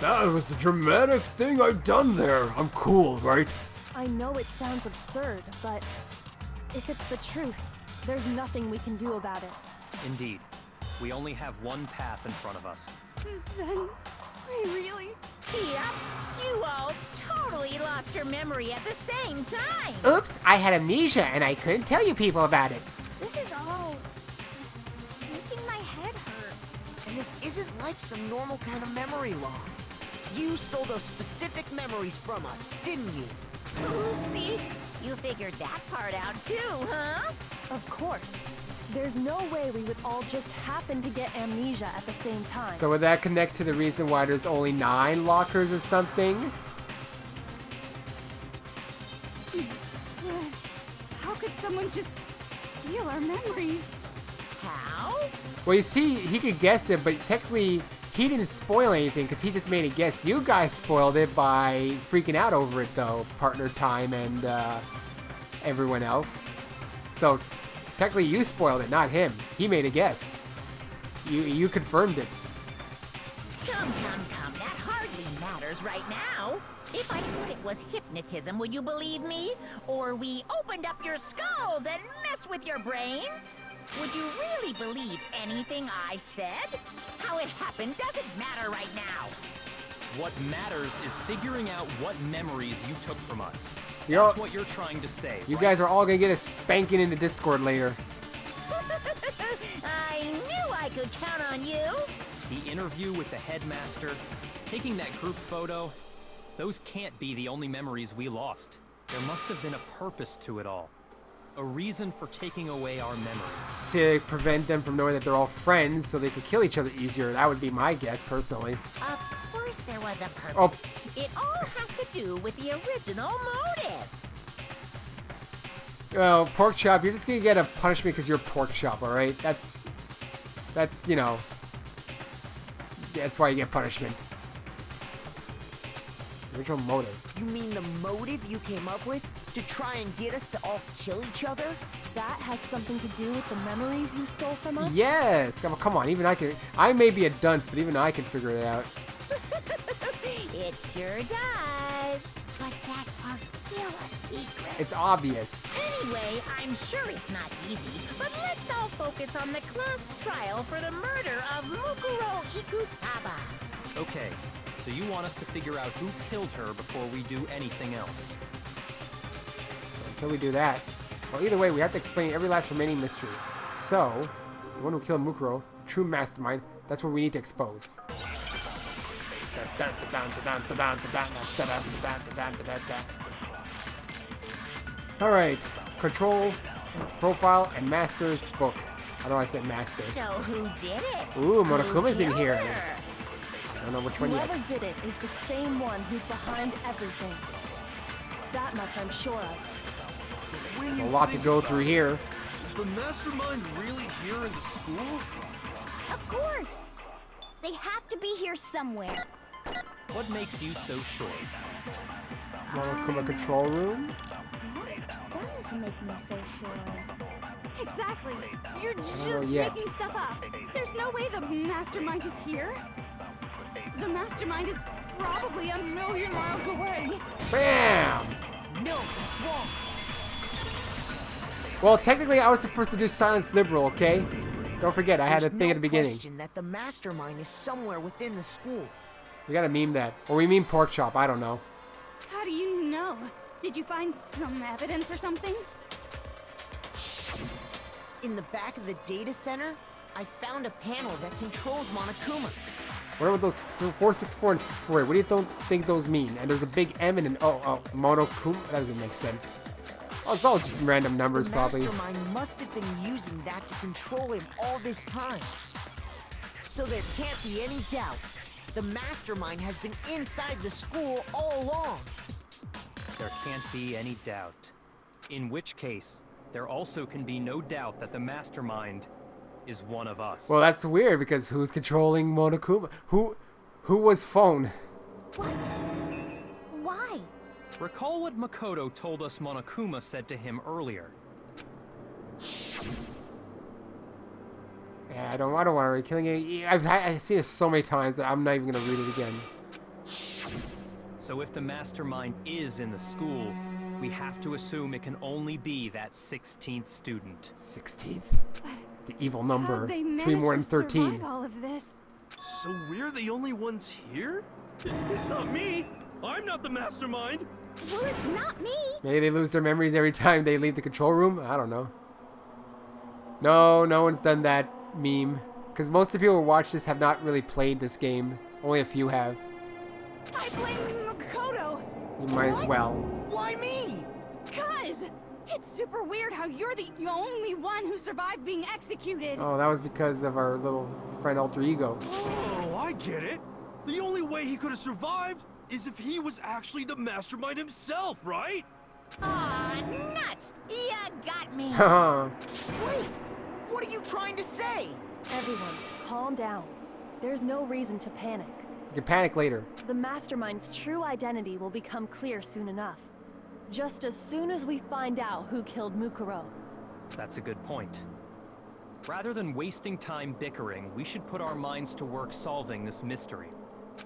That was the dramatic thing I've done there. I'm cool, right? I know it sounds absurd, but if it's the truth, there's nothing we can do about it. Indeed. We only have one path in front of us. Then, I really... Yep, you all totally lost your memory at the same time. Oops, I had amnesia and I couldn't tell you people about it. This is all making my head hurt. And this isn't like some normal kind of memory loss. You stole those specific memories from us, didn't you? Oopsie. You figured that part out too, huh? Of course. There's no way we would all just happen to get amnesia at the same time. So would that connect to the reason why there's only 9 lockers or something? How could someone just steal our memories? How? Well, you see, he could guess it, but technically he didn't spoil anything because he just made a guess. You guys spoiled it by freaking out over it, though. Partner Time and everyone else. So technically you spoiled it, not him. He made a guess. You confirmed it. Come. That hardly matters right now. If I said it was hypnotism, would you believe me? Or we opened up your skulls and messed with your brains? Would you really believe anything I said? How it happened doesn't matter right now. What matters is figuring out what memories you took from us. You're That's all- what you're trying to say. You right? guys are all gonna get a spanking in the Discord later. I knew I could count on you. The interview with the headmaster, taking that group photo, those can't be the only memories we lost. There must have been a purpose to it all. A reason for taking away our memories. To prevent them from knowing that they're all friends so they could kill each other easier. That would be my guess, personally. Of course there was a purpose. Oh. It all has to do with the original motive. Well, Pork Chop, you're just gonna get a punishment because you're Pork Chop, alright? That's, you know, that's why you get punishment. Original motive. You mean the motive you came up with to try and get us to all kill each other? That has something to do with the memories you stole from us? Yes! Oh, come on, even I can. I may be a dunce, but even I can figure it out. It sure does. But that part's still a secret. It's obvious. Anyway, I'm sure it's not easy, but let's all focus on the class trial for the murder of Mukuro Ikusaba. Okay, so you want us to figure out who killed her before we do anything else. So until we do that, well, either way, we have to explain every last remaining mystery. So, the one who killed Mukuro, the true mastermind, that's what we need to expose. Alright, control, profile, and master's book. I know I said master. So who did it? Ooh, Who Monokuma's in killed here. her? I don't know which one yet. Whoever did it is the same one who's behind everything. That much I'm sure of. When A you lot to think go about through it, here. Is the mastermind really here in the school? Of course. They have to be here somewhere. What makes you so sure? Monokuma control room? What does make me so sure? Exactly. You're know just yet. making stuff up. There's no way the mastermind is here. The mastermind is probably a million miles away. Bam! No, that's wrong. Well, technically, I was the first to do silence liberal, okay? Don't forget, I had a There's thing no at the beginning. question that the mastermind is somewhere within the school. We gotta meme that. Or we meme Pork Chop, I don't know. How do you know? Did you find some evidence or something? In the back of the data center, I found a panel that controls Monokuma. What about those 464 and 648? What do you think those mean? And there's a big M and an Monokuma? That doesn't make sense. Oh, it's all just random numbers, The probably. mastermind must have been using that to control him all this time. So there can't be any doubt. The mastermind has been inside the school all along. There can't be any doubt. In which case, there also can be no doubt that the mastermind is one of us. Well, that's weird because who's controlling Monokuma? Who was phone? What? Why? Recall what Makoto told us Monokuma said to him earlier. Yeah, I don't want to read killing it. I've seen it so many times that I'm not even gonna read it again. So if the mastermind is in the school, we have to assume it can only be that 16th student. 16th. The evil number. How'd they Three manage more than to 13. survive all of this? So we're the only ones here? It's not me. I'm not the mastermind. Well, it's not me. Maybe they lose their memories every time they leave the control room? I don't know. No, no one's done that meme. Because most of the people who watch this have not really played this game. Only a few have. I blame Makoto. You might as well. Why me? Cuz it's super weird how you're the only one who survived being executed. Oh, that was because of our little friend alter ego. Oh, I get it. The only way he could have survived is if he was actually the mastermind himself, right? Aw, nuts! You got me! Haha. Wait, what are you trying to say? Everyone, calm down. There's no reason to panic. You can panic later. The mastermind's true identity will become clear soon enough. Just as soon as we find out who killed Mukuro. That's a good point. Rather than wasting time bickering, we should put our minds to work solving this mystery.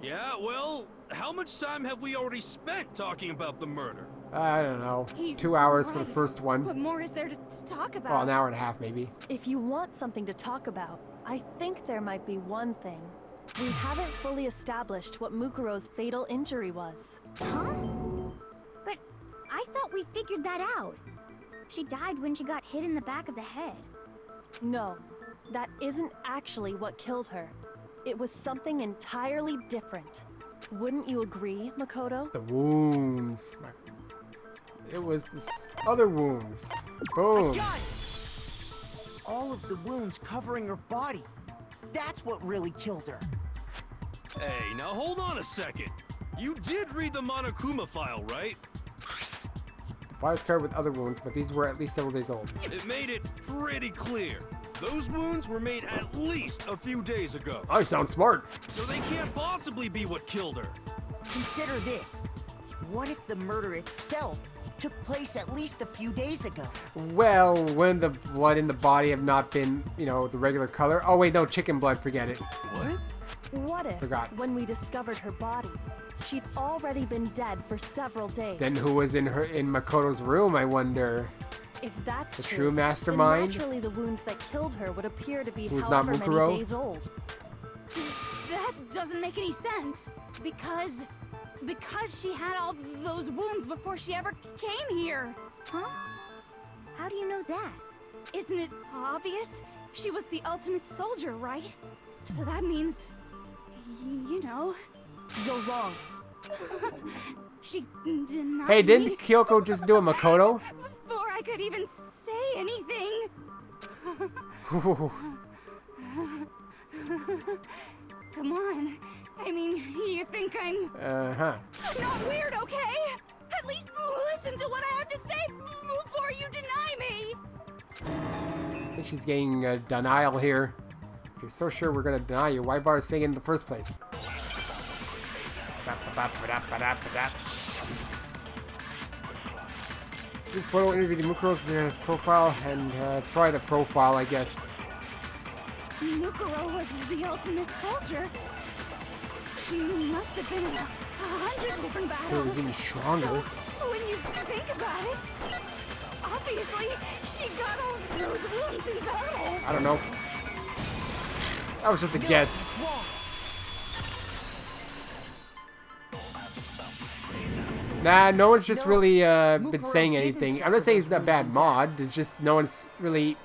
Yeah, well, how much time have we already spent talking about the murder? I don't know. He's 2 hours for the right. first one. What more is there to talk about? Well, an hour and a half maybe. If you want something to talk about, I think there might be one thing. We haven't fully established what Mukuro's fatal injury was. Huh? But I thought we figured that out. She died when she got hit in the back of the head. No, that isn't actually what killed her. It was something entirely different. Wouldn't you agree, Makoto? The wounds. It was the other wounds. Boom. Got it! All of the wounds covering her body. That's what really killed her. Hey, now hold on a second. You did read the Monokuma file, right? The file's covered with other wounds, but these were at least several days old. It made it pretty clear. Those wounds were made at least a few days ago. I sound smart. So they can't possibly be what killed her. Consider this. What if the murder itself took place at least a few days ago? Well, when the blood in the body have not been, you know, the regular color. Oh wait, no, chicken blood, forget it. What? What if, Forgot. when we discovered her body, she'd already been dead for several days? Then who was in Makoto's room, I wonder? If that's The true, true mastermind? then naturally the wounds that killed her would appear to be Who's not however Mukuro? many days old. That doesn't make any sense. Because she had all those wounds before she ever came here. Huh? How do you know that? Isn't it obvious? She was the ultimate soldier, right? So that means, you know, You're wrong. she denied Hey, me didn't Kyoko just do a Makoto? before I could even say anything. Come on. I mean, you think I'm not weird, okay? At least listen to what I have to say before you deny me. I think she's getting denial here. If you're so sure we're gonna deny you, why bother saying it in the first place? Good photo interview the Mukuro's profile, and it's probably the profile, I guess. Mukuro was the ultimate soldier. She must have been in 100 different battles. So it was even stronger. So, when you think about it, obviously, she got all those wounds in battle. I don't know. That was just a guess. It's wrong. Nah, no one's just No, really been Mukuro saying didn't anything. I'm suffer not saying it's those a bad wounds in mod. It's just no one's really...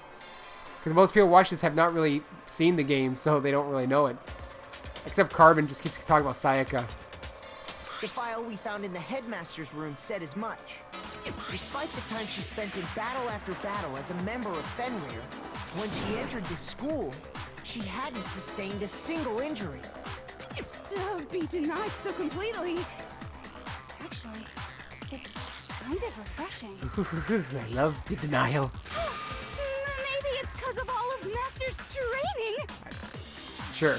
Because most people watch this have not really seen the game, so they don't really know it. Except Carbon just keeps talking about Sayaka. The file we found in the headmaster's room said as much. Despite the time she spent in battle after battle as a member of Fenrir, when she entered this school, she hadn't sustained a single injury. To be denied so completely. Actually, it's kind of refreshing. I love the denial. Maybe it's because of all of Master's training. Sure.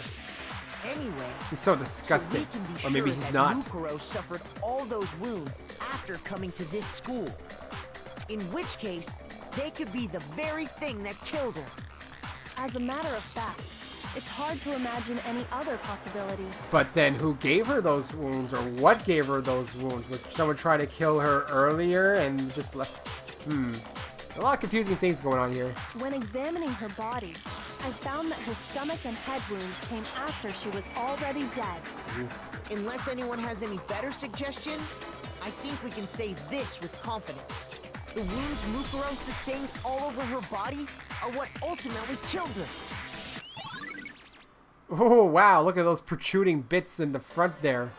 Anyway, He's so so disgusting. we can be Or sure maybe he's that not. Mukuro suffered all those wounds after coming to this school. In which case, they could be the very thing that killed her. As a matter of fact, it's hard to imagine any other possibility. But then who gave her those wounds, or what gave her those wounds? Was someone trying to kill her earlier and just left? A lot of confusing things going on here. When examining her body, I found that her stomach and head wounds came after she was already dead. Unless anyone has any better suggestions, I think we can say this with confidence. The wounds Mukuro sustained all over her body are what ultimately killed her. Oh, wow, look at those protruding bits in the front there.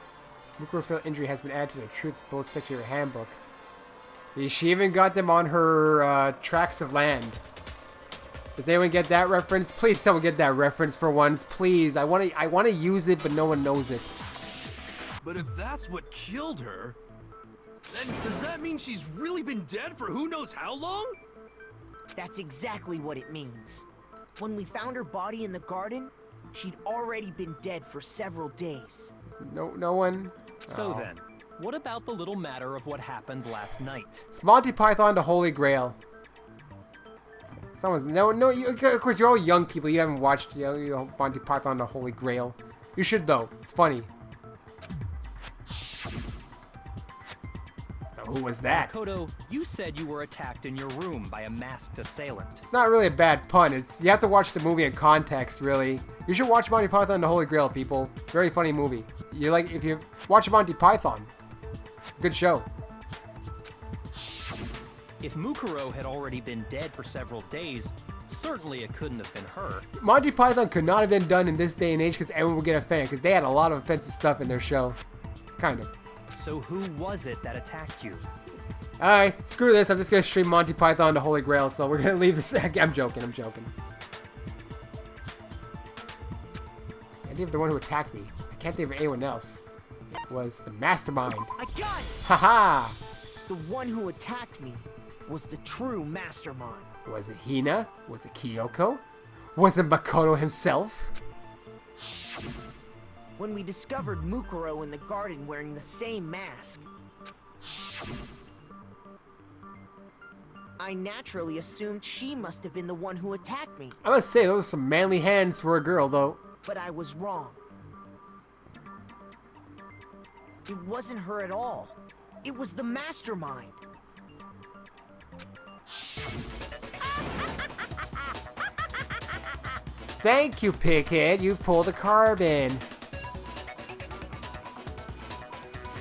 Mukuro's fatal injury has been added to the Truth Bullet Sector handbook. She even got them on her tracts of land. Does anyone get that reference? Please someone get that reference for once, please. I want to use it, but no one knows it. But if that's what killed her, then does that mean she's really been dead for who knows how long? That's exactly what it means. When we found her body in the garden, she'd already been dead for several days. No one. So then, what about the little matter of what happened last night? It's Monty Python the Holy Grail. Someone's of course you're all young people. You haven't watched Monty Python the Holy Grail. You should though. It's funny. So who was that? Makoto, you said you were attacked in your room by a masked assailant. It's not really a bad pun. You have to watch the movie in context, really. You should watch Monty Python the Holy Grail, people. Very funny movie. If you watch Monty Python, good show. If Mukuro had already been dead for several days, certainly it couldn't have been her. Monty Python could not have been done in this day and age because everyone would get offended because they had a lot of offensive stuff in their show. Kind of. So who was it that attacked you? Alright, screw this. I'm just going to stream Monty Python the Holy Grail, so we're going to leave this. I'm joking. I think of the one who attacked me. I can't think of anyone else. It was the mastermind. I got it! Haha! The one who attacked me was the true mastermind. Was it Hina? Was it Kyoko? Was it Makoto himself? When we discovered Mukuro in the garden wearing the same mask, I naturally assumed she must have been the one who attacked me. I must say, those are some manly hands for a girl, though. But I was wrong. It wasn't her at all. It was the mastermind. Thank you, Pighead. You pulled a carbon.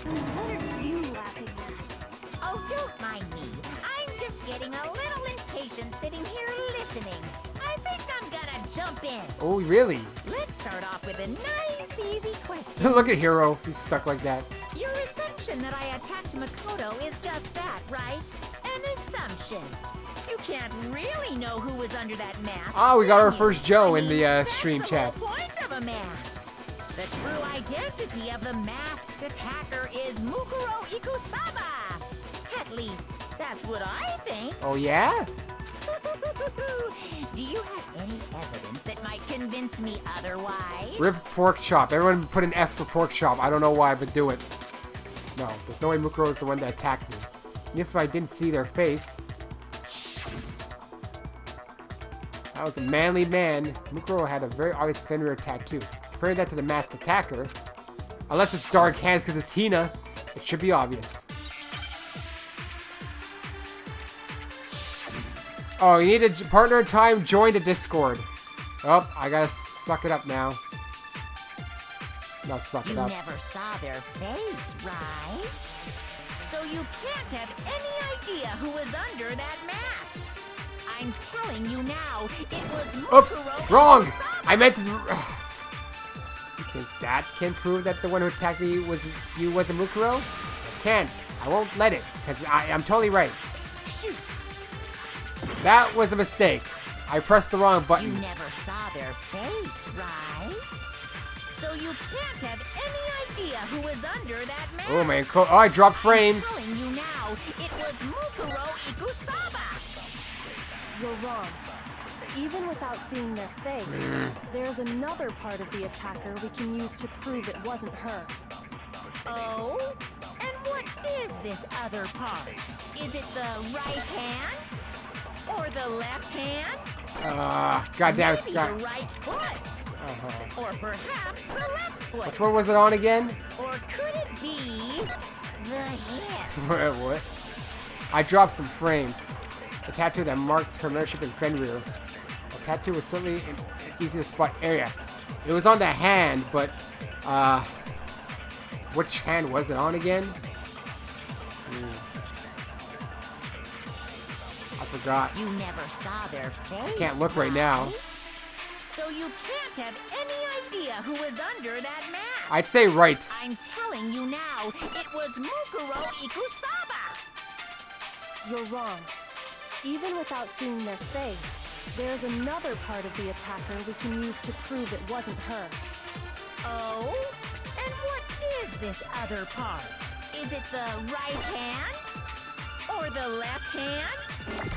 What are you laughing at? Oh, don't mind me. I'm just getting a little impatient sitting here listening. I think I'm gonna jump in. Oh, really? Let's start off with a nice, easy question. Look at Hiro. He's stuck like that. Your assumption that I attacked Makoto is just that, right? An assumption. You can't really know who was under that mask. Oh, we got our can you? first Joe I in mean, the stream that's chat. the whole point of a mask. The true identity of the masked attacker is Mukuro Ikusaba. At least, that's what I think. Oh, yeah? Do you have any evidence that might convince me otherwise? Rip pork chop. Everyone put an F for pork chop. I don't know why, but do it. No, there's no way Mukuro is the one that attacked me. And if I didn't see their face... That was a manly man. Mukuro had a very obvious Fenrir tattoo. Comparing that to the masked attacker, unless it's dark hands because it's Hina, it should be obvious. Oh, you need a partner in time? Join the Discord. Oh, I gotta suck it up now. Not suck it up. You never saw their face, right? So you can't have any idea who was under that mask. I'm telling you now, it was Mukuro. Oops, wrong! Ikusaba. I meant to... You think that can prove that the one who attacked me was you was the Mukuro? I can't. I won't let it, because I'm totally right. Shoot. That was a mistake. I pressed the wrong button. You never saw their face, right? So you can't have any idea who was under that mask. Oh man, oh, I dropped frames. I'm telling you now, it was Mukuro Ikusaba. You're wrong. Even without seeing their face, there's another part of the attacker we can use to prove it wasn't her. Oh? And what is this other part? Is it the right hand? Or the left hand? Goddamn Maybe Scott. the right foot? Or perhaps the left foot? Which one was it on again? Or could it be the hands? What? I dropped some frames. A tattoo that marked her membership in Fenrir. A tattoo was certainly an easy to spot area. It was on the hand, but which hand was it on again? forgot. You never saw their face. Can't look right now. So you can't have any idea who was under that mask. I'd say right. I'm telling you now, it was Mukuro Ikusaba. You're wrong. Even without seeing their face, there's another part of the attacker we can use to prove it wasn't her. Oh? And what is this other part? Is it the right hand? Or the left hand?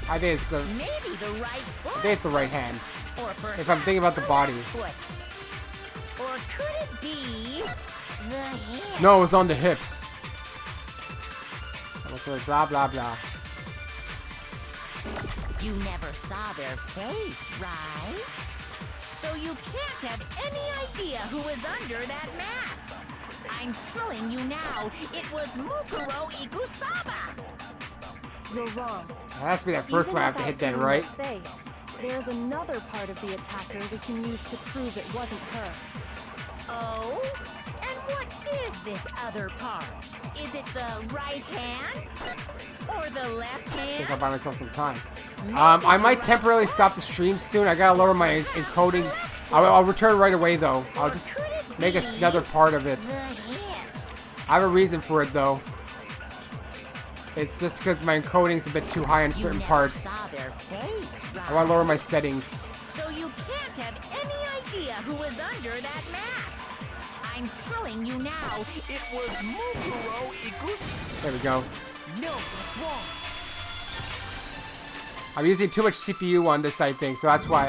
I think it's the. Maybe the right foot? I think it's the right hand. Or If I'm thinking about the body. foot. Or could it be the hand? No, it was on the hips. It was like blah blah blah. You never saw their face, right? So you can't have any idea who was under that mask. I'm telling you now, it was Mukuro Ikusaba. You're wrong. It has to be that first one I have to hit then, right? Face, there's another part of the attacker we can use to prove it wasn't her. Oh? And what is this other part? Is it the right hand? Or the left I think I'll hand? buy myself some time. I might temporarily stop the stream soon. I gotta lower my encodings. I'll return right away though. I'll just make another part of it. The hips. I have a reason for it though. It's just because my encoding's a bit too high on certain You never parts. saw their face, right? I want to lower my settings. So you can't have any idea who was under that mask. I'm telling you now, it was Mukuro Ikusaba. There we go. No, what's wrong? I'm using too much CPU on this, I think, so that's why.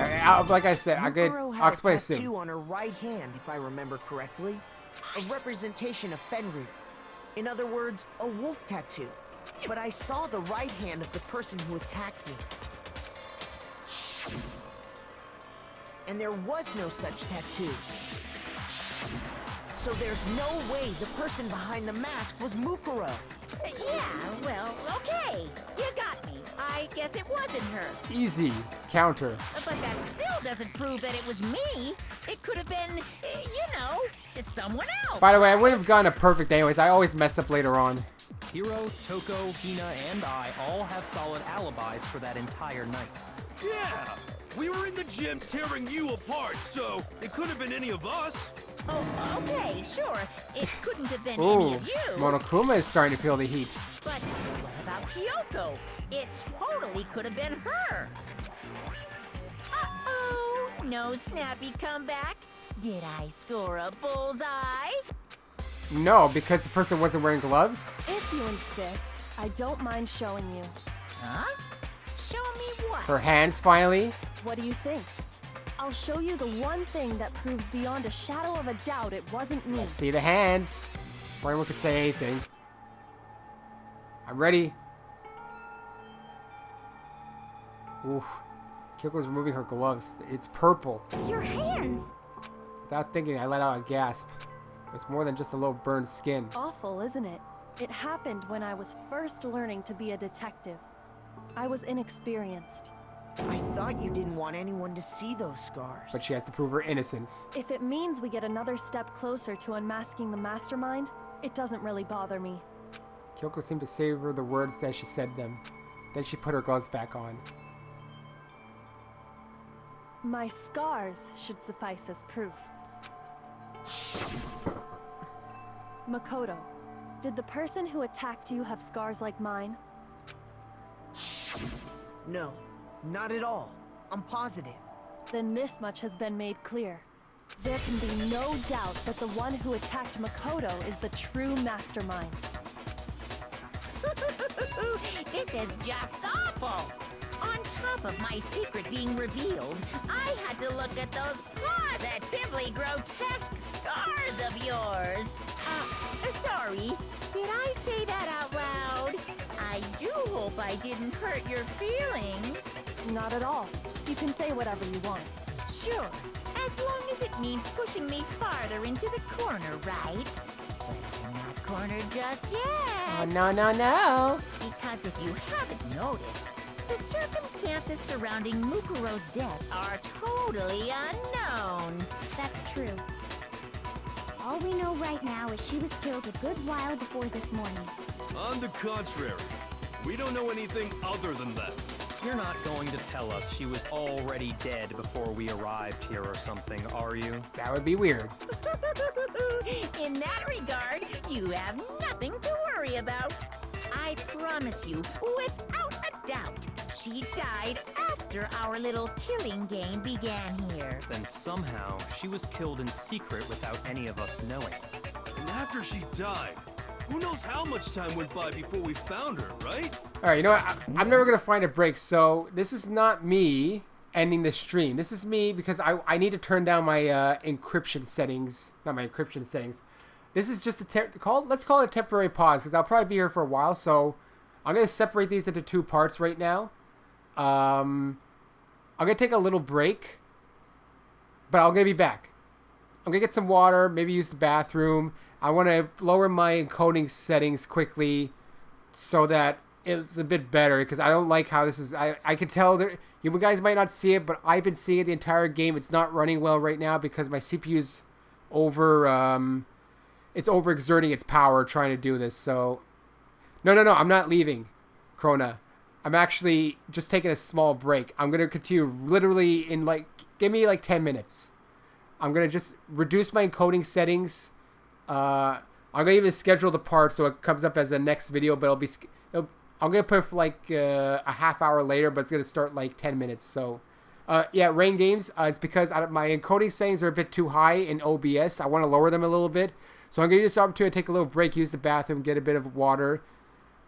Like I said, Mukuro I'll had explain a soon. tattoo on her right hand, if I remember correctly. A representation of Fenrir. In other words, a wolf tattoo. But I saw the right hand of the person who attacked me. And there was no such tattoo. So there's no way the person behind the mask was Mukuro. Yeah, well, okay. You got me. I guess it wasn't her. Easy. Counter. But that still doesn't prove that it was me. It could have been, someone else. By the way, I wouldn't have gotten a perfect anyways. I always mess up later on. Hiro, Toko, Hina, and I all have solid alibis for that entire night. Yeah! We were in the gym tearing you apart, so it could have been any of us. Oh, okay, sure. It couldn't have been any Ooh, of you. Monokuma is starting to feel the heat. But what about Kyoko? It totally could have been her. Uh-oh, no snappy comeback. Did I score a bullseye? No, because the person wasn't wearing gloves? If you insist, I don't mind showing you. Huh? Show me what? Her hands, finally? What do you think? I'll show you the one thing that proves beyond a shadow of a doubt it wasn't me. Let's see the hands. Before anyone could say anything. I'm ready. Oof. Kyoko's removing her gloves. It's purple. Your hands! Without thinking, I let out a gasp. It's more than just a little burned skin. Awful, isn't it? It happened when I was first learning to be a detective. I was inexperienced. I thought you didn't want anyone to see those scars. But she has to prove her innocence. If it means we get another step closer to unmasking the mastermind, it doesn't really bother me. Kyoko seemed to savor the words as she said them. Then she put her gloves back on. My scars should suffice as proof. Makoto, did the person who attacked you have scars like mine? No, not at all. I'm positive. Then this much has been made clear. There can be no doubt that the one who attacked Makoto is the true mastermind. This is just awful. On top of my secret being revealed, I had to look at those positively grotesque scars of yours. Sorry, did I say that out loud? I do hope I didn't hurt your feelings. Not at all. You can say whatever you want. Sure, as long as it means pushing me farther into the corner, right? But I'm not cornered just yet. Oh, no, no, no. Because if you haven't noticed, the circumstances surrounding Mukuro's death are totally unknown. That's true. All we know right now is she was killed a good while before this morning. On the contrary, we don't know anything other than that. You're not going to tell us she was already dead before we arrived here or something, are you? That would be weird. In that regard, you have nothing to worry about. I promise you, without a doubt, she died after our little killing game began here. Then somehow she was killed in secret without any of us knowing. And after she died, who knows how much time went by before we found her, right? All right, you know what? I'm never going to find a break, so this is not me ending the stream. This is me because I need to turn down my encryption settings. Not my encryption settings. This is just let's call it a temporary pause because I'll probably be here for a while. So I'm going to separate these into two parts right now. I'm going to take a little break, but I'm going to be back. I'm going to get some water, maybe use the bathroom. I want to lower my encoding settings quickly so that it's a bit better because I don't like how this is. I can tell that you guys might not see it, but I've been seeing it the entire game. It's not running well right now because my CPU's it's overexerting its power trying to do this. So, no, I'm not leaving, Krona. I'm actually just taking a small break. I'm going to continue literally in give me 10 minutes. I'm going to just reduce my encoding settings. I'm going to even schedule the part so it comes up as a next video, but I'm going to put it for a half hour later, but it's going to start 10 minutes. So, yeah, Rain Games, it's because my encoding settings are a bit too high in OBS. I want to lower them a little bit. So I'm going to use this opportunity to take a little break, use the bathroom, get a bit of water.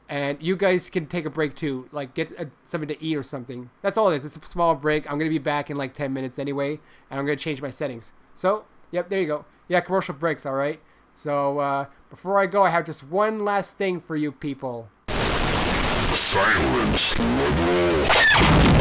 And you guys can take a break too, get something to eat or something. That's all it is. It's a small break. I'm going to be back in 10 minutes anyway, and I'm going to change my settings. So, yep, there you go. Yeah, commercial breaks, all right? So, before I go, I have just one last thing for you people. Silence level.